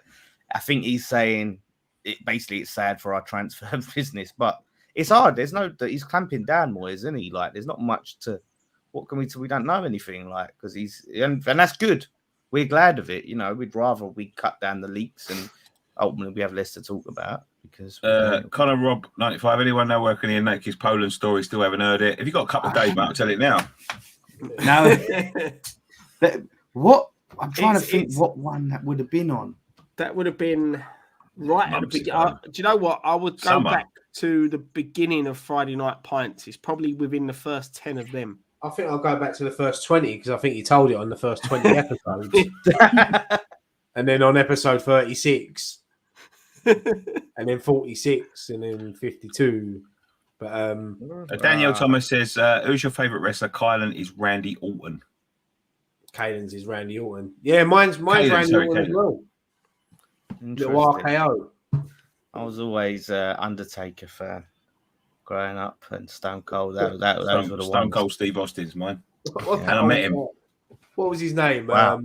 I think he's saying it's sad for our transfer business. But it's hard. He's clamping down more, isn't he? Like there's not much to. What can we do? We don't know anything like because and that's good. We're glad of it. You know, we'd rather we cut down the leaks and ultimately we have less to talk about. Because Connor Rob 95. Anyone know where can hear Nake's Poland story? Still haven't heard it. If you got a couple of days, mate, I'll tell it now. No. What I'm trying to think what one that would have been on. That would have been right at the beginning. Do you know what? I would go back to the beginning of Friday Night Pints. It's probably within the first 10 of them. I think I'll go back to the first 20 because I think you told it on the first 20 episodes. And then on episode 36. And then 46 and then 52. But Daniel Thomas says, who's your favourite wrestler? Kylan is Randy Orton. Caden's is Randy Orton. Yeah, mine's Randy Orton as well. Little RKO. I was always Undertaker fan growing up and Stone Cold. Those were the Stone ones. Cold Steve Austin's mine. And I met him. What was his name? Wow.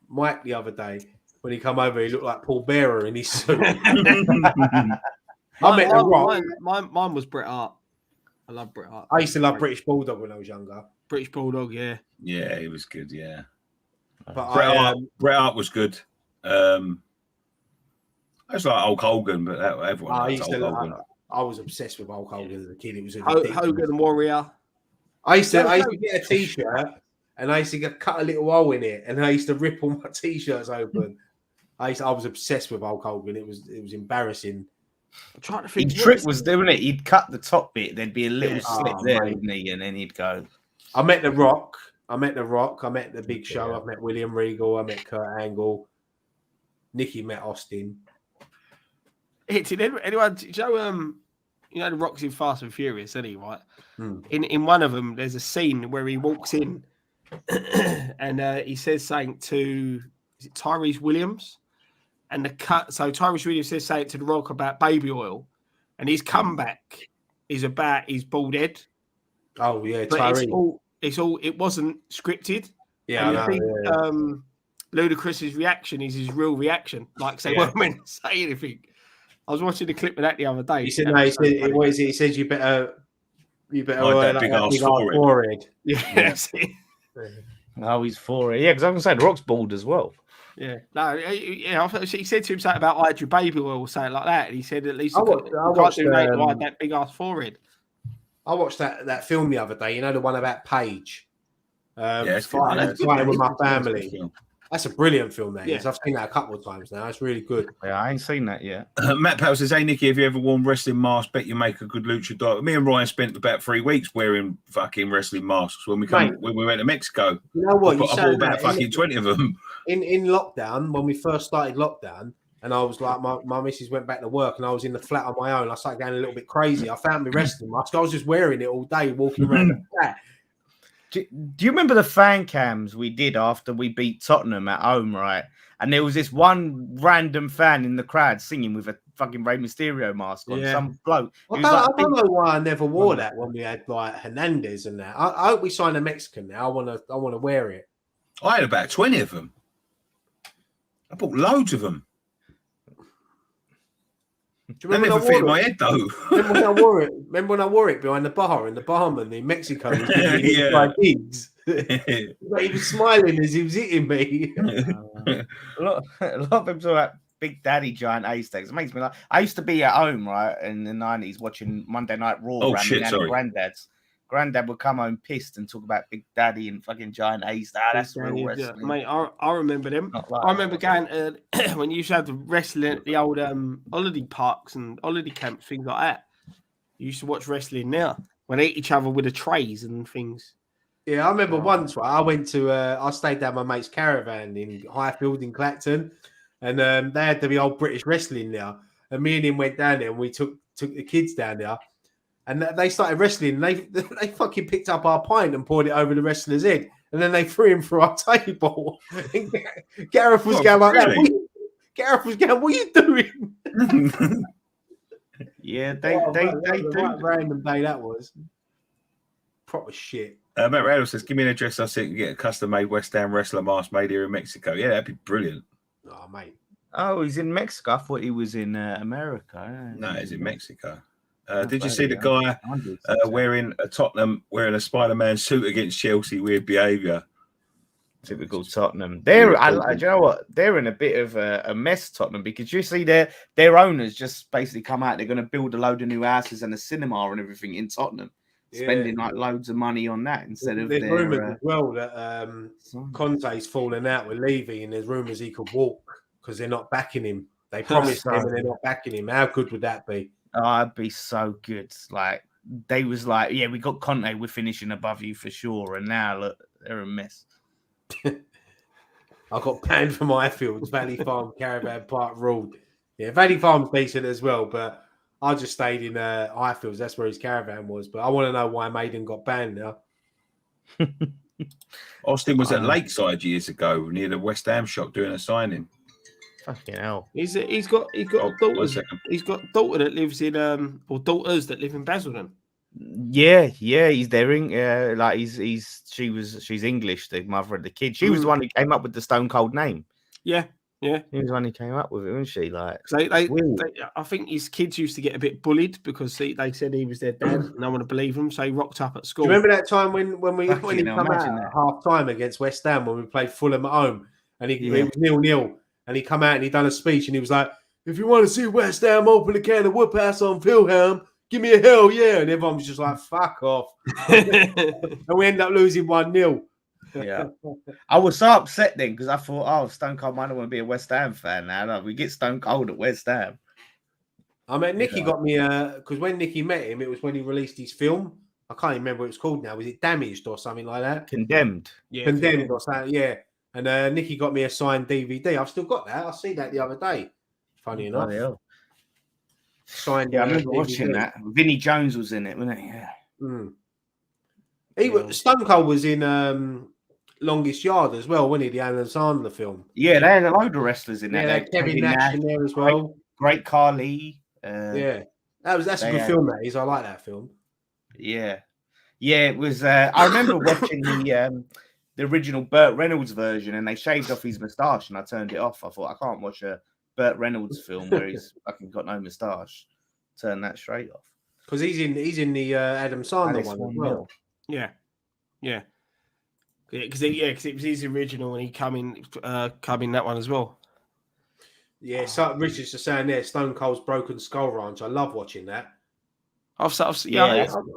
Mike the other day. When he come over, he looked like Paul Bearer in his suit. Mine was Bret Hart. I love Bret Hart. I used to love British Bulldog when I was younger. British Bulldog, yeah. Yeah, he was good, yeah. But Bret Hart was good. I was like Hulk Hogan, but everyone likes Hulk Hogan. I was obsessed with Hulk Hogan as a kid. It was Hogan Warrior. I used to get a T-shirt and I used to cut a little hole in it, and I used to rip all my T-shirts open. I was obsessed with Hulk Hogan. It was embarrassing. I'm trying to think. The trick was doing it. He'd cut the top bit. There'd be a little slip there, wouldn't he? And then he'd go. I met The Rock. I met The Big Show. I met William Regal. I met Kurt Angle. Nikki met Austin. Did anyone? You know, The Rock's in Fast and Furious, isn't he? Right. Hmm. In one of them, there's a scene where he walks in, and he says something to Tyrese Williams, and the cut. So Tyrese Williams says something to The Rock about baby oil, and his comeback is about his bald head. Oh yeah, Tyrese. It wasn't scripted. Yeah, and I think Ludacris's reaction is his real reaction. Like they weren't meant to say anything. I was watching the clip of that the other day. He said, "No." What is it? He says, "You better wear that big ass forehead." Yeah. Oh, he's for it. Yeah, because I was going to say The Rock's bald as well. Yeah, no, yeah. He said to him something about "I had your baby" or something like that, and he said at least I you can't do that big ass forehead. I watched that film the other day. You know, the one about Paige. It's fighting with my family. That's a brilliant film, that is. I've seen that a couple of times now. It's really good. Yeah, I ain't seen that yet. Matt Powell says, "Hey Nicky, have you ever worn wrestling masks? Bet you make a good luchador." Me and Ryan spent about 3 weeks wearing fucking wrestling masks when we went to Mexico. You know what? I bought about fucking 20 of them. In lockdown, when we first started lockdown, and I was like, my missus went back to work, and I was in the flat on my own. I started going a little bit crazy. I found my wrestling mask. I was just wearing it all day, walking around the flat. Do you remember the fan cams we did after we beat Tottenham at home, right? And there was this one random fan in the crowd singing with a fucking Rey Mysterio mask on. Some bloke. I don't know why I never wore that when we had like Hernandez and that. I hope we sign a Mexican now. I want to wear it. I had about 20 of them. I bought loads of them. Do you remember fit in my head though? Remember when I wore it? Remember when I wore it behind the bar in the barman in Mexico? Yeah. He was smiling as he was hitting me. A lot of people talk about Big Daddy giant A-steaks. It makes me like. I used to be at home, right, in the 90s watching Monday Night Raw. Oh shit! Sorry, Granddad would come home pissed and talk about Big Daddy and fucking giant A-steaks. That's real wrestling. Yeah. Mate, I remember them. I remember going when you used to have the wrestling at the old holiday parks and holiday camps, things like that. You used to watch wrestling now when they hit each other with the trays and things. Yeah, I remember once, right, I went to, I stayed down my mate's caravan in Highfield in Clacton, and they had the old British wrestling there. And me and him went down there and we took the kids down there. And they started wrestling. And they fucking picked up our pint and poured it over the wrestler's head. And then they threw him through our table. And Gareth was going like that. Gareth was going, "What are you doing?" Yeah, they do. Random day that was. Proper shit. Matt Randall says, "Give me an address. I can get a custom-made West Ham wrestler mask made here in Mexico." Yeah, that'd be brilliant. Oh, mate. Oh, he's in Mexico. I thought he was in America. No, he's in Mexico. Did you see the guy wearing a Spider-Man suit against Chelsea? Weird behaviour. Typical Tottenham. Do you know what? They're in a bit of a mess, Tottenham, because you see their owners just basically come out. They're going to build a load of new houses and a cinema and everything in Tottenham, spending like loads of money on that instead of. There's rumours as well that Conte's falling out with Levy, and there's rumours he could walk because they're not backing him. They promised him and they're not backing him. How good would that be? Oh, it'd be so good. Like they was like, yeah, we got Conte, we're finishing above you for sure. And now look, they're a mess. I got banned from Highfields, Valley Farm, Caravan Park ruled. Yeah, Valley Farm's decent as well, but I just stayed in Highfields. That's where his caravan was. But I want to know why Maiden got banned now. Austin was at Lakeside years ago near the West Ham shop doing a signing. Fucking hell. He's got daughters. He's got a daughter that lives in or daughters that live in Basildon. Yeah, he's there. Like she's English, the mother of the kid. She was the one who came up with the Stone Cold name. Yeah. He was the one who came up with it, wasn't she? Like, I think his kids used to get a bit bullied because they said he was their dad. No one would believe him, so he rocked up at school. Do you remember that time when he come out at half time against West Ham when we played Fulham at home and he was 0-0 and he come out and he done a speech and he was like, "If you want to see West Ham open a can of whoop ass on Fulham, give me a hell yeah!" And everyone was just like, "Fuck off!" And we end up losing 1-0. Yeah, I was so upset then because I thought, "Oh, Stone Cold might not want to be a West Ham fan now. No, we get Stone Cold at West Ham." I mean, Nicky got me because when Nicky met him, it was when he released his film. I can't even remember what it was called now. Was it Damaged or something like that? Condemned. Yeah, Condemned or something. Yeah. And Nicky got me a signed DVD. I've still got that. I see that the other day. Funny enough. Signed. Yeah, I remember watching that. Vinnie Jones was in it, wasn't he? Yeah. Stone Cold was in Longest Yard as well, wasn't he? The Alan Sandler film. Yeah, they had a load of wrestlers in there. Yeah, Kevin Nash in there as well. Great Carly. That's a good film. That is. I like that film. Yeah, it was. I remember watching the original Burt Reynolds version, and they shaved off his moustache, and I turned it off. I thought I can't watch a Burt Reynolds film where he's fucking got no moustache. Turn that straight off. Because he's in the Adam Sandler one as well. Yeah. Because it was his original, and he come in that one as well. Yeah, so Richard's just saying there, Stone Cold's Broken Skull Ranch. I love watching that. I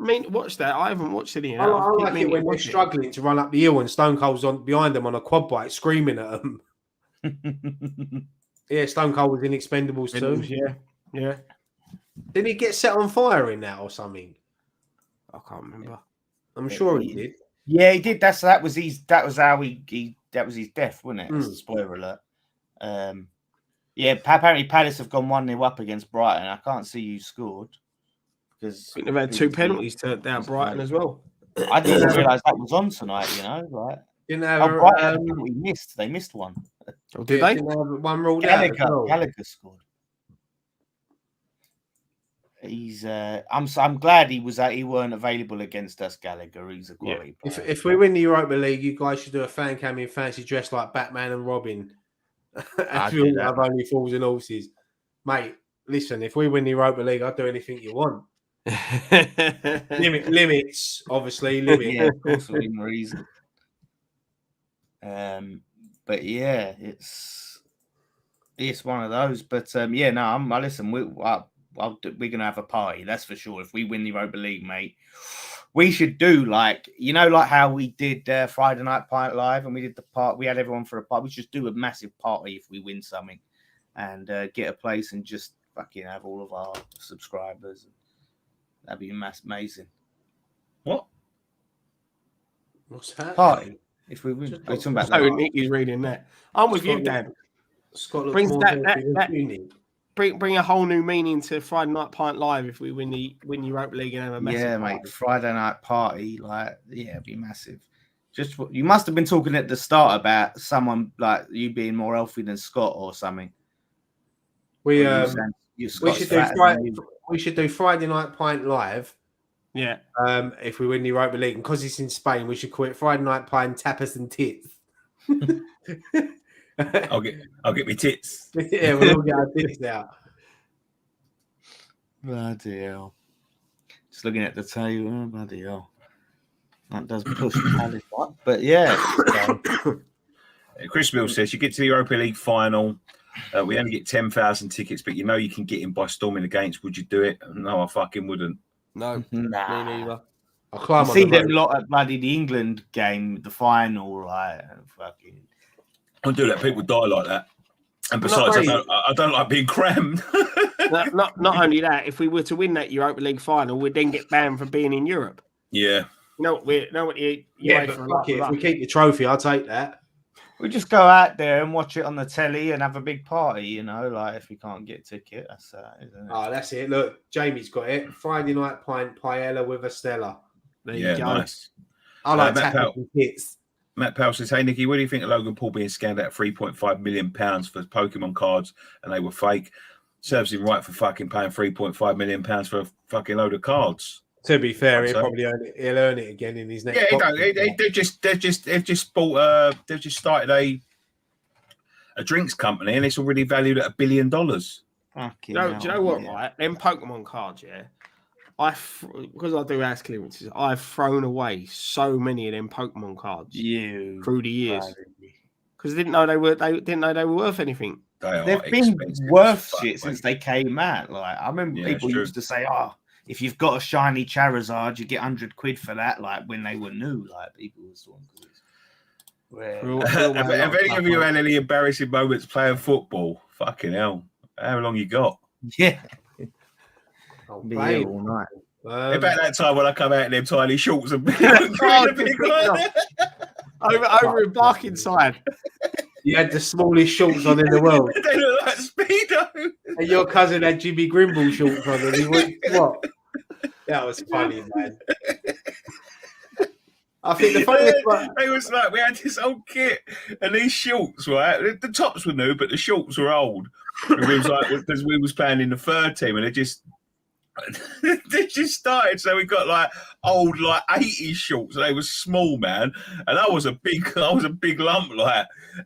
mean, watch that. I haven't watched any of that. I like it when they're struggling to run up the hill and Stone Cold's on behind them on a quad bike, screaming at them. Yeah, Stone Cold was in Expendables too. Yeah. Didn't he get set on fire in that or something? I can't remember. I'm sure he did. Yeah, he did. That was his death, wasn't it? Spoiler alert. Yeah, apparently Palace have gone 1-0 up against Brighton. I can't see who scored because I think they've had 2 penalties turned down Brighton as well. I didn't realise that was on tonight. Like didn't have Brighton missed. They missed one. Oh, did they? Didn't have one ruled Gallagher, out. Gallagher scored. He's. I'm glad he weren't available against us. Gallagher. He's a quality player. If we win the Europa League, you guys should do a fan cam in fancy dress like Batman and Robin. As we all have only fools and horses, mate. Listen, if we win the Europa League, I'll do anything you want. Limits, obviously. Limits. Yeah, of course, within reason. But yeah, it's one of those. But yeah, no, listen. We're gonna have a party. That's for sure. If we win the Europa League, mate, we should do like how we did Friday Night Pint Live, and we did the part. We had everyone for a party. We should just do a massive party if we win something, and get a place and just fucking have all of our subscribers. That'd be amazing. What's that? Party. If we win, are you talking about that? Nicky's reading that. I'm with you, Dan. Scotland Brings bring a whole new meaning to Friday Night Pint Live if we win the Europa League and have a massive party. Mate, Friday night party, it'd be massive. Just you must have been talking at the start about someone like you being more healthy than Scott or something. We should do Friday Night Pint Live. Yeah. If we win the Europa League, and because it's in Spain, we should call it Friday Night Pint Tapas and Tits. I'll get me tits. Yeah, we'll all get our tits out. Bloody hell. Just looking at the table, bloody hell. That does push Palace up, but yeah. Chris Mills says you get to the Europa League final. We only get 10,000 tickets, but you can get in by storming the gates. Would you do it? No, I fucking wouldn't. No, me neither. I'll see them a lot at bloody the England game, the final, fucking. I do let people die like that. And besides, I don't like being crammed. not only that, if we were to win that Europa League final, we'd then get banned from being in Europe. Yeah. If we keep the trophy, I'll take that. We just go out there and watch it on the telly and have a big party, if we can't get a ticket. That's isn't it? Oh, that's it. Look, Jamie's got it. Friday Night Pint Paella with a Stella. There you go. Nice. I like tapping hits. Matt Powell says, "Hey Nicky, what do you think of Logan Paul being scammed out £3.5 million for Pokemon cards and they were fake? Serves him right for fucking paying £3.5 million for a fucking load of cards." To be fair, he'll earn it again in his next. Yeah, they've just started a drinks company and it's already valued at $1 billion. Do you know what? Right, them Pokemon cards, because I do house clearances, I've thrown away so many of them Pokemon cards through the years because I didn't know they were worth anything. They've been worth shit since they came out. I remember people used to say, if you've got a shiny Charizard, you get £100 for that. When they were new, people were have any of you had any embarrassing moments playing football? Fucking hell! How long you got? Yeah. I'll play all night. About that time when I come out in them tiny shorts and over in Barkingside. You had the smallest shorts on in the world. They look like Speedo. And your cousin had Jimmy Grimble shorts on, and he went, what? That was funny, man. I think the funniest one. It was like we had this old kit and these shorts, right? The tops were new, but the shorts were old. And we was because we was playing in the third team, and they just started. So we got old 80s shorts, and they were small, man. And I was a big lump,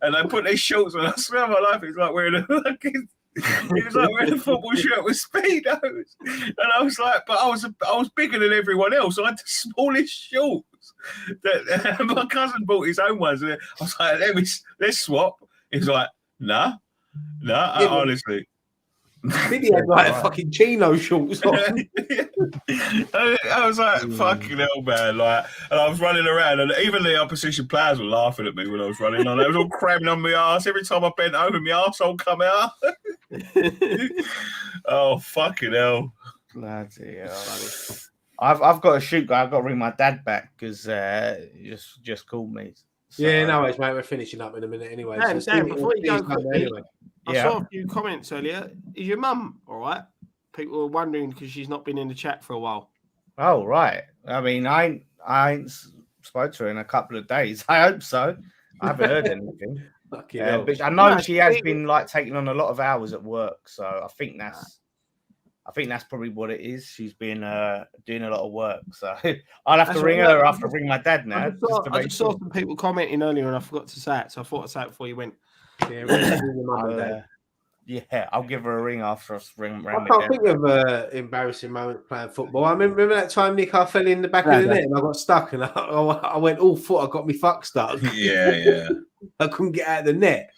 and I put these shorts on. I swear my life, it's like wearing a fucking. It was like wearing a football shirt with Speedos, and I was like, but I was bigger than everyone else. I had the smallest shorts, My cousin bought his own ones. And I was like, let's swap. He was like, nah, honestly. Did he have like fucking chino shorts on? I was like, fucking hell, man. Like, and I was running around, and even the opposition players were laughing at me when I was running on. It was all cramming on my ass. Every time I bent over, my arsehole come out. Oh, fucking hell. Bloody hell. I've got to shoot, guy. I've got to ring my dad back because he just called me. So, Yeah, no worries, mate. We're finishing up in a minute anyway. Dan, before you go quickly, anyway. I saw a few comments earlier. Is your mum all right? People were wondering because she's not been in the chat for a while. Oh, right. I mean, I ain't spoke to her in a couple of days. I hope so. I haven't heard anything. But I know she has been like taking on a lot of hours at work, so I think that's probably what it is. She's been doing a lot of work, so I'll have to ring her. I have to ring my dad now. I just saw some people commenting earlier, and I forgot to say it, so I thought I'd say it before you went. Yeah, I'll give her a ring after I ring. I can't think of embarrassing moments playing football. I remember that time, Nick, I fell in the back of the net and I got stuck, and I went all foot. I got me fuck stuck. Yeah. I couldn't get out of the net.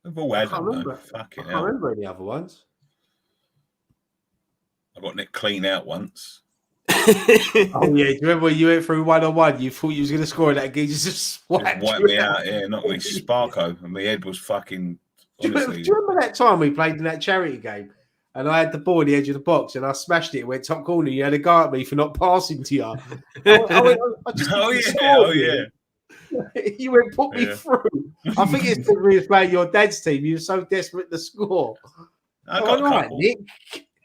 We've all had them, though. I can't remember any other ones. I got Nick clean out once. Oh yeah, do you remember when you went through 1-on-1? You thought you was going to score that game, just wiped me out. Yeah, not me, Sparko, and my head was fucking. Honestly. Do you remember that time we played in that charity game, and I had the ball at the edge of the box, and I smashed it. It went top corner. You had a go at me for not passing to you. Oh yeah. You went put me through. I think it's because we were playing your dad's team. You were so desperate to score. I got a couple. Nick.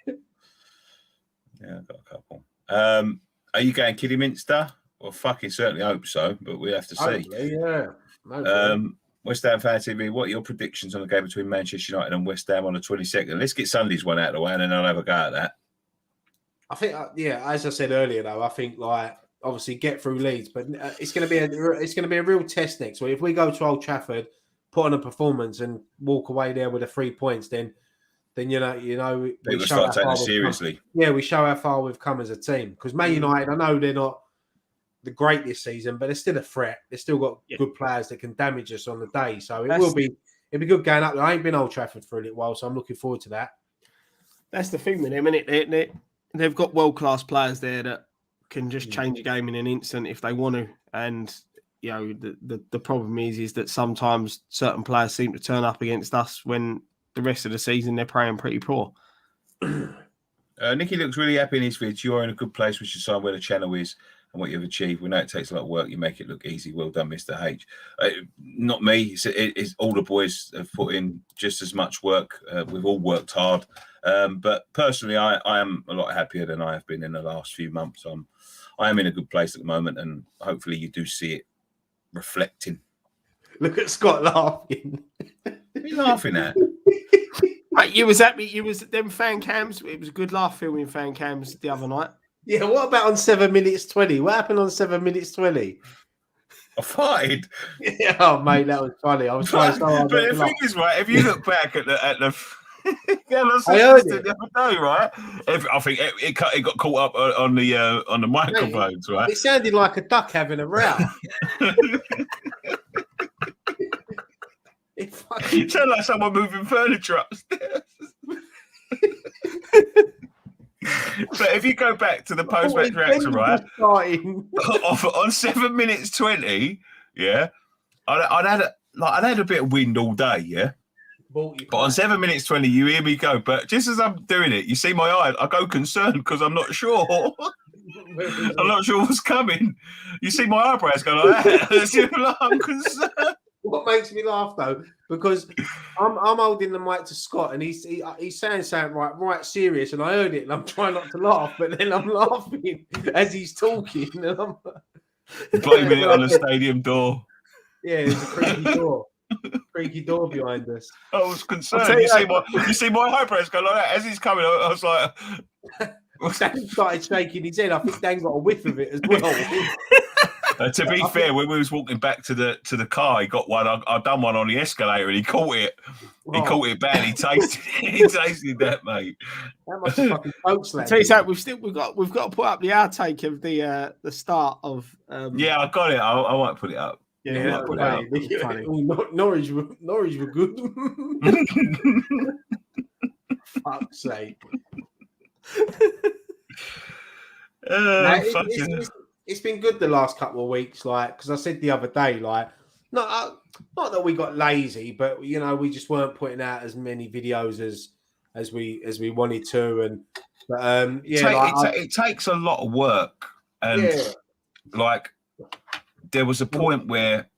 Yeah, I got a couple. Are you going Kidderminster? Well, fucking certainly hope so, but we have to see. Hopefully, yeah. West Ham Fan TV, what are your predictions on the game between Manchester United and West Ham on the 22nd? Let's get Sunday's one out of the way, and then I'll have a go at that. I think, as I said earlier, though, I think like obviously get through Leeds, but it's going to be a real test next week. If we go to Old Trafford, put on a performance, and walk away there with the 3 points, then you know, people start taking it seriously. Yeah, we show how far we've come as a team. Because Man United, I know they're not the great this season, but they're still a threat. They've still got good players that can damage us on the day. So it'll be good going up there. I ain't been Old Trafford for a little while, so I'm looking forward to that. That's the thing with them, isn't it? They've got world-class players there that can just change a game in an instant if they want to. And you know, the problem is that sometimes certain players seem to turn up against us when the rest of the season they're playing pretty poor. Nicky looks really happy in his vids. You're in a good place, which is sign where the channel is and what you've achieved. We know it takes a lot of work. You make it look easy. Well done, Mr. H. Not me. It's all the boys have put in just as much work. We've all worked hard. But personally, I am a lot happier than I have been in the last few months. I am in a good place at the moment, and hopefully you do see it reflecting. Look at Scott laughing. What are you laughing at? You was happy. You was them fan cams. It was a good laugh filming fan cams the other night. Yeah, what about on 7 minutes 20? What happened on 7 minutes 20? I farted. Yeah, oh mate, that was funny. I was trying so hard. But the thing is, right, if you look back at the yeah, I heard it the other day, right? I think it got caught up on the microphones, right? It sounded like a duck having a row. You sound like someone moving furniture upstairs. But if you go back to the post-match reaction, right, on 7 minutes 20, yeah, I'd had a bit of wind all day, yeah. But on 7 minutes 20, you hear me go. But just as I'm doing it, you see my eye. I go concerned because I'm not sure. I'm not sure what's coming. You see my eyebrows go like that. I'm concerned. What makes me laugh though, because I'm holding the mic to Scott and he's saying something right serious, and I heard it and I'm trying not to laugh, but then I'm laughing as he's talking. And I'm blaming it on the stadium door. Yeah, there's a creaky door behind us. I was concerned. You see my eyebrows go like that as he's coming. I was like, Dan started shaking his head. I think Dan got a whiff of it as well. To be fair, when we was walking back to the car, he got one. I done one on the escalator and he caught it. He caught it bad. He tasted that, mate. That must have fucking poked I'll tell you something, we've got to put up the outtake of the start of. Yeah, I got it. I might put it up. Yeah, I might put it up. Funny. Norwich were good. Fuck's sake. It's been good the last couple of weeks, like, because I said the other day, like, not that we got lazy, but you know, we just weren't putting out as many videos as we wanted to, and it takes a lot of work, and like there was a point where,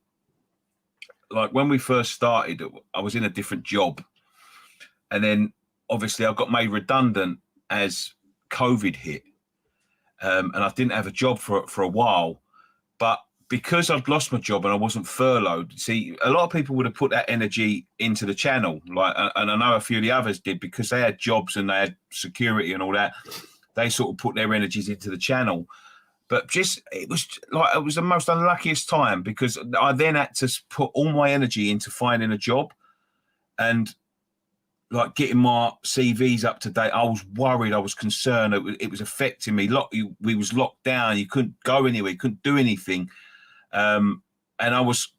like, when we first started, I was in a different job, and then obviously I got made redundant as COVID hit. And I didn't have a job for a while, but because I'd lost my job and I wasn't furloughed, see, a lot of people would have put that energy into the channel, like, and I know a few of the others did because they had jobs and they had security and all that. They sort of put their energies into the channel, but it was the most unluckiest time because I then had to put all my energy into finding a job and, like, getting my CVs up to date. I was worried. I was concerned. It was affecting me. We was locked down. You couldn't go anywhere. You couldn't do anything. And I was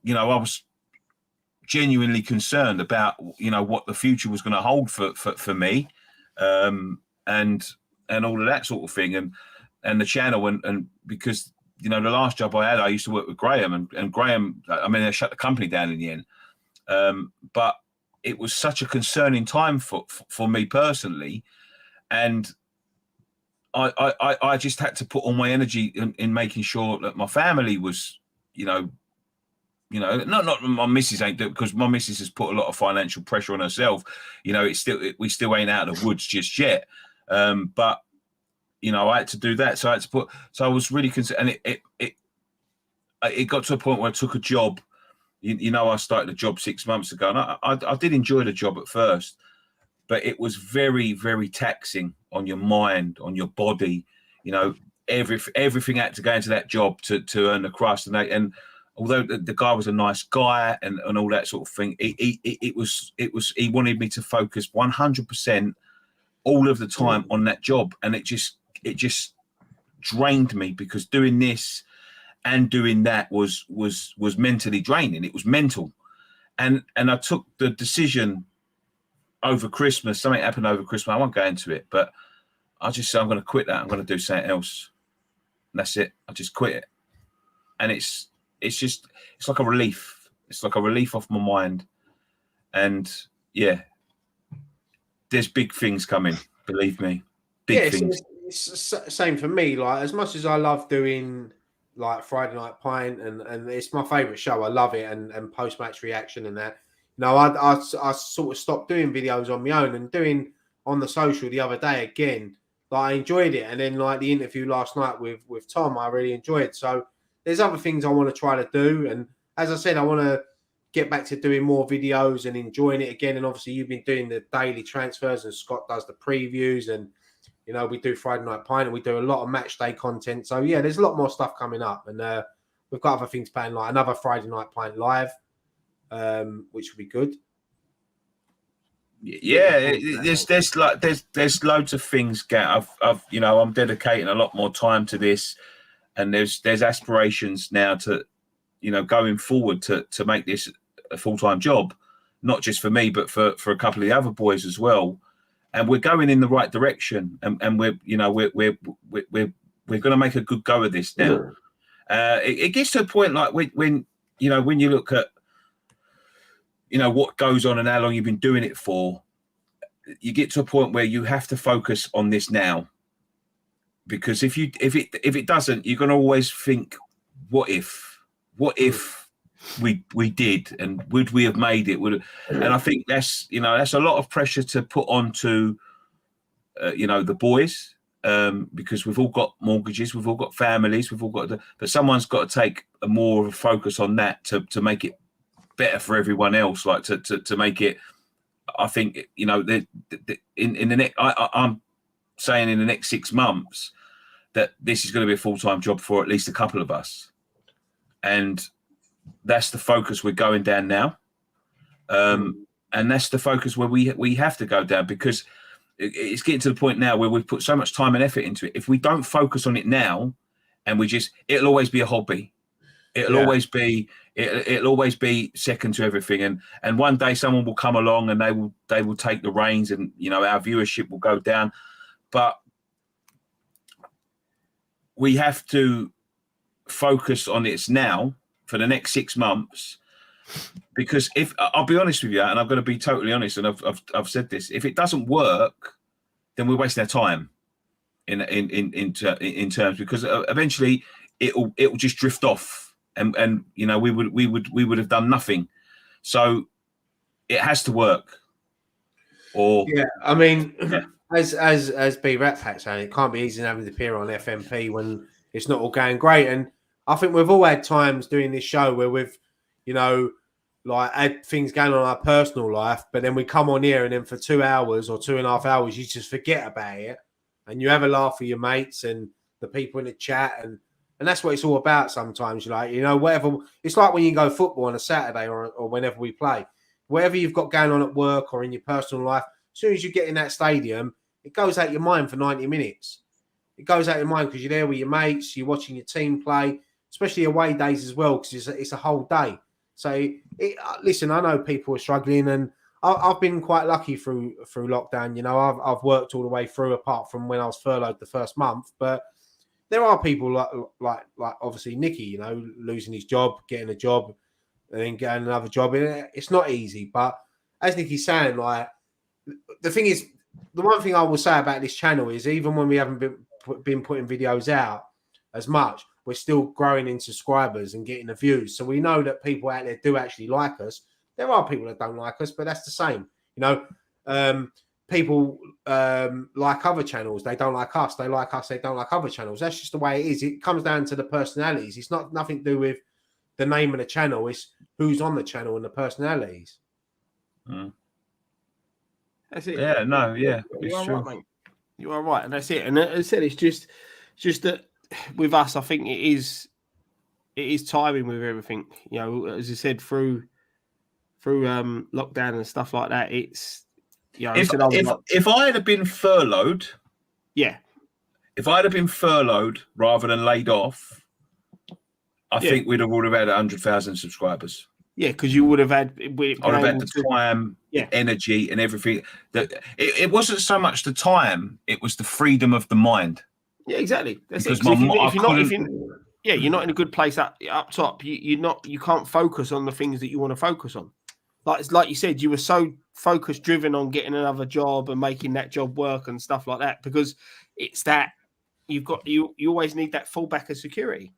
genuinely concerned about, what the future was going to hold for me, and all of that sort of thing, and the channel, and because the last job I had, I used to work with Graham, and Graham, I mean, they shut the company down in the end, but it was such a concerning time for me personally, and I just had to put all my energy in making sure that my family was, not my missus ain't, because my missus has put a lot of financial pressure on herself. We still ain't out of the woods just yet, but I had to do that, so I was really concerned, and it got to a point where I took a job. I started a job 6 months ago, and I did enjoy the job at first, but it was very, very taxing on your mind, on your body. Everything had to go into that job to earn the crust. And although the guy was a nice guy and all that sort of thing, he wanted me to focus 100% all of the time on that job, and it just drained me, because doing this and doing that was mentally draining. It was mental. And I took the decision over Christmas. Something happened over Christmas. I won't go into it, but I just said, I'm going to quit that. I'm going to do something else. And that's it. I just quit it. And it's like a relief. It's like a relief off my mind. And yeah, there's big things coming. Believe me. Big things. It's same for me. Like, as much as I love doing, like, Friday Night Pint, and it's my favourite show. I love it, and post-match reaction and that. I sort of stopped doing videos on my own and doing on the social the other day again. Like, I enjoyed it, and then, like, the interview last night with Tom, I really enjoyed. So there's other things I want to try to do, and as I said, I want to get back to doing more videos and enjoying it again. And obviously, you've been doing the daily transfers, and Scott does the previews, and we do Friday Night Pint, and we do a lot of match day content. So, yeah, there's a lot more stuff coming up. And we've got other things planned, like another Friday Night Pint live, which will be good. Yeah, there's loads of things. I'm dedicating a lot more time to this, and there's aspirations now to, going forward to make this a full-time job, not just for me, but for a couple of the other boys as well. And we're going in the right direction, and we're going to make a good go of this now. It gets to a point, like, when you look at what goes on and how long you've been doing it for, you get to a point where you have to focus on this now, because if it doesn't, you're going to always think, what if we did, and would we have made it? And I think that's a lot of pressure to put onto the boys, because we've all got mortgages, we've all got families, but someone's got to take more of a focus on that to make it better for everyone else, like to make it. I think in the next, I'm saying in the next 6 months that this is going to be a full-time job for at least a couple of us, and that's the focus we're going down now. And and that's the focus where we have to go down, because it's getting to the point now where we've put so much time and effort into it. If we don't focus on it now, and it'll always be a hobby. It'll always be second to everything. And one day someone will come along and they will take the reins, and our viewership will go down. But we have to focus on it now for the next 6 months, because if I'll be honest with you, and I'm going to be totally honest, and I've said this, if it doesn't work, then we're wasting our time in terms, because eventually it'll just drift off, and we would have done nothing. So it has to work. Or I mean, as B Rat Pack saying, it can't be easy having to appear on FMP when it's not all going great. And I think we've all had times doing this show where we've, had things going on in our personal life, but then we come on here and then for 2 hours or 2.5 hours, you just forget about it, and you have a laugh with your mates and the people in the chat, and that's what it's all about sometimes. Whatever. It's like when you go football on a Saturday or whenever we play, whatever you've got going on at work or in your personal life, as soon as you get in that stadium, it goes out your mind for 90 minutes. It goes out your mind because you're there with your mates, you're watching your team play, especially away days as well, because it's a whole day. So, listen, I know people are struggling, and I've been quite lucky through lockdown. I've worked all the way through, apart from when I was furloughed the first month. But there are people like obviously Nicky, losing his job, getting a job, and then getting another job. It's not easy. But as Nicky's saying, the thing is, the one thing I will say about this channel is, even when we haven't been putting videos out as much, we're still growing in subscribers and getting the views. So we know that people out there do actually like us. There are people that don't like us, but that's the same. People like other channels. They don't like us. They like us. They don't like other channels. That's just the way it is. It comes down to the personalities. It's nothing to do with the name of the channel. It's who's on the channel and the personalities. That's it. Yeah, no, yeah. You are right, mate. You are right. And that's it. And as I said, it's just that with us, I think it is timing with everything. As I said, through lockdown and stuff like that, it's if I had been furloughed, if I'd have been furloughed rather than laid off, I think we'd have all had 100,000 subscribers. Yeah, because you would have had. I would have had the time, energy, and everything. That it wasn't so much the time; it was the freedom of the mind. Yeah, exactly. That's because you're not in a good place up top. You can't focus on the things that you want to focus on. Like you said, you were so focus driven on getting another job and making that job work and stuff like that, because it's that you always need that fallback of security.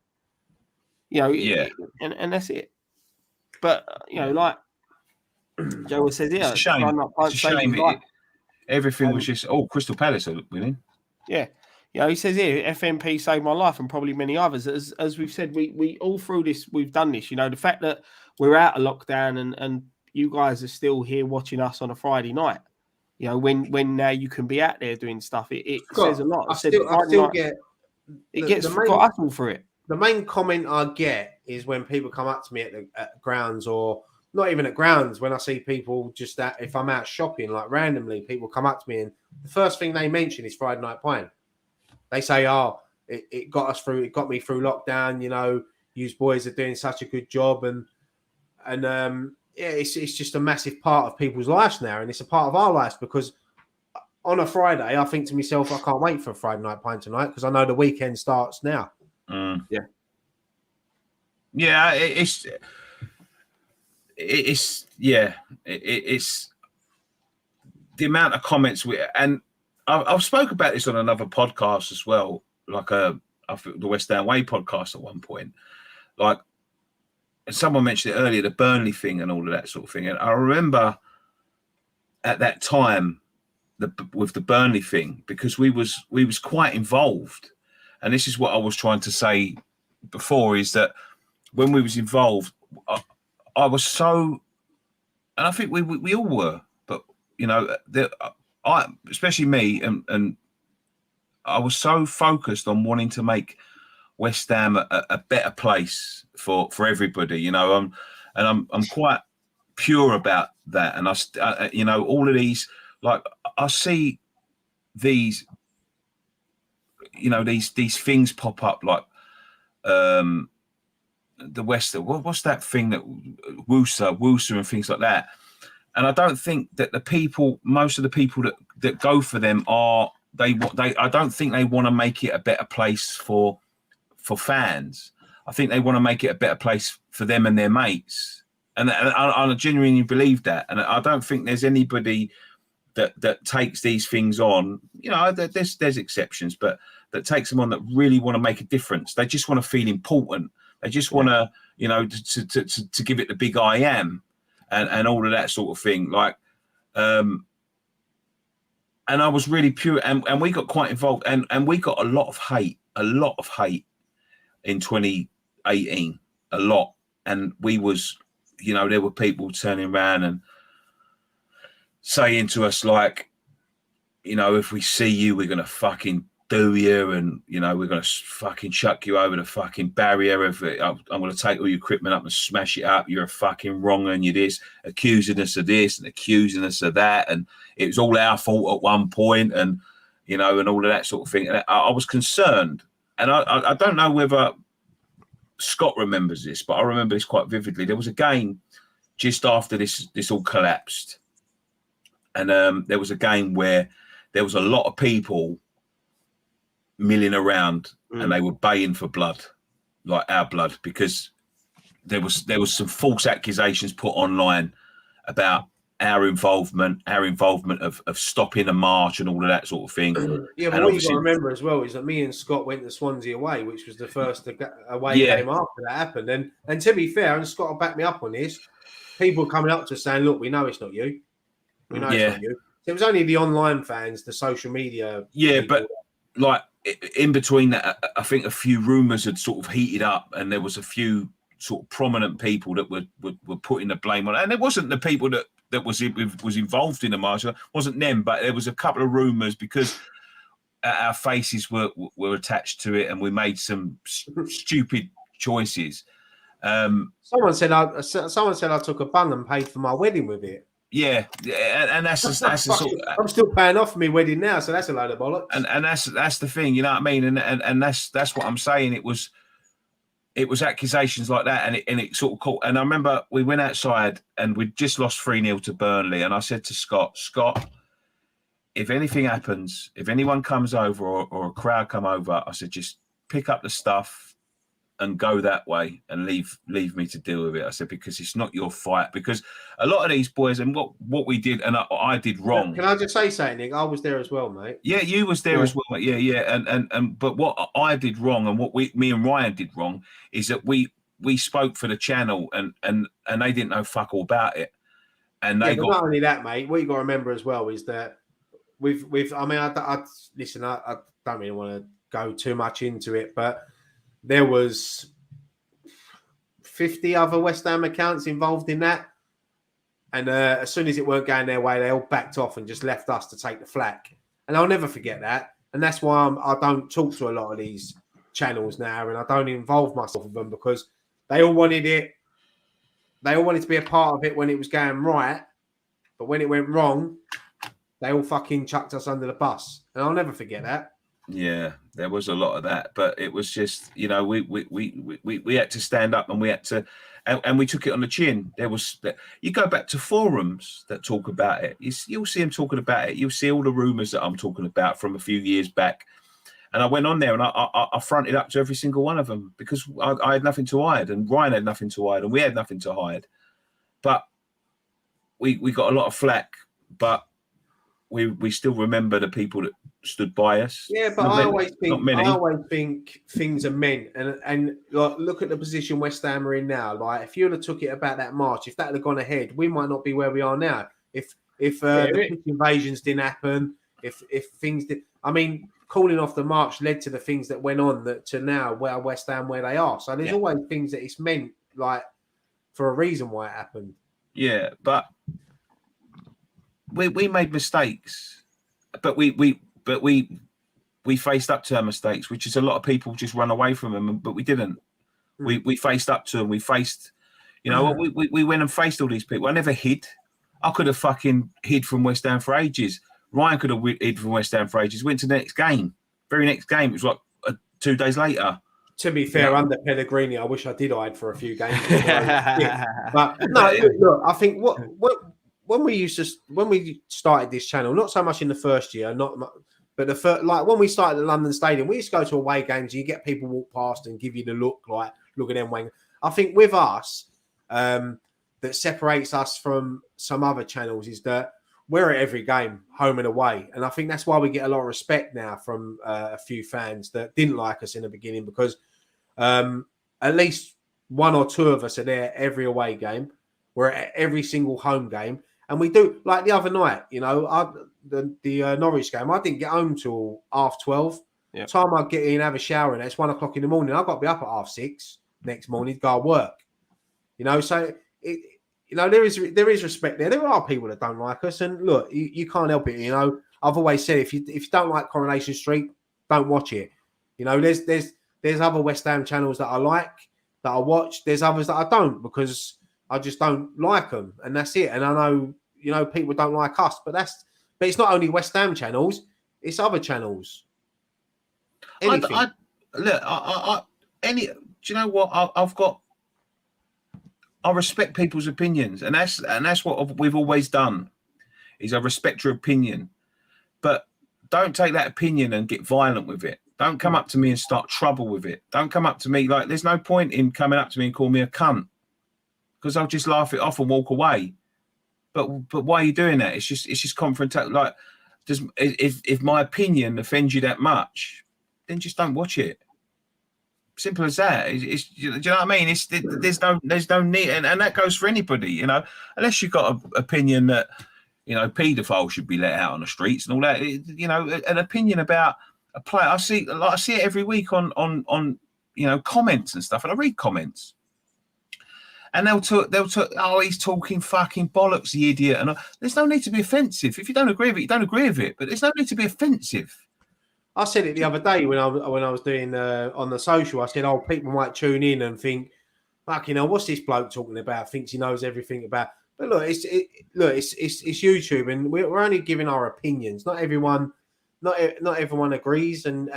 And that's it. But like Joe says, it's a shame. It's a shame. Everything was just Crystal Palace are winning. Yeah. He says here, FMP saved my life and probably many others. As we've said, we all through this, we've done this. The fact that we're out of lockdown and you guys are still here watching us on a Friday night. When now you can be out there doing stuff, it says a lot. It gets got us all for it. The main comment I get is when people come up to me at grounds, or not even at grounds, when I see people just that, if I'm out shopping, like randomly, people come up to me and the first thing they mention is Friday Night Pint. They say, it got us through, it got me through lockdown, you boys are doing such a good job. And it's just a massive part of people's lives now. And it's a part of our lives, because on a Friday, I think to myself, I can't wait for a Friday Night Pint tonight, because I know the weekend starts now. It's the amount of comments and I've spoke about this on another podcast as well, like the West Ham Way podcast at one point. Like, and someone mentioned it earlier, the Burnley thing and all of that sort of thing. And I remember at that time with the Burnley thing, because we was quite involved. And this is what I was trying to say before, is that when we was involved, I was so, and I think we all were, but especially me, and I was so focused on wanting to make West Ham a better place for everybody, and I'm quite pure about that. And you know, all of these, like, I see these, you know, these things pop up, like the Western. What's that thing that Woosa and things like that. And I don't think that most of the people that go for them I don't think they want to make it a better place for fans. I think they want to make it a better place for them and their mates. And I genuinely believe that. And I don't think there's anybody that takes these things on. You know, there's exceptions, but that takes them on that really want to make a difference. They just want to feel important. They just want to, you know, to give it the big I am and all of that sort of thing. Like, and I was really pure, and we got quite involved, and we got a lot of hate in 2018, a lot. And we was, you know, there were people turning around and saying to us, like, you know, if we see you, we're going to fucking do you, and, you know, we're going to fucking chuck you over the fucking barrier. I'm going to take all your equipment up and smash it up. You're a fucking wrong, and you're this, accusing us of this and accusing us of that. And it was all our fault at one point, and, you know, and all of that sort of thing. And I was concerned. And I don't know whether Scott remembers this, but I remember this quite vividly. There was a game just after this all collapsed. And there was a game where there was a lot of people milling around and they were baying for blood, like our blood, because there was some false accusations put online about our involvement of stopping a march and all of that sort of thing. Yeah, but what you got to remember as well is that me and Scott went to Swansea away, which was the first away game after that happened. And to be fair, and Scott will back me up on this, people coming up to us saying, look, we know it's not you. We know it's not you. It was only the online fans, the social media. Yeah, people. But like in between that, I think a few rumours had sort of heated up, and there was a few sort of prominent people that were putting the blame on it. And it wasn't the people that was involved in the march. It wasn't them, but there was a couple of rumours because our faces were attached to it, and we made some stupid choices. Someone said I took a bung and paid for my wedding with it. Yeah, and that's the sort of, I'm still paying off for my wedding now, so that's a load of bollocks. And that's the thing, you know what I mean? And that's what I'm saying. It was accusations like that, and it sort of caught. And I remember we went outside and we'd just lost 3-0 to Burnley, and I said to Scott, if anything happens, if anyone comes over or a crowd come over, I said, just pick up the stuff and go that way and leave me to deal with it. I said, because it's not your fight. Because a lot of these boys, and what we did, and I did wrong. Can I just say something, Nick? I was there as well, mate. Yeah, you was there as well, mate. Yeah. And but what I did wrong, and what me and Ryan did wrong, is that we spoke for the channel, and they didn't know fuck all about it. And they got, not only that, mate. What you got to remember as well is that we've. I mean, I listen. I don't really want to go too much into it, but there was 50 other West Ham accounts involved in that. And as soon as it weren't going their way, they all backed off and just left us to take the flak. And I'll never forget that. And that's why I don't talk to a lot of these channels now, and I don't involve myself with them, because they all wanted it. They all wanted to be a part of it when it was going right. But when it went wrong, they all fucking chucked us under the bus. And I'll never forget that. Yeah, there was a lot of that, but it was just, you know, we had to stand up, and we had to, and we took it on the chin. There was, you go back to forums that talk about it, you'll see them talking about it. You'll see all the rumours that I'm talking about from a few years back. And I went on there and I fronted up to every single one of them, because I had nothing to hide, and Ryan had nothing to hide, and we had nothing to hide. But we got a lot of flack, but we still remember the people that stood by us. Yeah, but I always think things are meant, and like, look at the position West Ham are in now. Like, if you'd have took it about that march, if that had gone ahead, we might not be where we are now. If the invasions didn't happen, if things did, I mean, calling off the march led to the things that went on that to now where West Ham where they are. So there's always things that it's meant, like, for a reason why it happened. Yeah, but we made mistakes, but we faced up to our mistakes, which is a lot of people just run away from them, but we didn't. We faced up to them. We faced, You know, we went and faced all these people. I never hid. I could have fucking hid from West Ham for ages. Ryan could have hid from West Ham for ages. Went to the next game. Very next game. It was like 2 days later. To be fair, under Pellegrini, I wish I did hide for a few games. But no, look, I think when we started this channel, not so much in the first year, but the first, like when we started at London Stadium, we used to go to away games. And you get people walk past and give you the look, like look at them. Wang. I think with us, that separates us from some other channels is that we're at every game, home and away. And I think that's why we get a lot of respect now from a few fans that didn't like us in the beginning, because at least 1 or 2 of us are there every away game. We're at every single home game. And we do, like the other night, you know, the Norwich game, I didn't get home till 12:30. Yep. Time I get in, have a shower, and it's 1 o'clock in the morning. I've got to be up at 6:30 next morning to go to work. You know, so there is respect there. There are people that don't like us, and look, you can't help it. You know, I've always said if you don't like Coronation Street, don't watch it. You know, there's other West Ham channels that I like, that I watch. There's others that I don't, because I just don't like them, and that's it. And I know, you know, people don't like us, but it's not only West Ham channels; it's other channels. Anything. Do you know what? I respect people's opinions, and that's what we've always done. Is I respect your opinion, but don't take that opinion and get violent with it. Don't come up to me and start trouble with it. Don't come up to me like there's no point in coming up to me and call me a cunt, because I'll just laugh it off and walk away. But why are you doing that? It's just confrontation. Like, if my opinion offends you that much, then just don't watch it. Simple as that. Do you know what I mean? There's no need, and that goes for anybody. You know, unless you've got an opinion that, you know, paedophiles should be let out on the streets and all that. You know, an opinion about a player. I see it every week on you know, comments and stuff, and I read comments, and they'll talk. Oh, he's talking fucking bollocks, the idiot. And there's no need to be offensive. If you don't agree with it, you don't agree with it. But there's no need to be offensive. I said it the other day when I was doing on the social. I said, "Oh, people might tune in and think, fuck, you know, what's this bloke talking about? Thinks he knows everything about." But look, it's YouTube, and we're only giving our opinions. Not everyone agrees, and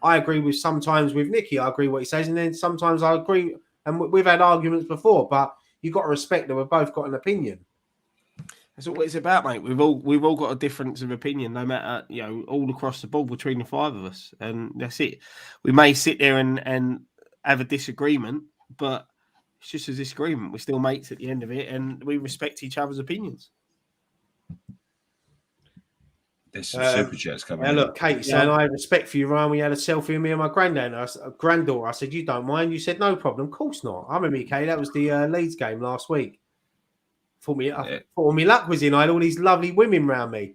I agree with sometimes with Nicky. I agree what he says, and then sometimes I agree. And we've had arguments before, but you've got to respect that we've both got an opinion. That's what it's about, mate. We've all got a difference of opinion, no matter, you know, all across the board between the 5 of us, and that's it. We may sit there and have a disagreement, but it's just a disagreement. We're still mates at the end of it, and we respect each other's opinions. There's some super chats coming. Yeah, look, Kate saying, "I have respect for you, Ryan. We had a selfie with me and my granddaughter. I said, you don't mind? You said, no problem. Of course not. I remember, Kate. That was the Leeds game last week. I thought my luck was in. I had all these lovely women around me."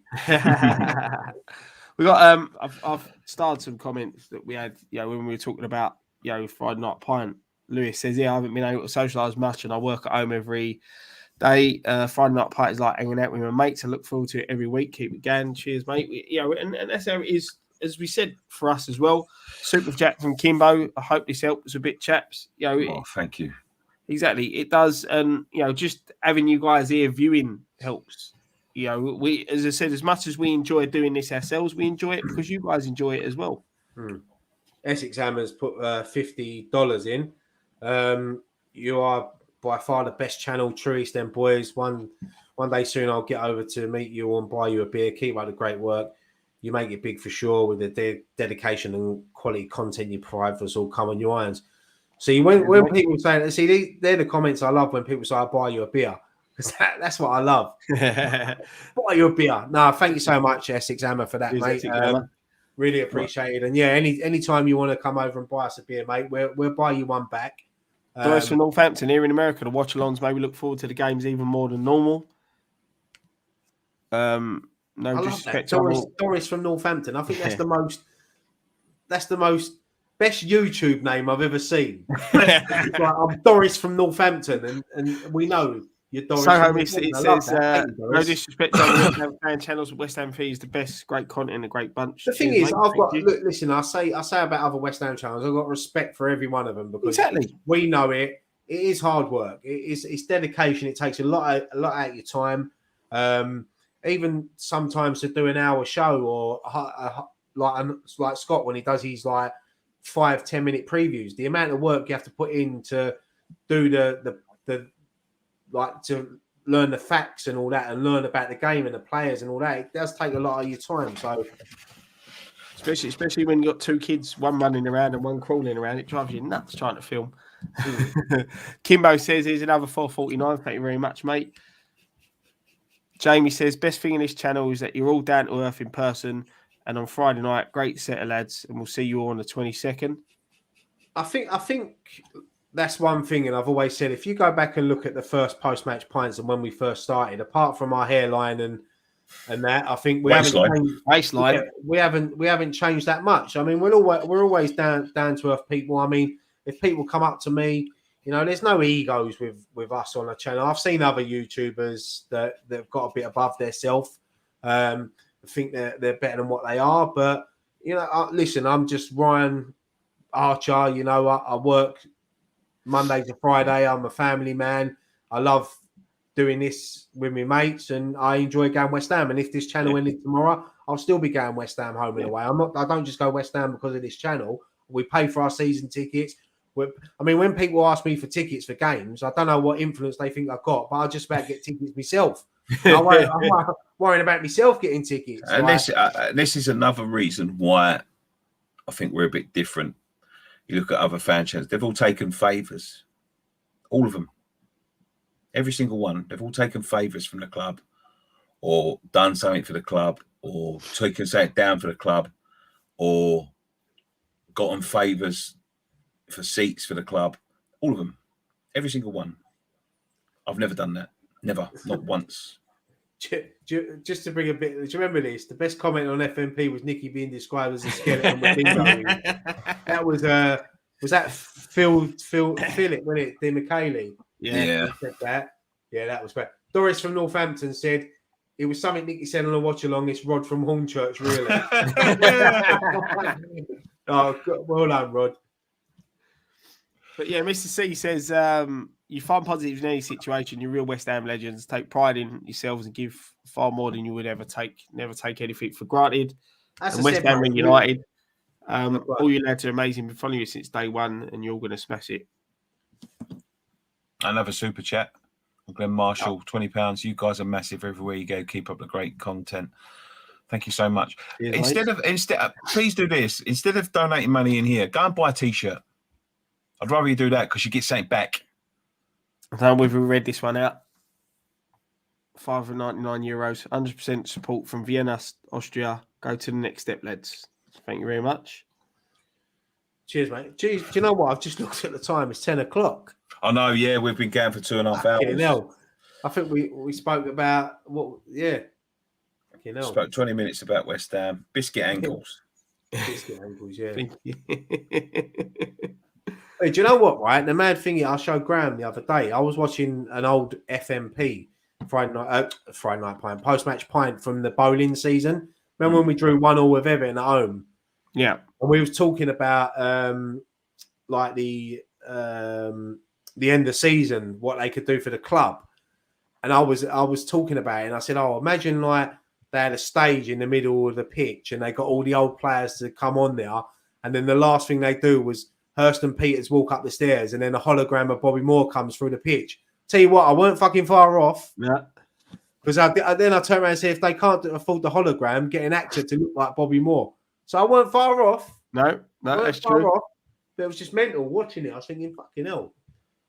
We got I've started some comments that we had, you know, when we were talking about, you know, Friday night pint. Lewis says, "Yeah, I haven't been able to socialise much, and I work at home every day. Friday night pint is like hanging out with my mates. I look forward to it every week. Keep it going. Cheers, mate." You know, and that's how it is, as we said, for us as well. Super Jack from Kimbo. I hope this helps a bit, chaps. You know, thank you. Exactly, it does, and you know, just having you guys here viewing helps. You know, we, as I said, as much as we enjoy doing this ourselves, we enjoy it because you guys enjoy it as well. Essex Hammers put $50 in. You are by far the best channel, True East End boys. One day soon, I'll get over to meet you and buy you a beer. Keep up the great work. You make it big for sure with the dedication and quality content you provide for us all. Come on, you irons. See, when people say, see, they're the comments I love when people say, "I'll buy you a beer." Because that's what I love. Buy you a beer. No, thank you so much, Essex Hammer, for that, mate. Really appreciate it. And yeah, anytime you want to come over and buy us a beer, mate, we'll buy you one back. Doris from Northampton here in America. The watch-alongs maybe look forward to the games even more than normal. No disrespect. Doris from Northampton. I think that's the most best YouTube name I've ever seen. Like, I'm Doris from Northampton, and we know you're Doris. So it says, no disrespect to West Ham fan channels, but West Ham Fee is the best, great content, a great bunch. The thing is, listen, I say about other West Ham channels, I've got respect for every one of them because we know it. it is hard work. It's dedication. It takes a lot out of your time. Even sometimes to do an hour show or like Scott when he does his like 5-10 minute previews, the amount of work you have to put in to do the like to learn the facts and all that and learn about the game and the players and all that, it does take a lot of your time. So especially when you've got two kids, one running around and one crawling around, it drives you nuts trying to film. Kimbo says here's another 449. Thank you very much, mate. Jamie says best thing in this channel is that you're all down to earth in person, and on Friday night, great set of lads, and we'll see you all on the 22nd. I think that's one thing, and I've always said if you go back and look at the first post-match pints and when we first started, apart from our hairline and that, I think we haven't changed that much. I mean, we're always down to earth people. I mean, if people come up to me, you know, there's no egos with us on the channel. I've seen other YouTubers that've got a bit above their self. I think they're better than what they are. But, you know, listen, I'm just Ryan Archer. You know, I work Monday to Friday. I'm a family man. I love doing this with my mates, and I enjoy going West Ham. And if this channel ended tomorrow, I'll still be going West Ham home and away. I don't just go West Ham because of this channel. We pay for our season tickets. I mean, when people ask me for tickets for games, I don't know what influence they think I've got, but I just about get tickets myself. I'm worrying about myself getting tickets. And this is another reason why I think we're a bit different. You look at other fan channels; they've all taken favours, all of them, every single one. They've all taken favours from the club, or done something for the club, or taken something down for the club, or gotten favours for seats for the club. All of them, every single one. I've never done that. Never, not once. Just to bring a bit, do you remember this? The best comment on FMP was Nicky being described as a skeleton with bingo. That was that Philip, wasn't it? Dean McKaylee. Yeah. Said that. Yeah, that was bad. Doris from Northampton said it was something Nicky said on a watch along. It's Rod from Hornchurch, really. Oh, well done, Rod. But yeah, Mr. C says you find positives in any situation. You're real West Ham legends. Take pride in yourselves and give far more than you would ever take. Never take anything for granted. And West Ham and United, all you lads are amazing. Been following you since day one, and you're all going to smash it. Another super chat. Glenn Marshall, £20. You guys are massive everywhere you go. Keep up the great content. Thank you so much. Cheers, instead, please do this. Instead of donating money in here, go and buy a T-shirt. I'd rather you do that because you get something back. I don't know whether we read this one out. €599. 100% support from Vienna, Austria. Go to the next step, lads. Thank you very much. Cheers, mate. Jeez, do you know what? I've just looked at the time. It's 10 o'clock. I know, yeah. We've been going for 2.5 hours. No, I think we spoke about what, yeah. Spoke 20 minutes about West Ham. Biscuit ankles. Biscuit ankles, yeah. Thank you. Hey, do you know what, right? The mad thing is, I showed Graham the other day. I was watching an old FMP Friday night pint, post-match pint from the bowling season. Remember when we drew 1-1 with Everton at home? Yeah. And we was talking about like the end of season, what they could do for the club. And I was talking about it, and I said, oh, imagine like they had a stage in the middle of the pitch and they got all the old players to come on there. And then the last thing they do was Hurston Peters walk up the stairs, and then a hologram of Bobby Moore comes through the pitch. Tell you what, I weren't fucking far off. Yeah. Because then I turn around and say, if they can't afford the hologram, get an actor to look like Bobby Moore. So I weren't far off. No, that's true. Off, but it was just mental watching it. I was thinking, fucking hell,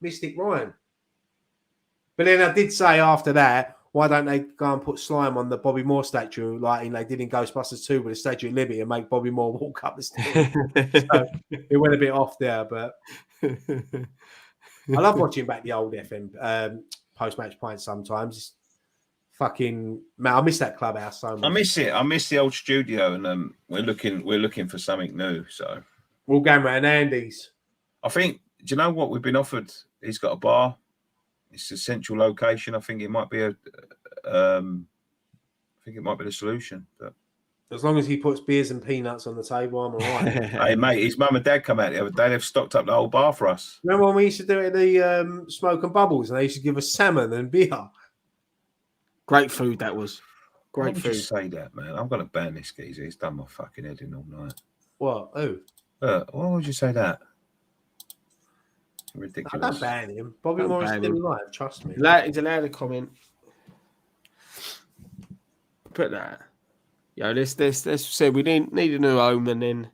Mystic Ryan. But then I did say after that, why don't they go and put slime on the Bobby Moore statue like they did in Ghostbusters 2 with the Statue of Liberty and make Bobby Moore walk up the stairs? So it went a bit off there, but I love watching back the old FM post-match pints sometimes. It's fucking man, I miss that clubhouse so much. I miss it. I miss the old studio, and we're looking for something new. So we'll go around Andy's. I think. Do you know what we've been offered? He's got a bar. It's a central location. I think it might be the solution. But As long as he puts beers and peanuts on the table, I'm all right. Hey, mate, his mum and dad come out the other day. They've stocked up the whole bar for us. Remember when we used to do it at the Smoke and Bubbles, and they used to give us salmon and beer? Great food that was. Why Great would you food. say that, man? I'm going to ban this geezer. He's done my fucking head in all night. What? Who? Why would you say that? I Ridiculous. don't ban him. Bobby Don't Morris ban still him. alive. Trust me. He's allowed to comment. Put that. Let's say we need a new home, and then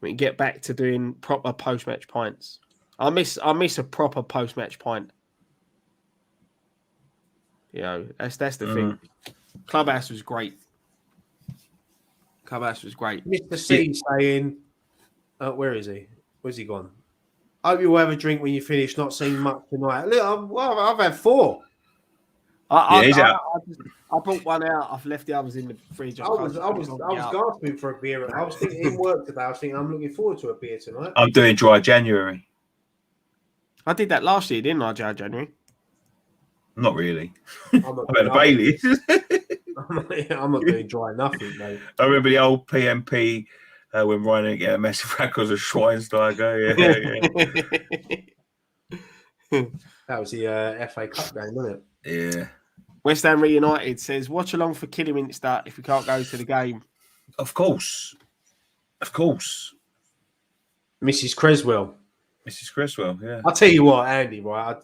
we can get back to doing proper post-match pints. I miss a proper post-match pint. That's the thing. Clubhouse was great. Mr. C saying, where is he? Where's he gone? Hope you'll have a drink when you finish. Not seen much tonight. Look, I've had 4. I brought one out. I've left the others in the fridge. I was gasping for a beer. I was thinking in work today. I was thinking I'm looking forward to a beer tonight. I'm doing dry January. I did that last year, didn't I, January? Not really. I'm I've had a Bailey's. I'm not doing dry nothing, mate. I remember the old PMP when Ryan didn't get a massive record of Schweinsteiger. Yeah. That was the FA Cup game, wasn't it? Yeah. West Ham Reunited says, watch along for Kidderminster if we can't go to the game. Of course. Mrs. Creswell, yeah. I'll tell you what, Andy, right?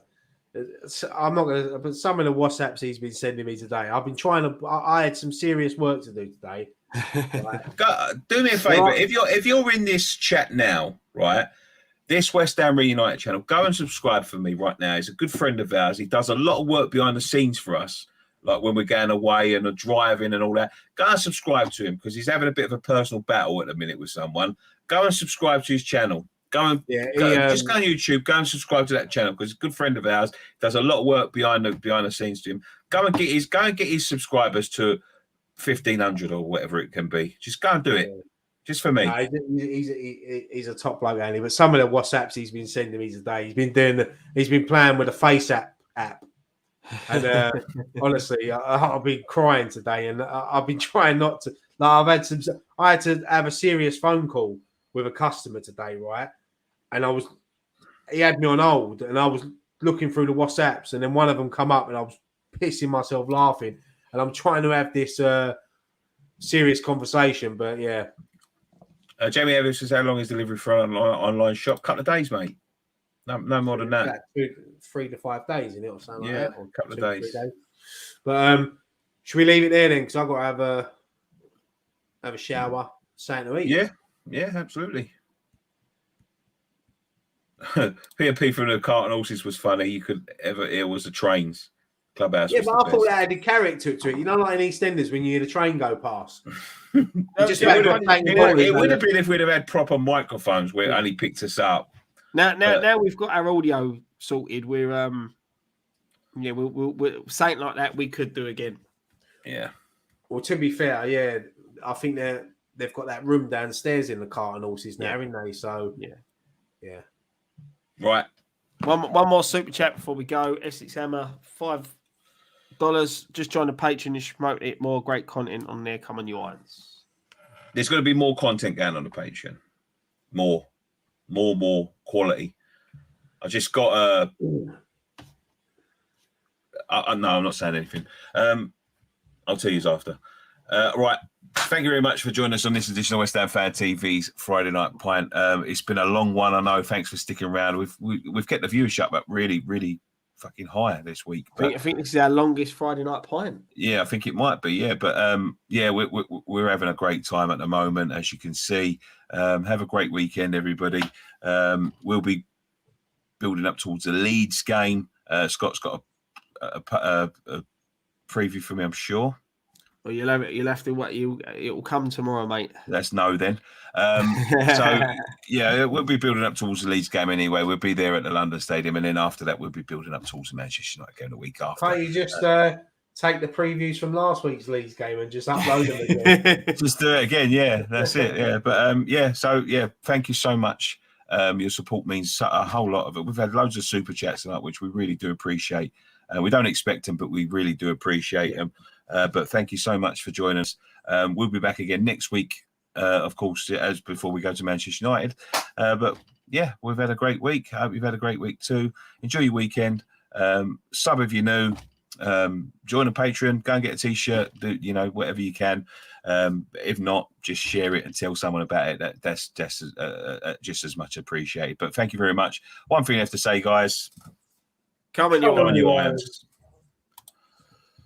I'm not going to, but some of the WhatsApps he's been sending me today, I've been trying to, I had some serious work to do today. Right? Do me a favour. If you're in this chat now, right, this West Ham Reunited channel, go and subscribe for me right now. He's a good friend of ours. He does a lot of work behind the scenes for us, like when we're going away and driving and all that. Go and subscribe to him because he's having a bit of a personal battle at the minute with someone. Go and subscribe to his channel. Just go on YouTube. Go and subscribe to that channel because he's a good friend of ours. Does a lot of work behind the scenes to him. Go and get his subscribers to 1,500 or whatever it can be. Just go and do it. Just for me. He's a top bloke, Andy. But some of the WhatsApps he's been sending me today, he's been playing with a Face app. And honestly, I've been crying today, and I've been trying not to. Like, I had to have a serious phone call with a customer today, right? And he had me on hold, and I was looking through the WhatsApps, and then one of them come up, and I was pissing myself laughing. And I'm trying to have this serious conversation, but yeah. Jamie Evans says, how long is delivery for an online shop? Couple of days, mate. No more than that. 3 to 5 days, isn't it? Or something like that. Or a couple of days. But should we leave it there then? Because I've got to have a shower, something to eat. Yeah, absolutely. PMP from the cart and horses was funny. You could ever hear was the trains. Clubhouse. Yeah, but I thought that had a character to it. You know, like in EastEnders when you hear the train go past. It would have been if we'd have had proper microphones where it only picked us up. Now we've got our audio sorted. We're we're something like that we could do again. Yeah. Well, to be fair, yeah, I think they've got that room downstairs in the cart and horses now, haven't they? So yeah. Right. One more super chat before we go. Essex Hammer, $5. Just join the Patreon and promote it. More great content on there. Come on, you irons. There's going to be more content going on the Patreon. More quality. I just got no, I'm not saying anything. I'll tell you after. Right. Thank you very much for joining us on this edition of West Ham Fan TV's Friday Night Pint. It's been a long one, I know. Thanks for sticking around. We've kept the viewership up really, really fucking high this week. I think this is our longest Friday Night Pint. Yeah, I think it might be. Yeah, but we're having a great time at the moment, as you can see. Have a great weekend, everybody. We'll be building up towards the Leeds game. Scott's got a preview for me, I'm sure. Well, you'll have to what it will come tomorrow, mate. Let's know then. We'll be building up towards the Leeds game anyway. We'll be there at the London Stadium, and then after that, we'll be building up towards the Manchester United game the week after. Can't you just take the previews from last week's Leeds game and just upload them again? Just do it again, yeah. That's it, yeah. But thank you so much. Your support means a whole lot of it. We've had loads of super chats tonight, which we really do appreciate. We don't expect them, but we really do appreciate them. But thank you so much for joining us. We'll be back again next week, of course, as before we go to Manchester United. But yeah, we've had a great week. I hope you've had a great week too. Enjoy your weekend. Sub if you're new. Join a Patreon. Go and get a T-shirt. Do whatever you can. If not, just share it and tell someone about it. That's just as much appreciated. But thank you very much. One thing I have to say, guys. Come on, you Irons.